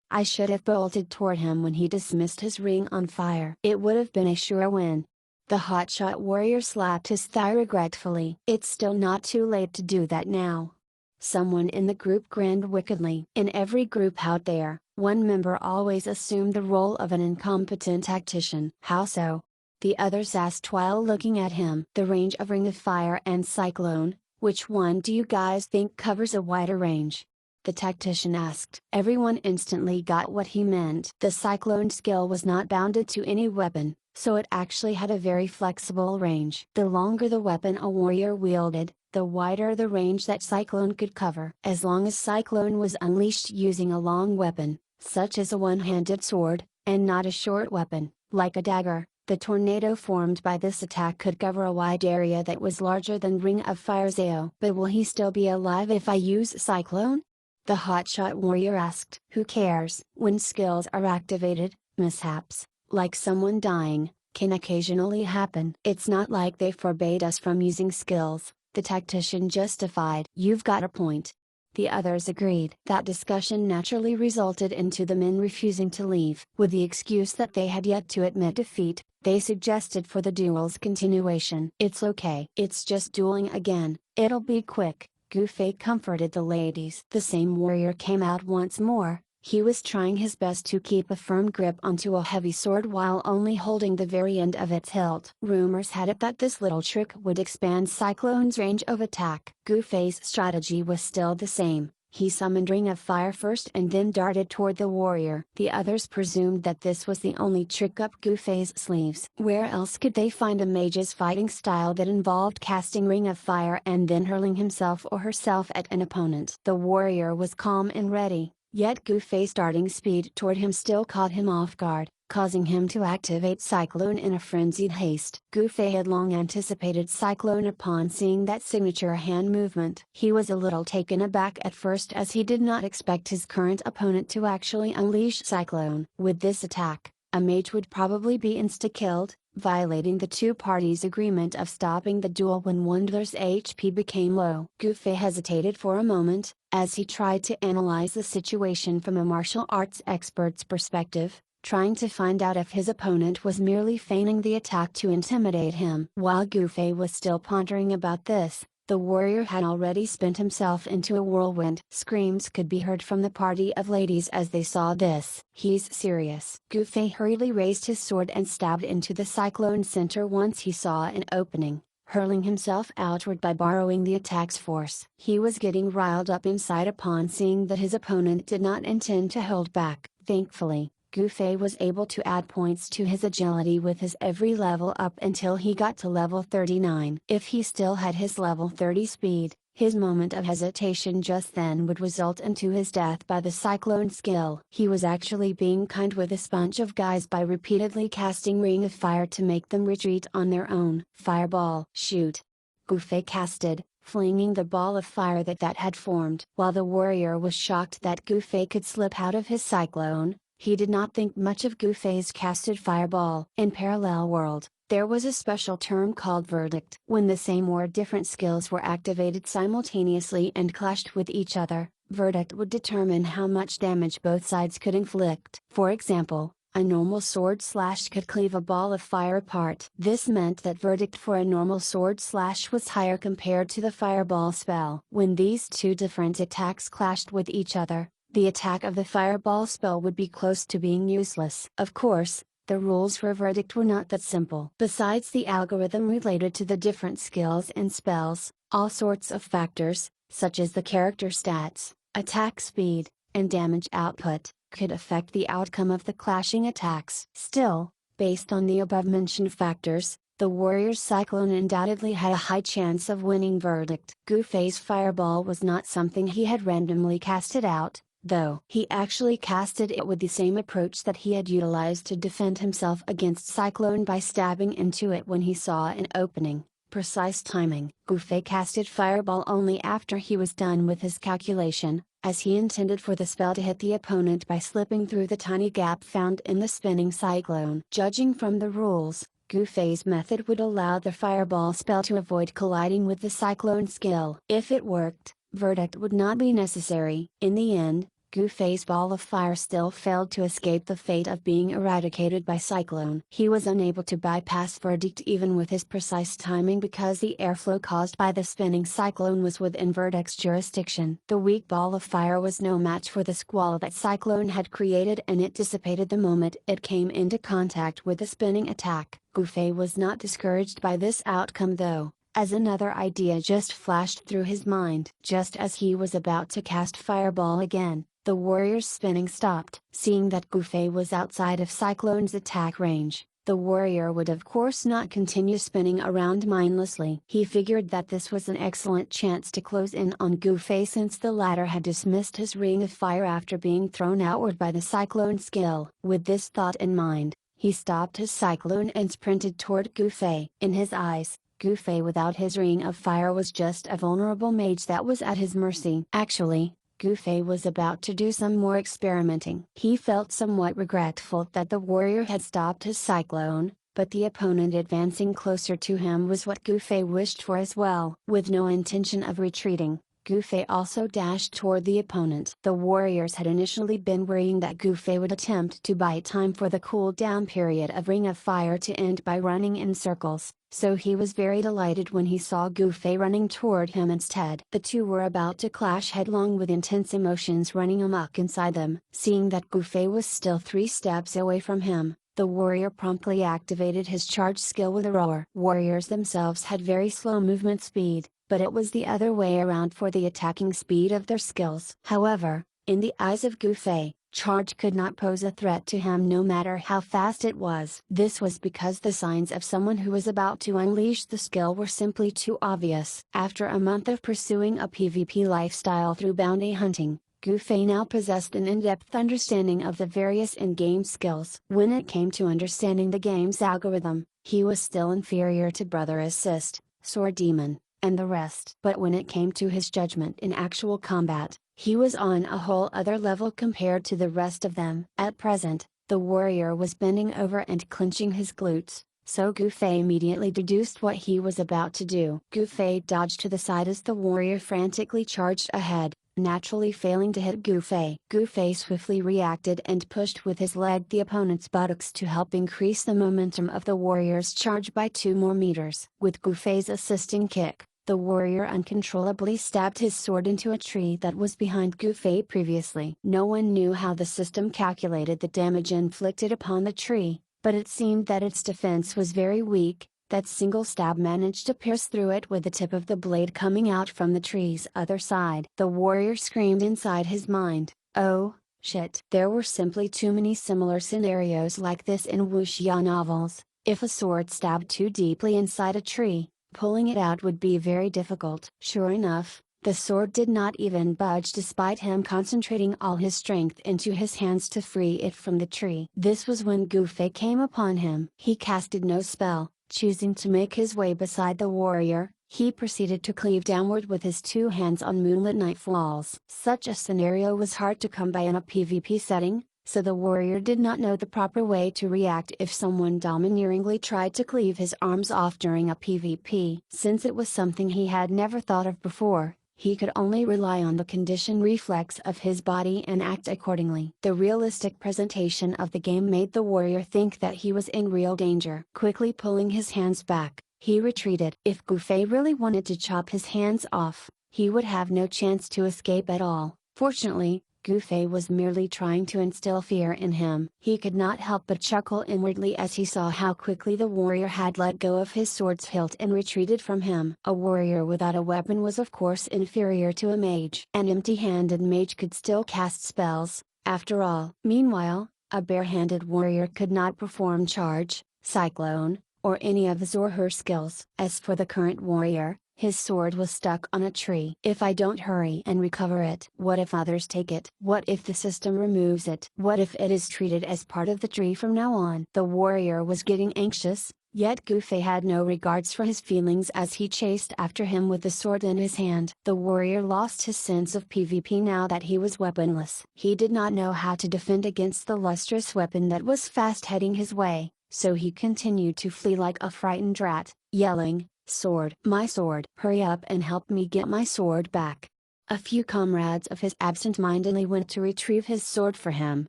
Speaker 1: I should have bolted toward him when he dismissed his Ring on Fire. It would have been a sure win. The hotshot warrior slapped his thigh regretfully. It's still not too late to do that now. Someone in the group grinned wickedly. In every group out there, one member always assumed the role of an incompetent tactician. How so? The others asked while looking at him. The range of Ring of Fire and Cyclone, which one do you guys think covers a wider range? The tactician asked. Everyone instantly got what he meant. The Cyclone skill was not bounded to any weapon, so it actually had a very flexible range. The longer the weapon a warrior wielded, the wider the range that Cyclone could cover. As long as Cyclone was unleashed using a long weapon, such as a one-handed sword, and not a short weapon, like a dagger, the tornado formed by this attack could cover a wide area that was larger than Ring of Fire's AO. But will he still be alive if I use Cyclone? The hotshot warrior asked. Who cares? When skills are activated, mishaps, like someone dying, can occasionally happen. It's not like they forbade us from using skills, the tactician justified. You've got a point. The others agreed. That discussion naturally resulted into the men refusing to leave. With the excuse that they had yet to admit defeat, they suggested for the duel's continuation. It's okay. It's just dueling again. It'll be quick. Goofy comforted the ladies. The same warrior came out once more. He was trying his best to keep a firm grip onto a heavy sword while only holding the very end of its hilt. Rumors had it that this little trick would expand Cyclone's range of attack. Goofy's strategy was still the same. He summoned Ring of Fire first and then darted toward the warrior. The others presumed that this was the only trick up Goofy's sleeves. Where else could they find a mage's fighting style that involved casting Ring of Fire and then hurling himself or herself at an opponent? The warrior was calm and ready, yet Goofy's darting speed toward him still caught him off guard, causing him to activate Cyclone in a frenzied haste. Goofy had long anticipated Cyclone upon seeing that signature hand movement. He was a little taken aback at first as he did not expect his current opponent to actually unleash Cyclone. With this attack, a mage would probably be insta-killed, violating the two parties' agreement of stopping the duel when one's HP became low. Goofy hesitated for a moment, as he tried to analyze the situation from a martial arts expert's perspective, trying to find out if his opponent was merely feigning the attack to intimidate him. While Goofy was still pondering about this, the warrior had already spent himself into a whirlwind. Screams could be heard from the party of ladies as they saw this. He's serious. Goofy hurriedly raised his sword and stabbed into the Cyclone center once he saw an opening, hurling himself outward by borrowing the attack's force. He was getting riled up inside upon seeing that his opponent did not intend to hold back. Thankfully, Goofy was able to add points to his agility with his every level up until he got to level 39. If he still had his level 30 speed, his moment of hesitation just then would result into his death by the Cyclone skill. He was actually being kind with a bunch of guys by repeatedly casting Ring of Fire to make them retreat on their own. Fireball! Shoot! Goofy casted, flinging the ball of fire that had formed. While the warrior was shocked that Goofy could slip out of his Cyclone, he did not think much of Goofy's casted fireball. In Parallel World, There was a special term called verdict. When the same or different skills were activated simultaneously and clashed with each other, verdict would determine how much damage both sides could inflict. For example, a normal sword slash could cleave a ball of fire apart. This meant that verdict for a normal sword slash was higher compared to the fireball spell. When these two different attacks clashed with each other, the attack of the fireball spell would be close to being useless. Of course, the rules for verdict were not that simple. Besides the algorithm related to the different skills and spells, all sorts of factors, such as the character stats, attack speed, and damage output, could affect the outcome of the clashing attacks. Still, based on the above-mentioned factors, the warrior's cyclone undoubtedly had a high chance of winning verdict. Gufei's fireball was not something he had randomly casted out, though. He actually casted it with the same approach that he had utilized to defend himself against cyclone by stabbing into it when he saw an opening. Precise timing. Gufei casted fireball only after he was done with his calculation, as he intended for the spell to hit the opponent by slipping through the tiny gap found in the spinning cyclone. Judging from the rules, Gufei's method would allow the fireball spell to avoid colliding with the cyclone skill. If it worked, verdict would not be necessary. In the end, Gufei's ball of fire still failed to escape the fate of being eradicated by cyclone. He was unable to bypass verdict even with his precise timing because the airflow caused by the spinning cyclone was within verdict's jurisdiction. The weak ball of fire was no match for the squall that cyclone had created, and it dissipated the moment it came into contact with the spinning attack. Gufei was not discouraged by this outcome though, as another idea just flashed through his mind. Just as he was about to cast fireball again, the warrior's spinning stopped. Seeing that Gufei was outside of Cyclone's attack range, the warrior would of course not continue spinning around mindlessly. He figured that this was an excellent chance to close in on Gufei since the latter had dismissed his ring of fire after being thrown outward by the cyclone skill. With this thought in mind, he stopped his cyclone and sprinted toward Gufei. In his eyes, Gufei without his ring of fire was just a vulnerable mage that was at his mercy. Actually, Gufei was about to do some more experimenting. He felt somewhat regretful that the warrior had stopped his cyclone, but the opponent advancing closer to him was what Gufei wished for as well. With no intention of retreating, Gufei also dashed toward the opponent. The warriors had initially been worrying that Gufei would attempt to buy time for the cooldown period of Ring of Fire to end by running in circles, so he was very delighted when he saw Gufei running toward him instead. The two were about to clash headlong with intense emotions running amok inside them. Seeing that Gufei was still 3 steps away from him, the warrior promptly activated his charge skill with a roar. Warriors themselves had very slow movement speed, but it was the other way around for the attacking speed of their skills. However, in the eyes of Gufei, charge could not pose a threat to him no matter how fast it was. This was because the signs of someone who was about to unleash the skill were simply too obvious. After a month of pursuing a PvP lifestyle through bounty hunting, Gufei now possessed an in-depth understanding of the various in-game skills. When it came to understanding the game's algorithm, he was still inferior to Brother Assist, Sword Demon, and the rest. But when it came to his judgment in actual combat, he was on a whole other level compared to the rest of them. At present, the warrior was bending over and clenching his glutes, so Gufei immediately deduced what he was about to do. Gufei dodged to the side as the warrior frantically charged ahead, naturally failing to hit Gufei. Gufei swiftly reacted and pushed with his leg the opponent's buttocks to help increase the momentum of the warrior's charge by 2 more meters. With Gufei's assisting kick, the warrior uncontrollably stabbed his sword into a tree that was behind Gufei previously. No one knew how the system calculated the damage inflicted upon the tree, but it seemed that its defense was very weak. That single stab managed to pierce through it with the tip of the blade coming out from the tree's other side. The warrior screamed inside his mind, "Oh, shit." There were simply too many similar scenarios like this in wuxia novels. If a sword stabbed too deeply inside a tree, pulling it out would be very difficult. Sure enough, the sword did not even budge despite him concentrating all his strength into his hands to free it from the tree. This was when Gufei came upon him. He casted no spell. Choosing to make his way beside the warrior, he proceeded to cleave downward with his 2 hands on moonlit night walls. Such a scenario was hard to come by in a PvP setting, so the warrior did not know the proper way to react if someone domineeringly tried to cleave his arms off during a PvP. Since it was something he had never thought of before, he could only rely on the conditioned reflex of his body and act accordingly. The realistic presentation of the game made the warrior think that he was in real danger. Quickly pulling his hands back, he retreated. If Gufei really wanted to chop his hands off, he would have no chance to escape at all. Fortunately, Gufei was merely trying to instill fear in him. He could not help but chuckle inwardly as he saw how quickly the warrior had let go of his sword's hilt and retreated from him. A warrior without a weapon was of course inferior to a mage. An empty-handed mage could still cast spells, after all. Meanwhile, a bare-handed warrior could not perform charge, cyclone, or any of his or her skills. As for the current warrior, his sword was stuck on a tree. If I don't hurry and recover it? What if others take it? What if the system removes it? What if it is treated as part of the tree from now on? The warrior was getting anxious, yet Gufei had no regards for his feelings as he chased after him with the sword in his hand. The warrior lost his sense of PvP now that he was weaponless. He did not know how to defend against the lustrous weapon that was fast heading his way, so he continued to flee like a frightened rat, yelling, "Sword! My sword! Hurry up and help me get my sword back!" A few comrades of his absent-mindedly went to retrieve his sword for him.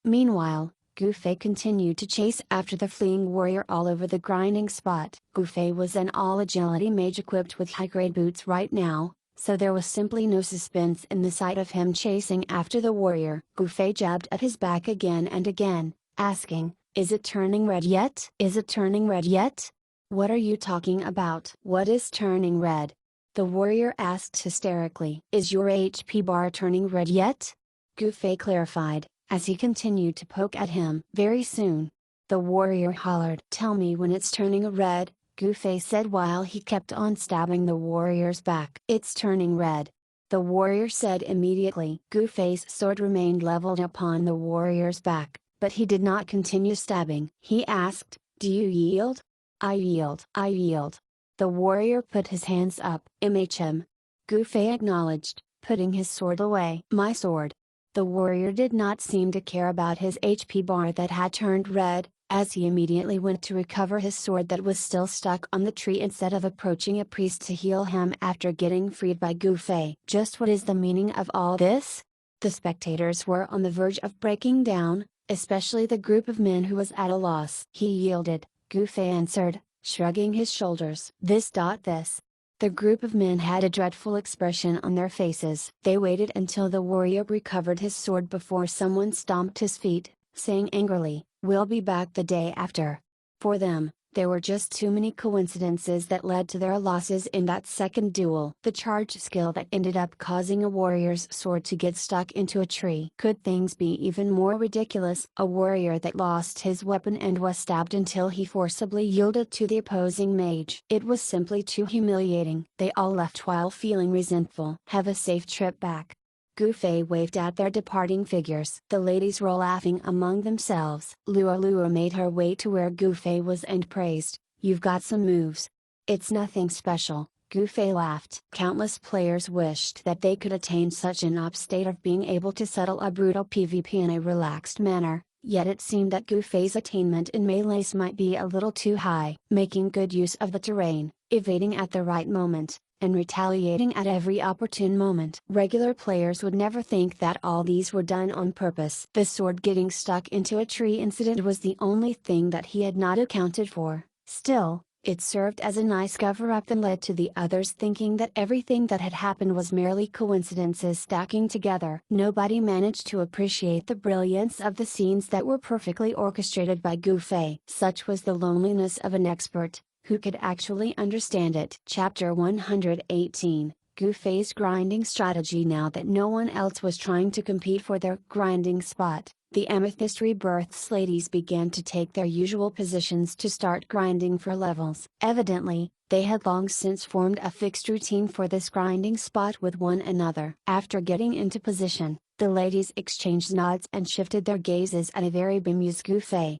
Speaker 1: Meanwhile, Gufei continued to chase after the fleeing warrior all over the grinding spot. Gufei was an all-agility mage equipped with high-grade boots right now, so there was simply no suspense in the sight of him chasing after the warrior. Gufei jabbed at his back again and again, asking, "Is it turning red yet? Is it turning red yet? What are you talking about? What is turning red?" The warrior asked hysterically. "Is your HP bar turning red yet?" Gufei clarified, as he continued to poke at him. "Very soon." The warrior hollered. "Tell me when it's turning red," Gufei said while he kept on stabbing the warrior's back. "It's turning red," the warrior said immediately. Gufei's sword remained leveled upon the warrior's back, but he did not continue stabbing. He asked, "Do you yield?" "I yield. I yield." The warrior put his hands up. "MHM." Gufei acknowledged, putting his sword away. "My sword." The warrior did not seem to care about his HP bar that had turned red, as he immediately went to recover his sword that was still stuck on the tree instead of approaching a priest to heal him after getting freed by Gufei. Just what is the meaning of all this? The spectators were on the verge of breaking down, especially the group of men who was at a loss. "He yielded," Gufei answered, shrugging his shoulders. This. The group of men had a dreadful expression on their faces. They waited until the warrior recovered his sword before someone stomped his feet, saying angrily, "We'll be back the day after." For them, there were just too many coincidences that led to their losses in that second duel. The charge skill that ended up causing a warrior's sword to get stuck into a tree. Could things be even more ridiculous? A warrior that lost his weapon and was stabbed until he forcibly yielded to the opposing mage. It was simply too humiliating. They all left while feeling resentful. "Have a safe trip back." Gufei waved at their departing figures. The ladies were laughing among themselves. Lua made her way to where Gufei was and praised, "You've got some moves." "It's nothing special," Gufei laughed. Countless players wished that they could attain such an up state of being able to settle a brutal PvP in a relaxed manner, yet it seemed that Gufei's attainment in melees might be a little too high. Making good use of the terrain, evading at the right moment, and retaliating at every opportune moment. Regular players would never think that all these were done on purpose. The sword getting stuck into a tree incident was the only thing that he had not accounted for. Still, it served as a nice cover-up and led to the others thinking that everything that had happened was merely coincidences stacking together. Nobody managed to appreciate the brilliance of the scenes that were perfectly orchestrated by Gufei. Such was the loneliness of an expert, who could actually understand it. Chapter 118, Gufei's grinding strategy. Now that no one else was trying to compete for their grinding spot, the Amethyst Rebirth's ladies began to take their usual positions to start grinding for levels. Evidently, they had long since formed a fixed routine for this grinding spot with one another. After getting into position, the ladies exchanged nods and shifted their gazes at a very bemused Gufei.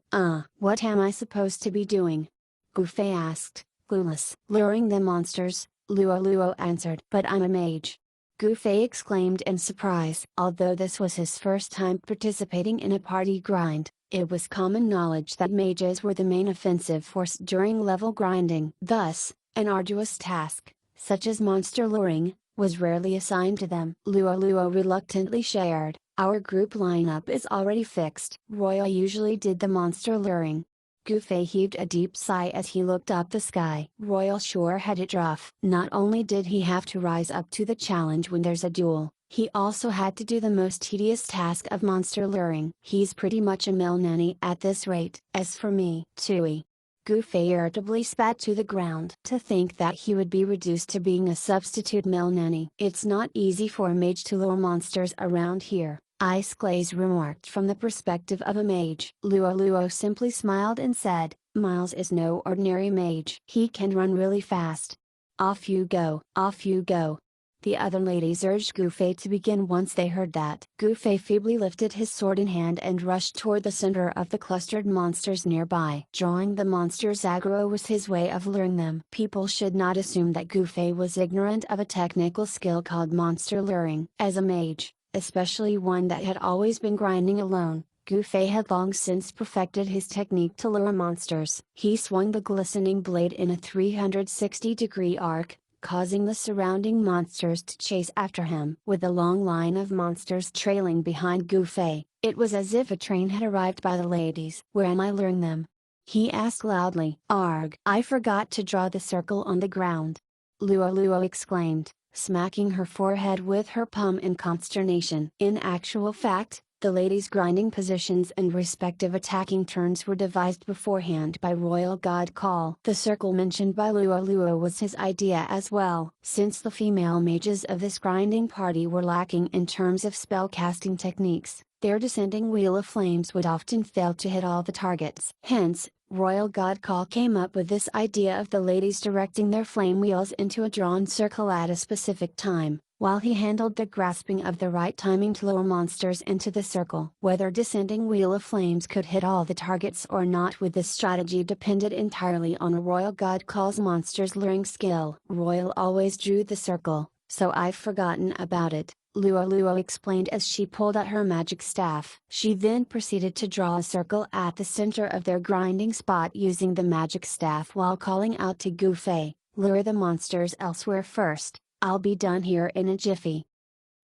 Speaker 1: What am I supposed to be doing?" Gufei asked, clueless. "Luring the monsters," Luo answered. "But I'm a mage." Gufei exclaimed in surprise. Although this was his first time participating in a party grind, it was common knowledge that mages were the main offensive force during level grinding. Thus, an arduous task, such as monster luring, was rarely assigned to them. Luo reluctantly shared, "Our group lineup is already fixed. Royal usually did the monster luring." Gufei heaved a deep sigh as he looked up the sky. Royal sure had it rough. Not only did he have to rise up to the challenge when there's a duel, he also had to do the most tedious task of monster luring. He's pretty much a mill nanny at this rate. As for me, Tui. Gufei irritably spat to the ground. To think that he would be reduced to being a substitute mill nanny. It's not easy for a mage to lure monsters around here, Ice Glaze remarked from the perspective of a mage. Luo simply smiled and said, "Miles is no ordinary mage. He can run really fast. Off you go, off you go." The other ladies urged Gufei to begin once they heard that. Gufei feebly lifted his sword in hand and rushed toward the center of the clustered monsters nearby. Drawing the monsters aggro was his way of luring them. People should not assume that Gufei was ignorant of a technical skill called monster luring. As a mage, especially one that had always been grinding alone, Gufei had long since perfected his technique to lure monsters. He swung the glistening blade in a 360-degree arc, causing the surrounding monsters to chase after him. With a long line of monsters trailing behind Gufei, it was as if a train had arrived by the ladies. "Where am I luring them?" he asked loudly. "Arg! I forgot to draw the circle on the ground!" Luo exclaimed, smacking her forehead with her palm in consternation. In actual fact, the ladies' grinding positions and respective attacking turns were devised beforehand by Royal God Call. The circle mentioned by Luo was his idea as well. Since the female mages of this grinding party were lacking in terms of spellcasting techniques, their descending wheel of flames would often fail to hit all the targets. Hence, Royal God Call came up with this idea of the ladies directing their flame wheels into a drawn circle at a specific time, while he handled the grasping of the right timing to lure monsters into the circle. Whether descending wheel of flames could hit all the targets or not with this strategy depended entirely on a Royal God Call's monsters luring skill. "Royal always drew the circle, so I've forgotten about it," Luo explained as she pulled out her magic staff. She then proceeded to draw a circle at the center of their grinding spot using the magic staff while calling out to Gufei, "Lure the monsters elsewhere first. I'll be done here in a jiffy."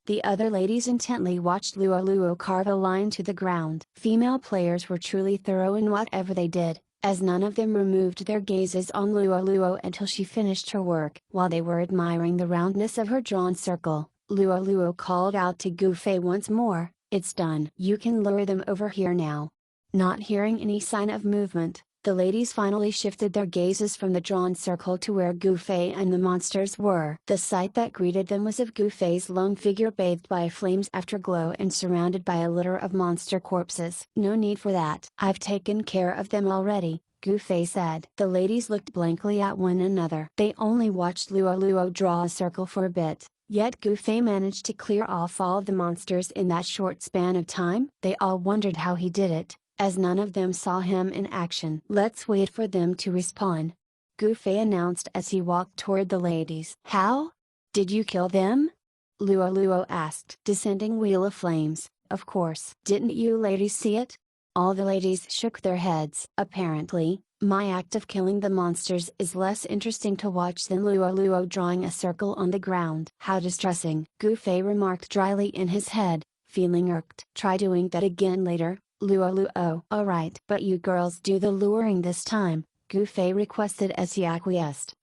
Speaker 1: The other ladies intently watched Luo carve a line to the ground. Female players were truly thorough in whatever they did, as none of them removed their gazes on Luo until she finished her work. While they were admiring the roundness of her drawn circle, Luo called out to Gufei once more, "It's done. You can lure them over here now." Not hearing any sign of movement, the ladies finally shifted their gazes from the drawn circle to where Gufei and the monsters were. The sight that greeted them was of Gufei's lone figure bathed by a flame's afterglow and surrounded by a litter of monster corpses. "No need for that. I've taken care of them already," Gufei said. The ladies looked blankly at one another. They only watched Luo draw a circle for a bit, yet Gufei managed to clear off all of the monsters in that short span of time. They all wondered how he did it, as none of them saw him in action. "Let's wait for them to respawn," Gufei announced as he walked toward the ladies. "How? Did you kill them?" Luo asked. "Descending wheel of flames, of course." "Didn't you ladies see it?" All the ladies shook their heads. "Apparently, my act of killing the monsters is less interesting to watch than Luo drawing a circle on the ground." "How distressing," Gufei remarked dryly in his head, feeling irked. "Try doing that again later, Luo." "Alright. But you girls do the luring this time," Gufei requested as he acquiesced.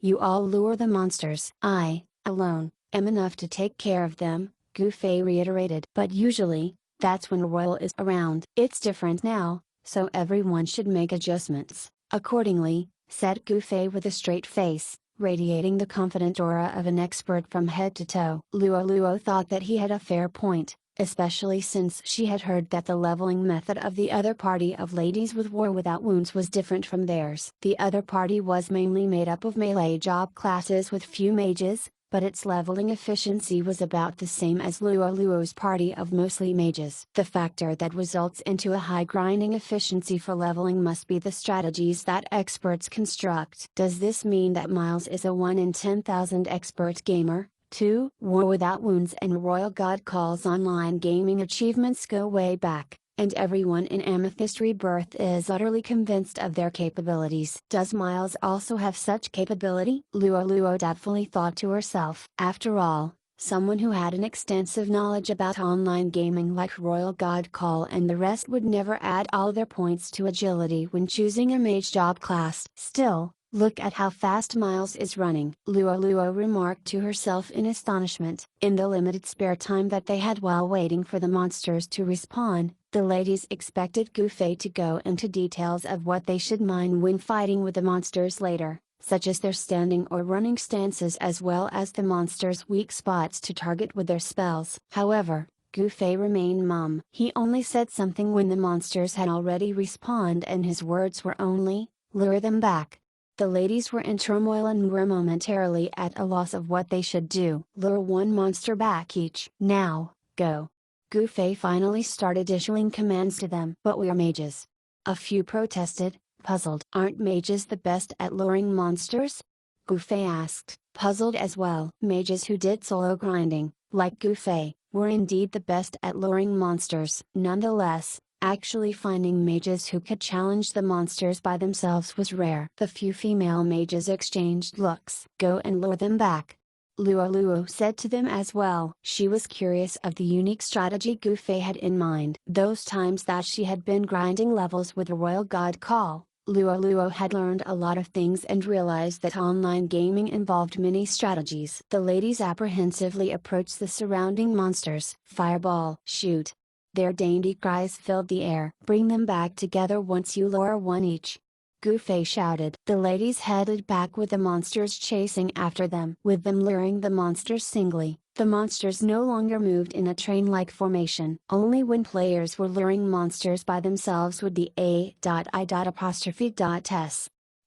Speaker 1: You all lure the monsters." "I, alone, am enough to take care of them," Gufei reiterated. "But usually, that's when Royal is around." "It's different now, so everyone should make adjustments, accordingly," said Gufei with a straight face, radiating the confident aura of an expert from head to toe. Luo thought that he had a fair point, especially since she had heard that the leveling method of the other party of ladies with War Without Wounds was different from theirs. The other party was mainly made up of melee job classes with few mages, but its leveling efficiency was about the same as Luo's party of mostly mages. The factor that results into a high grinding efficiency for leveling must be the strategies that experts construct. "Does this mean that Miles is a 1 in 10,000 expert gamer?" 2. War Without Wounds and Royal God Calls online gaming achievements go way back, and everyone in Amethyst Rebirth is utterly convinced of their capabilities. Does Miles also have such capability? Luo doubtfully thought to herself. After all, someone who had an extensive knowledge about online gaming like Royal God Call and the rest would never add all their points to agility when choosing a mage job class. Still, look at how fast Miles is running, Luo remarked to herself in astonishment. In the limited spare time that they had while waiting for the monsters to respawn, the ladies expected Gufei to go into details of what they should mind when fighting with the monsters later, such as their standing or running stances as well as the monsters' weak spots to target with their spells. However, Gufei remained mum. He only said something when the monsters had already respawned and his words were only, lure them back. The ladies were in turmoil and were momentarily at a loss of what they should do. Lure one monster back each. Now, go. Gufei finally started issuing commands to them. But we're mages. A few protested, puzzled. Aren't mages the best at luring monsters? Gufei asked, puzzled as well. Mages who did solo grinding, like Gufei, were indeed the best at luring monsters. Nonetheless, actually finding mages who could challenge the monsters by themselves was rare. The few female mages exchanged looks. Go and lure them back. Luo said to them as well. She was curious of the unique strategy Gufei had in mind. Those times that she had been grinding levels with a Royal God Call, Luo had learned a lot of things and realized that online gaming involved many strategies. The ladies apprehensively approached the surrounding monsters. Fireball! Shoot! Their dainty cries filled the air. Bring them back together once you lure one each. Gufei shouted. The ladies headed back with the monsters chasing after them. With them luring the monsters singly, the monsters no longer moved in a train-like formation. Only when players were luring monsters by themselves would the A.I.'S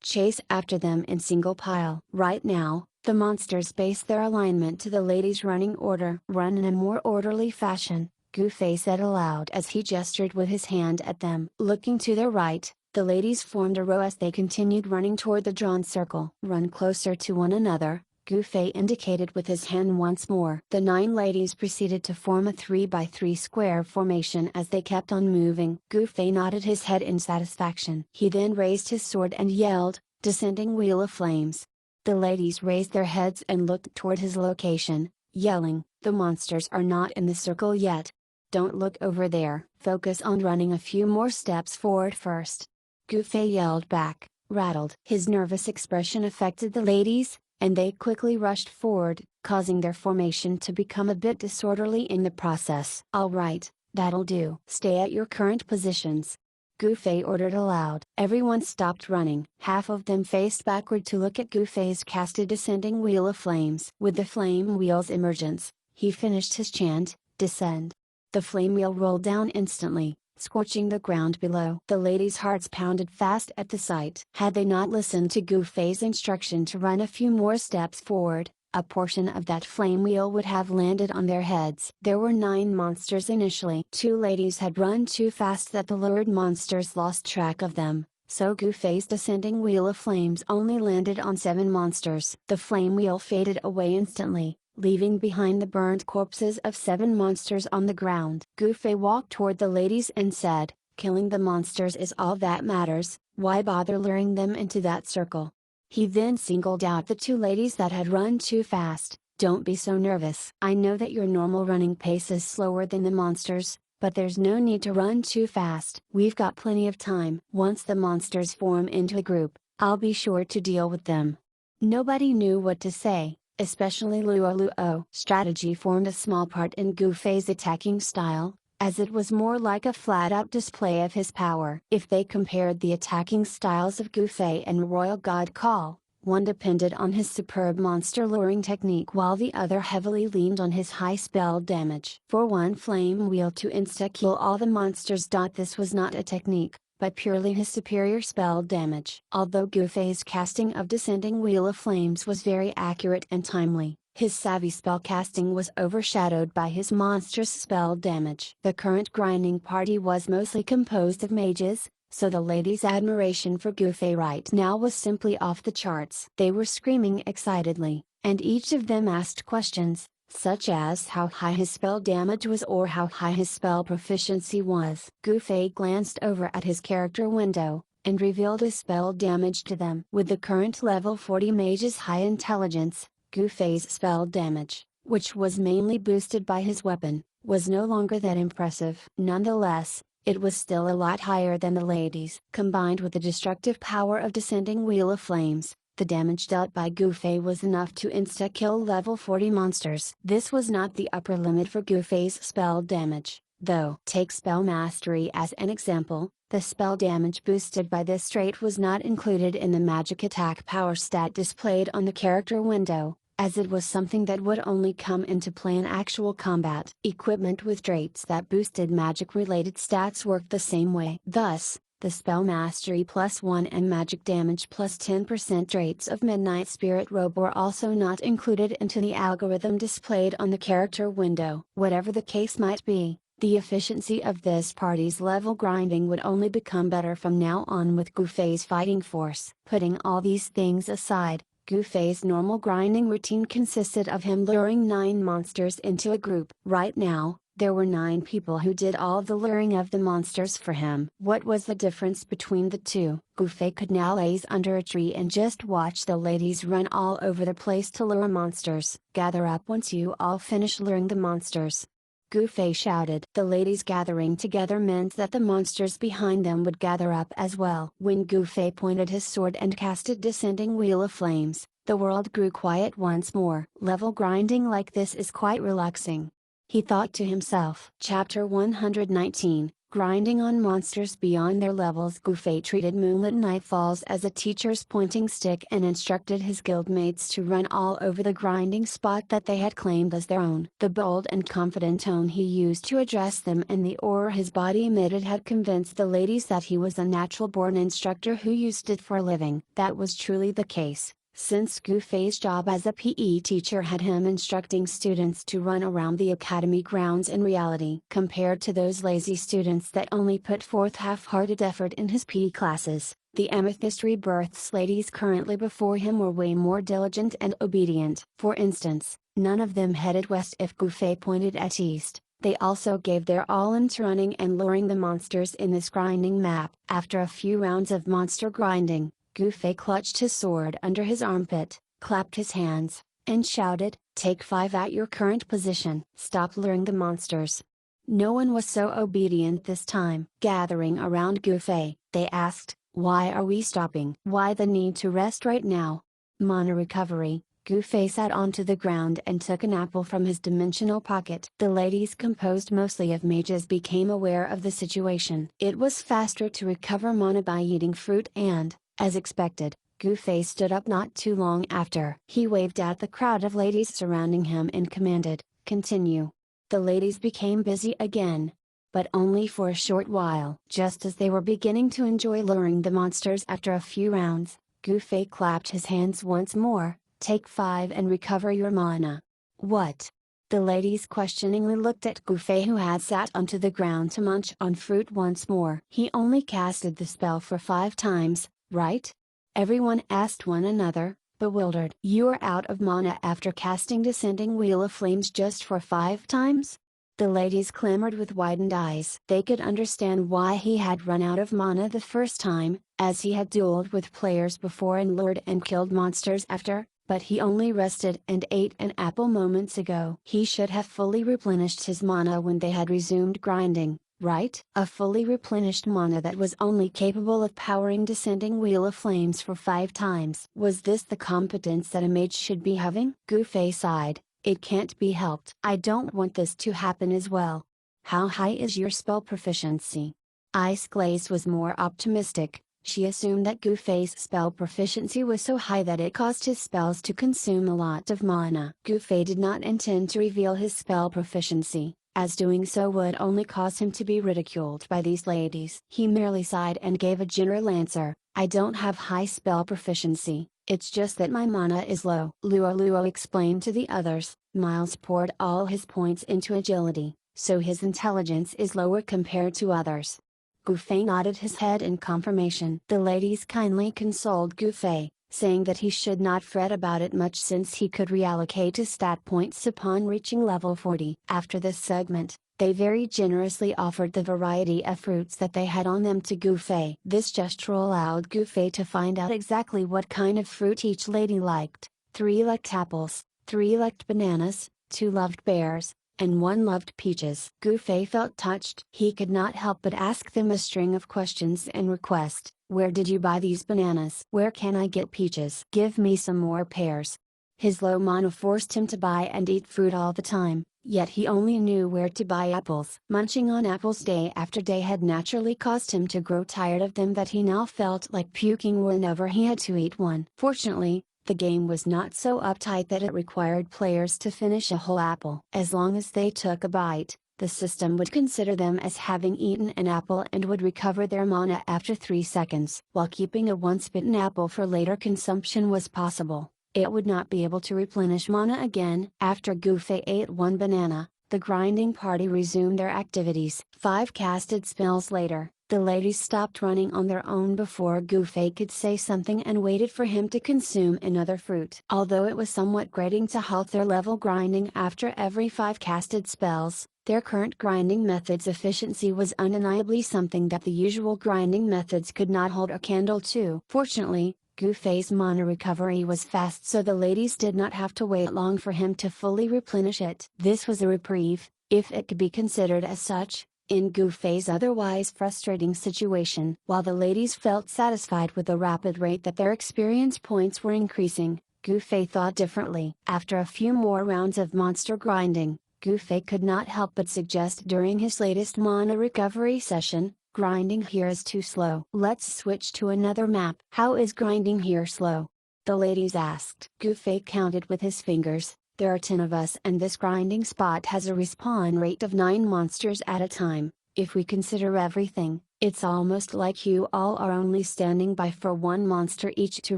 Speaker 1: chase after them in single pile. Right now, the monsters base their alignment to the ladies' running order. Run in a more orderly fashion, Gufei said aloud as he gestured with his hand at them. Looking to their right, the ladies formed a row as they continued running toward the drawn circle. Run closer to one another, Gufei indicated with his hand once more. The 9 ladies proceeded to form a 3x3 square formation as they kept on moving. Gufei nodded his head in satisfaction. He then raised his sword and yelled, "Descending wheel of flames." The ladies raised their heads and looked toward his location, yelling, "The monsters are not in the circle yet. Don't look over there. Focus on running a few more steps forward first." Gufei yelled back, rattled. His nervous expression affected the ladies, and they quickly rushed forward, causing their formation to become a bit disorderly in the process. "All right, that'll do. Stay at your current positions," Gufei ordered aloud. Everyone stopped running. Half of them faced backward to look at Gufei's casted descending wheel of flames. With the flame wheel's emergence, he finished his chant, "Descend." The flame wheel rolled down instantly, scorching the ground below. The ladies' hearts pounded fast at the sight. Had they not listened to Gufei's instruction to run a few more steps forward, a portion of that flame wheel would have landed on their heads. There were 9 monsters initially. 2 ladies had run too fast that the lured monsters lost track of them, so Gufei's descending wheel of flames only landed on 7 monsters. The flame wheel faded away instantly, leaving behind the burned corpses of 7 monsters on the ground. Gufei walked toward the ladies and said, "Killing the monsters is all that matters, why bother luring them into that circle?" He then singled out the 2 ladies that had run too fast. "Don't be so nervous. I know that your normal running pace is slower than the monsters, but there's no need to run too fast. We've got plenty of time. Once the monsters form into a group, I'll be sure to deal with them." Nobody knew what to say, especially Luo. Strategy formed a small part in Gufei's attacking style, as it was more like a flat-out display of his power. If they compared the attacking styles of Gufei and Royal God Call, one depended on his superb monster luring technique while the other heavily leaned on his high spell damage. For one flame wheel to insta-kill all the monsters. This was not a technique, but purely his superior spell damage. Although Gufei's casting of Descending Wheel of Flames was very accurate and timely, his savvy spell casting was overshadowed by his monstrous spell damage. The current grinding party was mostly composed of mages, so the ladies' admiration for Gufei right now was simply off the charts. They were screaming excitedly, and each of them asked questions, such as how high his spell damage was or how high his spell proficiency was. Gu Fei glanced over at his character window, and revealed his spell damage to them. With the current level 40 mage's high intelligence, Gu Fei's spell damage, which was mainly boosted by his weapon, was no longer that impressive. Nonetheless, it was still a lot higher than the ladies. Combined with the destructive power of Descending Wheel of Flames, the damage dealt by Gu Fei was enough to insta-kill level 40 monsters. This was not the upper limit for Gu Fei's spell damage, though. Take spell mastery as an example, the spell damage boosted by this trait was not included in the magic attack power stat displayed on the character window, as it was something that would only come into play in actual combat. Equipment with traits that boosted magic-related stats worked the same way. Thus, the spell mastery +1 and magic damage +10% traits of Midnight Spirit Robe were also not included into the algorithm displayed on the character window. Whatever the case might be, the efficiency of this party's level grinding would only become better from now on with Gu Fei's fighting force. Putting all these things aside, Gu Fei's normal grinding routine consisted of him luring 9 monsters into a group. Right now, there were 9 people who did all the luring of the monsters for him. What was the difference between the two? Gu Fei could now laze under a tree and just watch the ladies run all over the place to lure monsters. Gather up once you all finish luring the monsters, Gu Fei shouted. The ladies gathering together meant that the monsters behind them would gather up as well. When Gu Fei pointed his sword and casted Descending Wheel of Flames, the world grew quiet once more. Level grinding like this is quite relaxing, he thought to himself. Chapter 119, Grinding on Monsters Beyond Their Levels. Gu Fei treated Moonlit Nightfalls as a teacher's pointing stick and instructed his guildmates to run all over the grinding spot that they had claimed as their own. The bold and confident tone he used to address them and the aura his body emitted had convinced the ladies that he was a natural-born instructor who used it for a living. That was truly the case, since Gu Fei's job as a PE teacher had him instructing students to run around the academy grounds in reality. Compared to those lazy students that only put forth half-hearted effort in his PE classes, the Amethyst Rebirth's ladies currently before him were way more diligent and obedient. For instance, none of them headed west if Gu Fei pointed at east. They also gave their all into running and luring the monsters in this grinding map. After a few rounds of monster grinding, Gu Fei clutched his sword under his armpit, clapped his hands, and shouted, "Take 5 at your current position. Stop luring the monsters." No one was so obedient this time. Gathering around Gu Fei, they asked, "Why are we stopping? Why the need to rest right now?" Mana recovery. Gu Fei sat onto the ground and took an apple from his dimensional pocket. The ladies, composed mostly of mages, became aware of the situation. It was faster to recover mana by eating fruit and, as expected, Gu Fei stood up not too long after. He waved at the crowd of ladies surrounding him and commanded, "Continue." The ladies became busy again. But only for a short while. Just as they were beginning to enjoy luring the monsters after a few rounds, Gu Fei clapped his hands once more, "Take 5 and recover your mana." "What?" The ladies questioningly looked at Gu Fei, who had sat onto the ground to munch on fruit once more. "He only casted the spell for 5 times, right?" Everyone asked one another, bewildered. "You're out of mana after casting Descending Wheel of Flames just for 5 times?" The ladies clamored with widened eyes. They could understand why he had run out of mana the first time, as he had dueled with players before and lured and killed monsters after, but he only rested and ate an apple moments ago. He should have fully replenished his mana when they had resumed grinding, right? A fully replenished mana that was only capable of powering Descending Wheel of Flames for 5 times. Was this the competence that a mage should be having? Gu Fei sighed. "It can't be helped. I don't want this to happen as well." "How high is your spell proficiency?" Ice Glaze was more optimistic. She assumed that Gu Fei's spell proficiency was so high that it caused his spells to consume a lot of mana. Gu Fei did not intend to reveal his spell proficiency, as doing so would only cause him to be ridiculed by these ladies. He merely sighed and gave a general answer, "I don't have high spell proficiency, it's just that my mana is low." Luo explained to the others, Miles poured all his points into agility, so his intelligence is lower compared to others. Gu Fei nodded his head in confirmation. The ladies kindly consoled Gu Fei, saying that he should not fret about it much since he could reallocate his stat points upon reaching level 40. After this segment, they very generously offered the variety of fruits that they had on them to Gufei. This gesture allowed Gufei to find out exactly what kind of fruit each lady liked. 3 liked apples, 3 liked bananas, 2 loved pears, and 1 loved peaches. Gufei felt touched. He could not help but ask them a string of questions and request, "Where did you buy these bananas? Where can I get peaches? Give me some more pears." His low mana forced him to buy and eat fruit all the time, yet he only knew where to buy apples. Munching on apples day after day had naturally caused him to grow tired of them that he now felt like puking whenever he had to eat one. Fortunately, the game was not so uptight that it required players to finish a whole apple. As long as they took a bite, the system would consider them as having eaten an apple and would recover their mana after 3 seconds. While keeping a once-bitten apple for later consumption was possible, it would not be able to replenish mana again. After Gufei ate 1 banana, the grinding party resumed their activities. 5 casted spells later, the ladies stopped running on their own before Gufei could say something and waited for him to consume another fruit. Although it was somewhat grating to halt their level grinding after every 5 casted spells, their current grinding method's efficiency was undeniably something that the usual grinding methods could not hold a candle to. Fortunately, Gufei's mana recovery was fast, so the ladies did not have to wait long for him to fully replenish it. This was a reprieve, if it could be considered as such, in Gufei's otherwise frustrating situation. While the ladies felt satisfied with the rapid rate that their experience points were increasing, Gufei thought differently. After a few more rounds of monster grinding, Gufei could not help but suggest during his latest mana recovery session, "Grinding here is too slow. Let's switch to another map." "How is grinding here slow?" the ladies asked. Gufei counted with his fingers. "There are 10 of us and this grinding spot has a respawn rate of 9 monsters at a time. If we consider everything, it's almost like you all are only standing by for 1 monster each to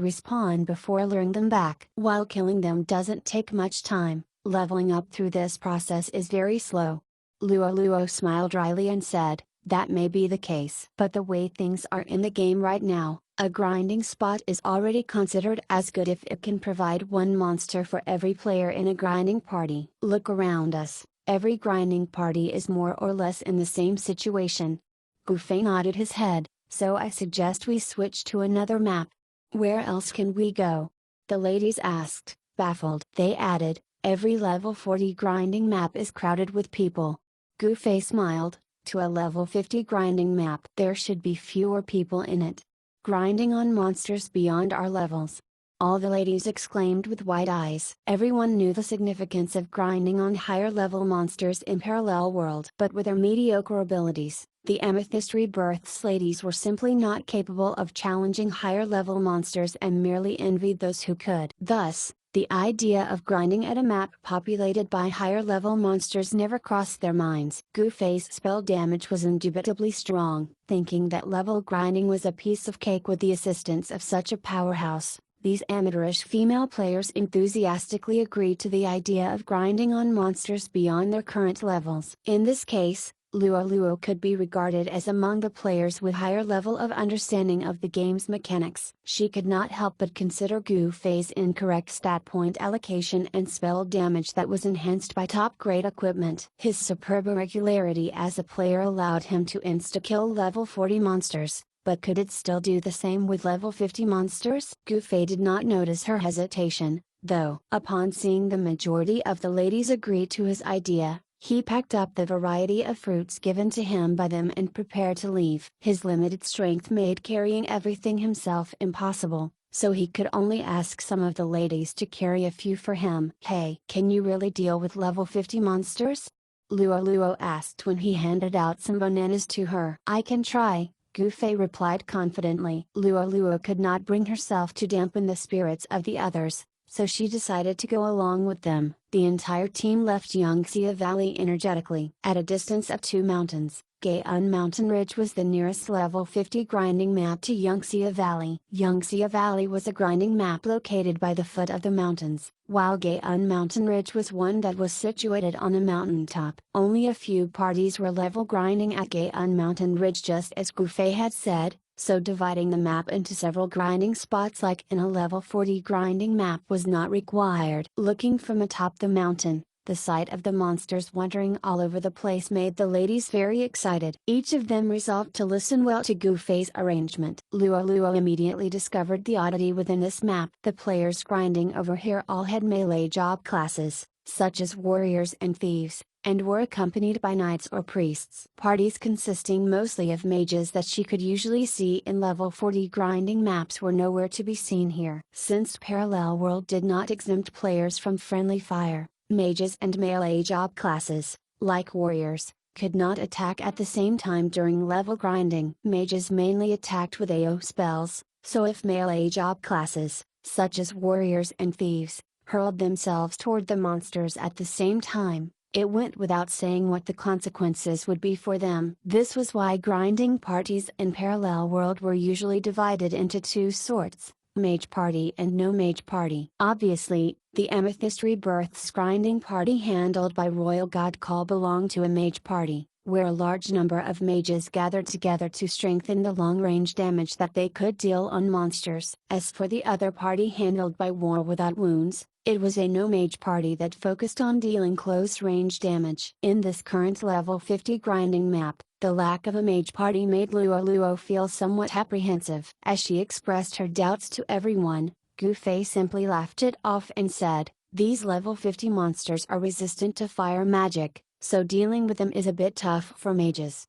Speaker 1: respawn before luring them back. While killing them doesn't take much time, leveling up through this process is very slow." Luo smiled dryly and said, "That may be the case. But the way things are in the game right now, a grinding spot is already considered as good if it can provide 1 monster for every player in a grinding party. Look around us, every grinding party is more or less in the same situation." Gufei nodded his head, "So I suggest we switch to another map." "Where else can we go?" the ladies asked, baffled. They added, "Every level 40 grinding map is crowded with people." Gufei smiled, "To a level 50 grinding map there should be fewer people in it. Grinding on monsters beyond our levels." All the ladies exclaimed with wide eyes. Everyone knew the significance of grinding on higher level monsters in Parallel World. But with their mediocre abilities, the Amethyst Rebirth's ladies were simply not capable of challenging higher level monsters and merely envied those who could. Thus, the idea of grinding at a map populated by higher level monsters never crossed their minds. Gufei's spell damage was indubitably strong. Thinking that level grinding was a piece of cake with the assistance of such a powerhouse, these amateurish female players enthusiastically agreed to the idea of grinding on monsters beyond their current levels. In this case, Luo could be regarded as among the players with higher level of understanding of the game's mechanics. She could not help but consider Gufei's incorrect stat point allocation and spell damage that was enhanced by top-grade equipment. His superb irregularity as a player allowed him to insta-kill level 40 monsters, but could it still do the same with level 50 monsters? Gufei did not notice her hesitation, though. Upon seeing the majority of the ladies agree to his idea, he packed up the variety of fruits given to him by them and prepared to leave. His limited strength made carrying everything himself impossible, so he could only ask some of the ladies to carry a few for him. "Hey, can you really deal with level 50 monsters?" Luo asked when he handed out some bananas to her. "I can try," Gufei replied confidently. Luo could not bring herself to dampen the spirits of the others, so she decided to go along with them. The entire team left Yangxia Valley energetically. At a distance of 2 mountains, Gaeun Mountain Ridge was the nearest level 50 grinding map to Yangxia Valley. Yangxia Valley was a grinding map located by the foot of the mountains, while Gaeun Mountain Ridge was one that was situated on a mountaintop. Only a few parties were level grinding at Gaeun Mountain Ridge, just as Gufei had said, so dividing the map into several grinding spots like in a level 40 grinding map was not required. Looking from atop the mountain, the sight of the monsters wandering all over the place made the ladies very excited. Each of them resolved to listen well to Goofei's arrangement. Luo immediately discovered the oddity within this map. The players grinding over here all had melee job classes, such as warriors and thieves, and were accompanied by knights or priests. Parties consisting mostly of mages that she could usually see in level 40 grinding maps were nowhere to be seen here. Since Parallel World did not exempt players from friendly fire, mages and melee job classes, like warriors, could not attack at the same time during level grinding. Mages mainly attacked with AO spells, so if melee job classes, such as warriors and thieves, hurled themselves toward the monsters at the same time, it went without saying what the consequences would be for them. This was why grinding parties in Parallel World were usually divided into two sorts: Mage Party and No Mage Party. Obviously, the Amethyst Rebirth's grinding party handled by Royal God Call belonged to a Mage Party, where a large number of mages gathered together to strengthen the long-range damage that they could deal on monsters. As for the other party handled by War Without Wounds, it was a no-mage party that focused on dealing close-range damage. In this current level 50 grinding map, the lack of a mage party made Luo feel somewhat apprehensive. As she expressed her doubts to everyone, Goofei simply laughed it off and said, "These level 50 monsters are resistant to fire magic, so dealing with them is a bit tough for mages."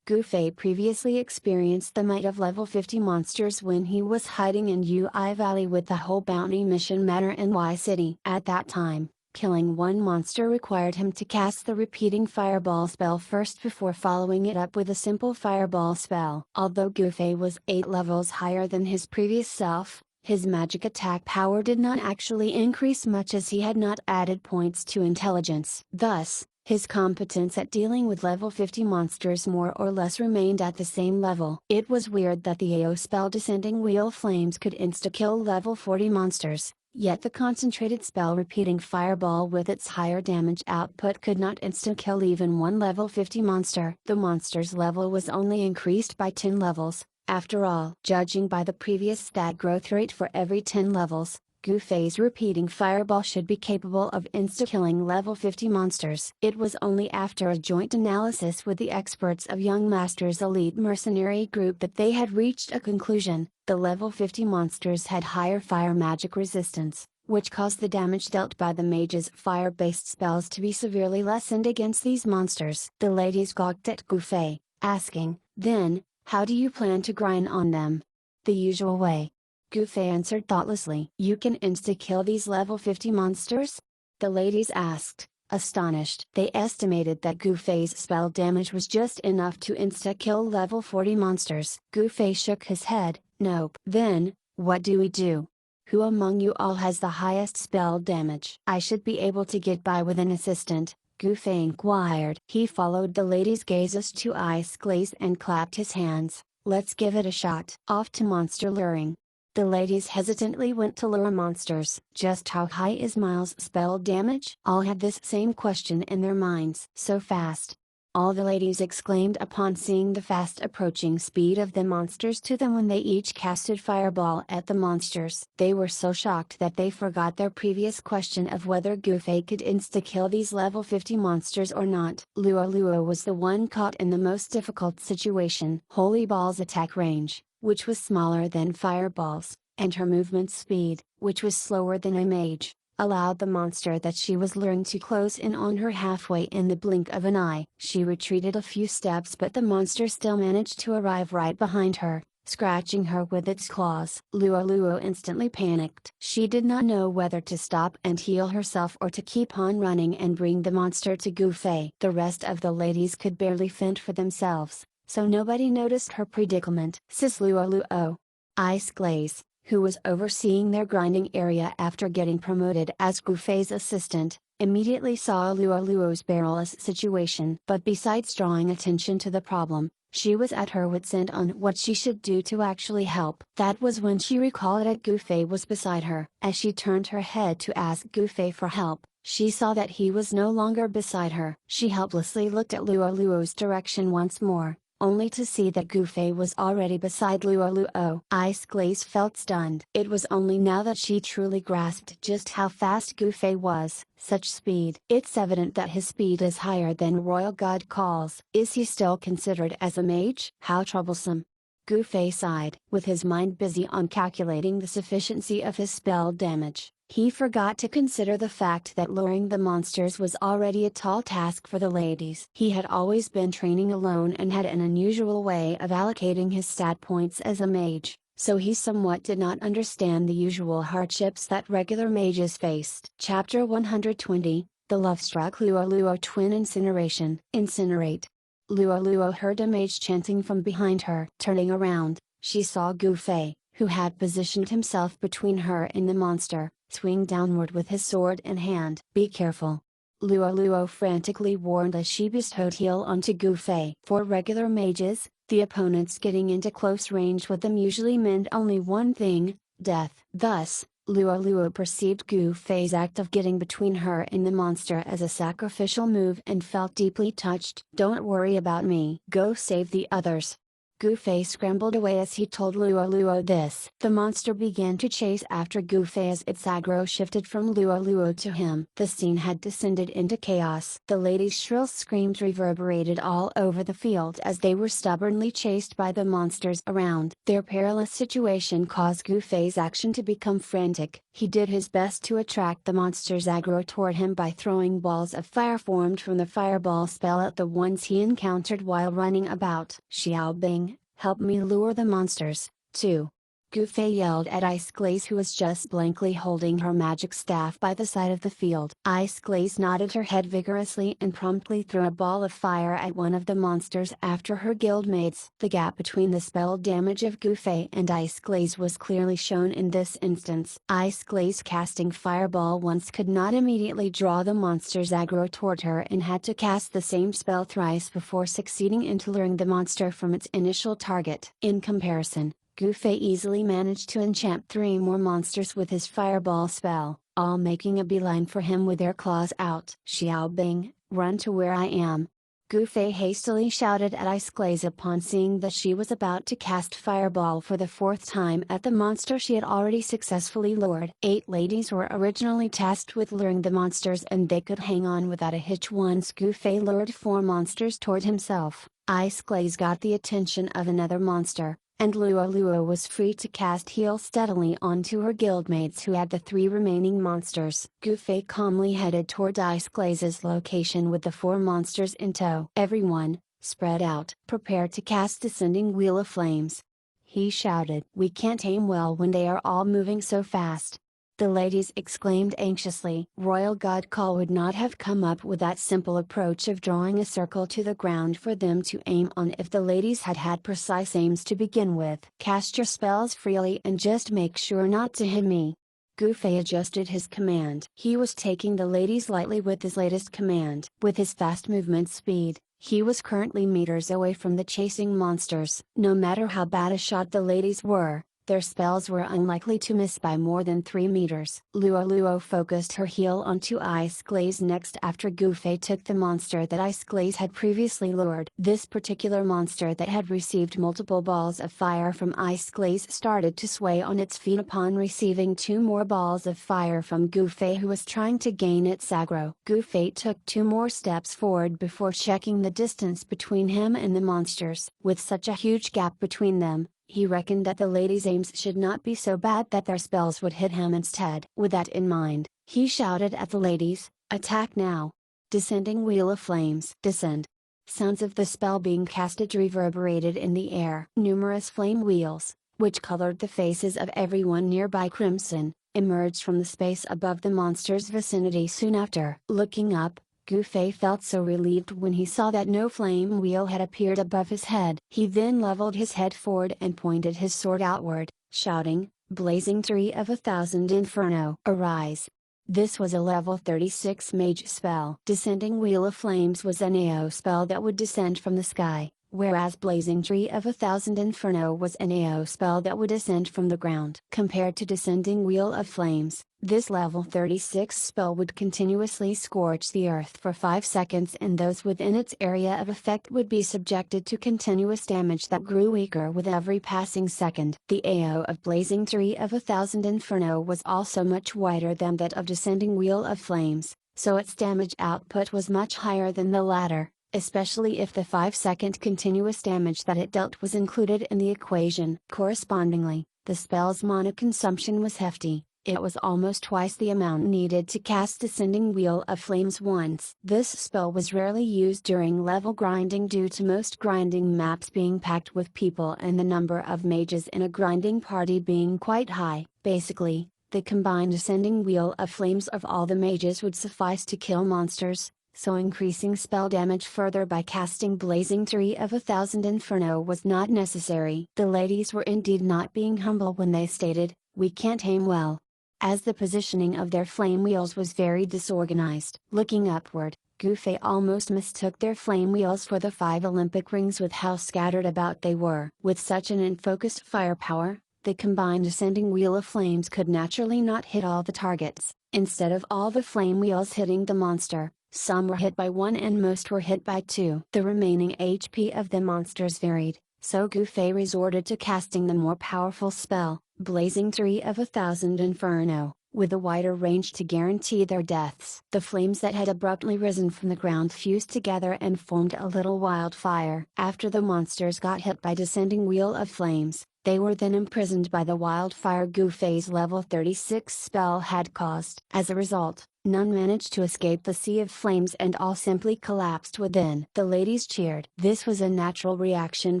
Speaker 1: Goofei previously experienced the might of level 50 monsters when he was hiding in UI Valley with the whole bounty mission matter in Y City. At that time, killing one monster required him to cast the repeating fireball spell first before following it up with a simple fireball spell. Although Goofei was 8 levels higher than his previous self, his magic attack power did not actually increase much as he had not added points to intelligence. Thus, his competence at dealing with level 50 monsters more or less remained at the same level. It was weird that the AO spell Descending Wheel Flames could insta-kill level 40 monsters, yet the concentrated spell Repeating Fireball with its higher damage output could not insta-kill even one level 50 monster. The monster's level was only increased by 10 levels, after all. Judging by the previous stat growth rate for every 10 levels, Goofei's Repeating Fireball should be capable of insta-killing level 50 monsters. It was only after a joint analysis with the experts of Young Master's elite mercenary group that they had reached a conclusion: the level 50 monsters had higher fire magic resistance, which caused the damage dealt by the mage's fire-based spells to be severely lessened against these monsters. The ladies gawked at Goofei, asking, "Then, how do you plan to grind on them?" "The usual way," Goofei answered thoughtlessly. "You can insta-kill these level 50 monsters?" the ladies asked, astonished. They estimated that Goofei's spell damage was just enough to insta-kill level 40 monsters. Goofei shook his head, "Nope." "Then, what do we do? Who among you all has the highest spell damage?" "I should be able to get by with an assistant," Goofei inquired. He followed the lady's gazes to ice glaze and clapped his hands. "Let's give it a shot." Off to monster luring. The ladies hesitantly went to lure monsters. Just how high is Miles' spell damage? All had this same question in their minds. "So fast!" all the ladies exclaimed upon seeing the fast approaching speed of the monsters to them when they each casted Fireball at the monsters. They were so shocked that they forgot their previous question of whether Goofei could insta-kill these level 50 monsters or not. Luo was the one caught in the most difficult situation. Holy Ball's attack range, which was smaller than Fireball's, and her movement speed, which was slower than a mage, allowed the monster that she was luring to close in on her halfway in the blink of an eye. She retreated a few steps, but the monster still managed to arrive right behind her, scratching her with its claws. Luo instantly panicked. She did not know whether to stop and heal herself or to keep on running and bring the monster to Goofei. The rest of the ladies could barely fend for themselves, so nobody noticed her predicament. Sis Luo, Ice Glaze, who was overseeing their grinding area after getting promoted as Goofei's assistant, immediately saw Luo's perilous situation. But besides drawing attention to the problem, she was at her wit's end on what she should do to actually help. That was when she recalled that Goofei was beside her. As she turned her head to ask Goofei for help, she saw that he was no longer beside her. She helplessly looked at Luo's direction once more, only to see that Gufei was already beside Luo. Ice Glaze felt stunned. It was only now that she truly grasped just how fast Gufei was. Such speed. It's evident that his speed is higher than Royal God calls. Is he still considered as a mage? How troublesome. Gufei sighed. With his mind busy on calculating the sufficiency of his spell damage, he forgot to consider the fact that luring the monsters was already a tall task for the ladies. He had always been training alone and had an unusual way of allocating his stat points as a mage, so he somewhat did not understand the usual hardships that regular mages faced. Chapter 120, The Love-Struck Luo Twin Incineration. Incinerate. Luo heard a mage chanting from behind her. Turning around, she saw Gufei, who had positioned himself between her and the monster, swing downward with his sword in hand. Be careful. Luo frantically warned as she bestowed heal onto Gufei. For regular mages, the opponents getting into close range with them usually meant only one thing, death. Thus, Luo perceived Gufei's act of getting between her and the monster as a sacrificial move and felt deeply touched. Don't worry about me. Go save the others. Gufei scrambled away as he told Luo this. The monster began to chase after Gufei as its aggro shifted from Luo to him. The scene had descended into chaos. The ladies' shrill screams reverberated all over the field as they were stubbornly chased by the monsters around. Their perilous situation caused Gufei's action to become frantic. He did his best to attract the monster's aggro toward him by throwing balls of fire formed from the fireball spell at the ones he encountered while running about. Xiaobing, help me lure the monsters, too. Gufei yelled at Ice Glaze, who was just blankly holding her magic staff by the side of the field. Ice Glaze nodded her head vigorously and promptly threw a ball of fire at one of the monsters after her guildmates. The gap between the spell damage of Gufei and Ice Glaze was clearly shown in this instance. Ice Glaze casting fireball once could not immediately draw the monster's aggro toward her and had to cast the same spell thrice before succeeding in luring the monster from its initial target. In comparison, Gufei easily managed to enchant 3 more monsters with his fireball spell, all making a beeline for him with their claws out. Xiaobing, run to where I am. Gufei hastily shouted at Ice Glaze upon seeing that she was about to cast fireball for the 4th time at the monster she had already successfully lured. 8 ladies were originally tasked with luring the monsters and they could hang on without a hitch once Gufei lured 4 monsters toward himself. Ice Glaze got the attention of another monster, and Luo was free to cast heal steadily onto her guildmates who had the 3 remaining monsters. Gufei calmly headed toward Ice Glaze's location with the 4 monsters in tow. Everyone, spread out. Prepare to cast Descending Wheel of Flames. He shouted. We can't aim well when they are all moving so fast. The ladies exclaimed anxiously. Royal God Call would not have come up with that simple approach of drawing a circle to the ground for them to aim on if the ladies had had precise aims to begin with. Cast your spells freely and just make sure not to hit me. Gufei adjusted his command. He was taking the ladies lightly with his latest command. With his fast movement speed, he was currently meters away from the chasing monsters. No matter how bad a shot the ladies were, their spells were unlikely to miss by more than 3 meters. Luo focused her heal onto Ice Glaze next after Gufei took the monster that Ice Glaze had previously lured. This particular monster that had received multiple balls of fire from Ice Glaze started to sway on its feet upon receiving 2 more balls of fire from Gufei, who was trying to gain its aggro. Gufei took 2 more steps forward before checking the distance between him and the monsters. With such a huge gap between them, he reckoned that the ladies' aims should not be so bad that their spells would hit him instead. With that in mind, he shouted at the ladies, attack now! Descending Wheel of Flames. Descend. Sounds of the spell being casted reverberated in the air. Numerous flame wheels, which colored the faces of everyone nearby crimson, emerged from the space above the monster's vicinity soon after. Looking up, Gufei felt so relieved when he saw that no flame wheel had appeared above his head. He then leveled his head forward and pointed his sword outward, shouting, Blazing Tree of 1,000 Inferno. Arise! This was a level 36 mage spell. Descending Wheel of Flames was an AO spell that would descend from the sky, whereas Blazing Tree of 1,000 Inferno was an AO spell that would ascend from the ground. Compared to Descending Wheel of Flames, this level 36 spell would continuously scorch the earth for 5 seconds, and those within its area of effect would be subjected to continuous damage that grew weaker with every passing second. The AO of Blazing Tree of 1,000 Inferno was also much wider than that of Descending Wheel of Flames, so its damage output was much higher than the latter, especially if the 5-second continuous damage that it dealt was included in the equation. Correspondingly, the spell's mana consumption was hefty. It was almost twice the amount needed to cast Descending Wheel of Flames once. This spell was rarely used during level grinding due to most grinding maps being packed with people and the number of mages in a grinding party being quite high. Basically, the combined Descending Wheel of Flames of all the mages would suffice to kill monsters, so increasing spell damage further by casting Blazing Tree of 1,000 Inferno was not necessary. The ladies were indeed not being humble when they stated, "We can't aim well," as the positioning of their flame wheels was very disorganized. Looking upward, Gufei almost mistook their flame wheels for the 5 Olympic rings with how scattered about they were. With such an unfocused firepower, the combined Descending Wheel of Flames could naturally not hit all the targets. Instead of all the flame wheels hitting the monster, some were hit by 1 and most were hit by 2. The remaining HP of the monsters varied, so Gufei resorted to casting the more powerful spell, Blazing Tree of 1,000 Inferno, with a wider range to guarantee their deaths. The flames that had abruptly risen from the ground fused together and formed a little wildfire. After the monsters got hit by Descending Wheel of Flames, they were then imprisoned by the wildfire Gufei's level 36 spell had caused. As a result, none managed to escape the sea of flames and all simply collapsed within. The ladies cheered. This was a natural reaction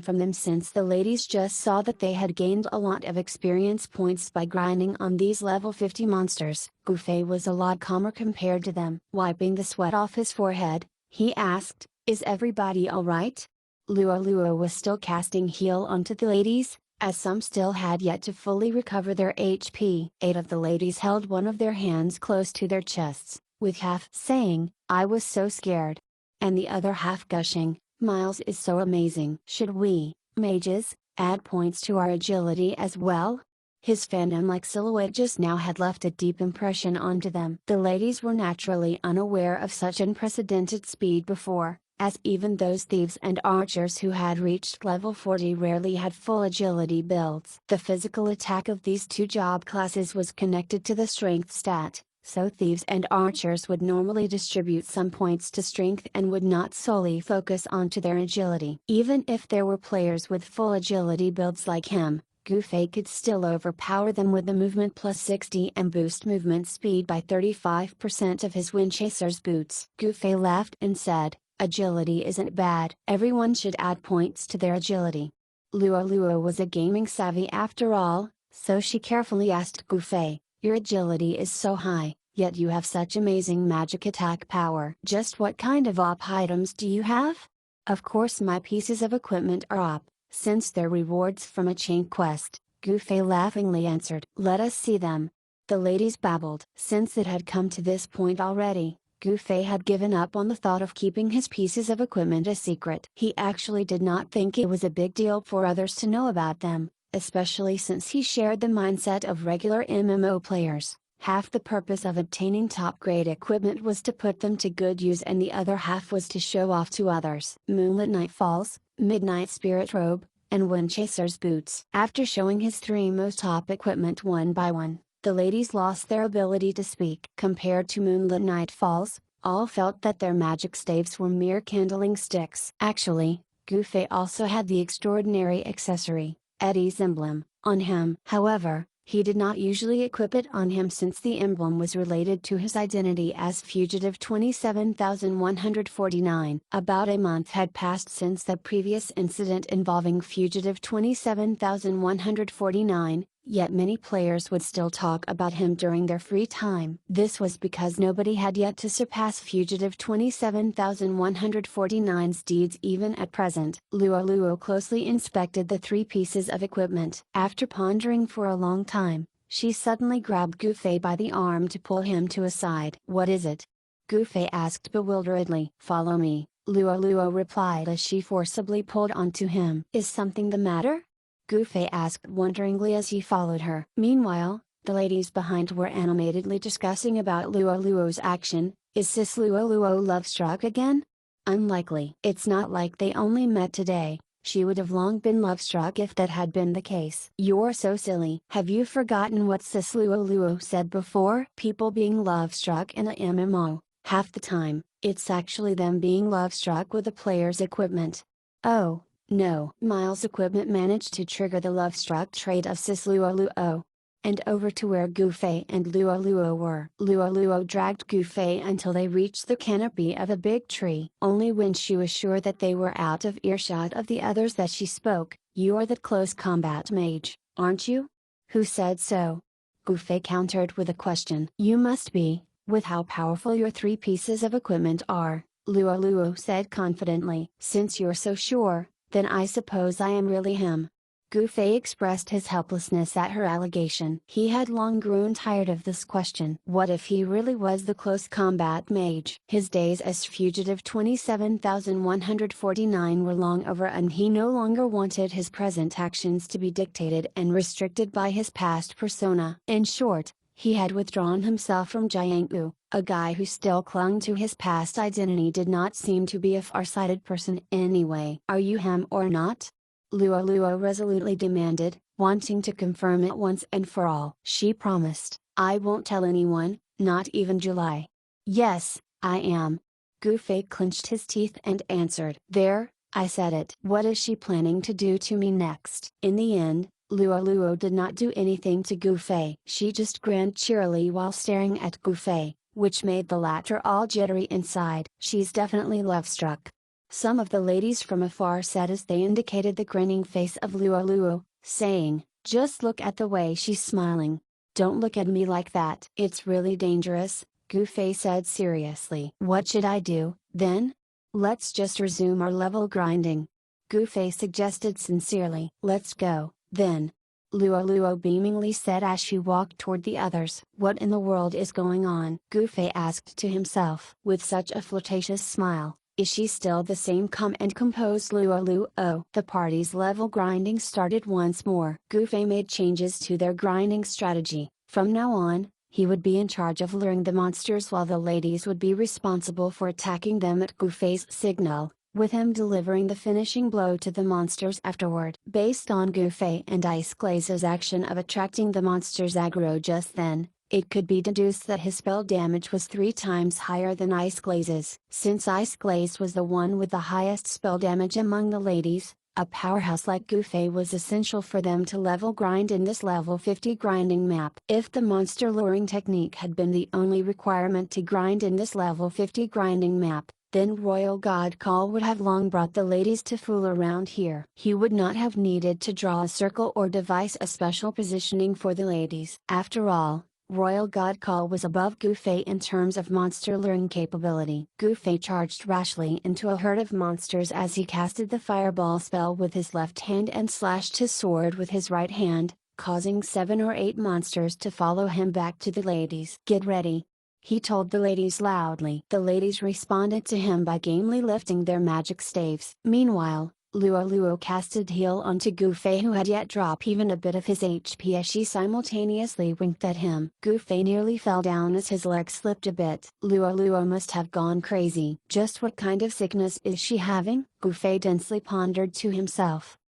Speaker 1: from them since the ladies just saw that they had gained a lot of experience points by grinding on these level 50 monsters. Gufei was a lot calmer compared to them. Wiping the sweat off his forehead, he asked, "Is everybody alright?" Luo was still casting heal onto the ladies, as some still had yet to fully recover their HP. 8 of the ladies held one of their hands close to their chests, with half saying, "I was so scared," and the other half gushing, "Miles is so amazing." "Should we, mages, add points to our agility as well?" His phantom-like silhouette just now had left a deep impression onto them. The ladies were naturally unaware of such unprecedented speed before, as even those thieves and archers who had reached level 40 rarely had full agility builds. The physical attack of these two job classes was connected to the strength stat, so thieves and archers would normally distribute some points to strength and would not solely focus onto their agility. Even if there were players with full agility builds like him, Gufei could still overpower them with the movement plus 60 and boost movement speed by 35% of his Windchaser's boots. Gufei laughed and said, "Agility isn't bad. Everyone should add points to their agility." Luo was a gaming savvy after all, so she carefully asked Gufei, "Your agility is so high, yet you have such amazing magic attack power. Just what kind of op items do you have?" "Of course my pieces of equipment are op, since they're rewards from a chain quest," Gufei laughingly answered. "Let us see them." The ladies babbled. Since it had come to this point already, Gufei had given up on the thought of keeping his pieces of equipment a secret. He actually did not think it was a big deal for others to know about them, especially since he shared the mindset of regular MMO players. Half the purpose of obtaining top-grade equipment was to put them to good use and the other half was to show off to others. Moonlit Nightfalls, Midnight Spirit Robe, and Windchaser's boots. After showing his 3 most top equipment one by one, the ladies lost their ability to speak. Compared to Moonlit Nightfalls, all felt that their magic staves were mere kindling sticks. Actually, Gufei also had the extraordinary accessory, Eddie's emblem, on him. However, he did not usually equip it on him since the emblem was related to his identity as Fugitive 27149. About a month had passed since the previous incident involving Fugitive 27149, yet many players would still talk about him during their free time. This was because nobody had yet to surpass Fugitive 27149's deeds even at present. Luo closely inspected the 3 pieces of equipment. After pondering for a long time, she suddenly grabbed Gufei by the arm to pull him to a side. "What is it?" Gufei asked bewilderedly. "Follow me," Luo replied as she forcibly pulled onto him. Is something the matter? Gufei asked wonderingly as he followed her. Meanwhile, the ladies behind were animatedly discussing about Luo's action. Is sis Luo love-struck again? Unlikely. It's not like they only met today. She would have long been love-struck if that had been the case. You're so silly. Have you forgotten what sis Luo said before? People being love-struck in a MMO, half the time, it's actually them being love-struck with the player's equipment. Oh, no. Miles' equipment managed to trigger the love-struck trait of sis Luo. And over to where Gufei and Luo were. Luo dragged Gufei until they reached the canopy of a big tree. Only when she was sure that they were out of earshot of the others that she spoke. You are the close combat mage, aren't you? Who said so? Gufei countered with a question. You must be, with how powerful your 3 pieces of equipment are, Luo said confidently. Since you're so sure, then I suppose I am really him. Gufei expressed his helplessness at her allegation. He had long grown tired of this question. What if he really was the close combat mage? His days as fugitive 27,149 were long over, and he no longer wanted his present actions to be dictated and restricted by his past persona. In short, he had withdrawn himself from Jiangwu. A guy who still clung to his past identity did not seem to be a far-sighted person anyway. Are you him or not? Luo resolutely demanded, wanting to confirm it once and for all. She promised, I won't tell anyone, not even July. Yes, I am. Gufei clenched his teeth and answered. There, I said it. What is she planning to do to me next? In the end, Luo did not do anything to Gufei. She just grinned cheerily while staring at Gufei, which made the latter all jittery inside. She's definitely love-struck. Some of the ladies from afar said as they indicated the grinning face of Luo, saying, just look at the way she's smiling. Don't look at me like that. It's really dangerous, Gufei said seriously. What should I do, then? Let's just resume our level grinding. Gufei suggested sincerely. Let's go, then. Luo beamingly said as she walked toward the others. What in the world is going on? Gufei asked to himself. With such a flirtatious smile. Is she still the same calm and composed Luo? The party's level grinding started once more. Gufei made changes to their grinding strategy. From now on, he would be in charge of luring the monsters while the ladies would be responsible for attacking them at Gufei's signal, with him delivering the finishing blow to the monsters afterward. Based on Gufei and Ice Glaze's action of attracting the monsters' aggro just then, it could be deduced that his spell damage was 3 times higher than Ice Glaze's. Since Ice Glaze was the one with the highest spell damage among the ladies, a powerhouse like Gufei was essential for them to level grind in this level 50 grinding map. If the monster luring technique had been the only requirement to grind in this level 50 grinding map, then Royal God Call would have long brought the ladies to fool around here. He would not have needed to draw a circle or devise a special positioning for the ladies. After all, Royal God Call was above Gufei in terms of monster luring capability. Gufei charged rashly into a herd of monsters as he casted the fireball spell with his left hand and slashed his sword with his right hand, causing 7 or 8 monsters to follow him back to the ladies. Get ready, he told the ladies loudly. The ladies responded to him by gamely lifting their magic staves. Meanwhile, Luo casted heal onto Gufei, who had yet dropped even a bit of his HP as she simultaneously winked at him. Gufei nearly fell down as his leg slipped a bit. Luo must have gone crazy. Just what kind of sickness is she having? Gufei densely pondered to himself.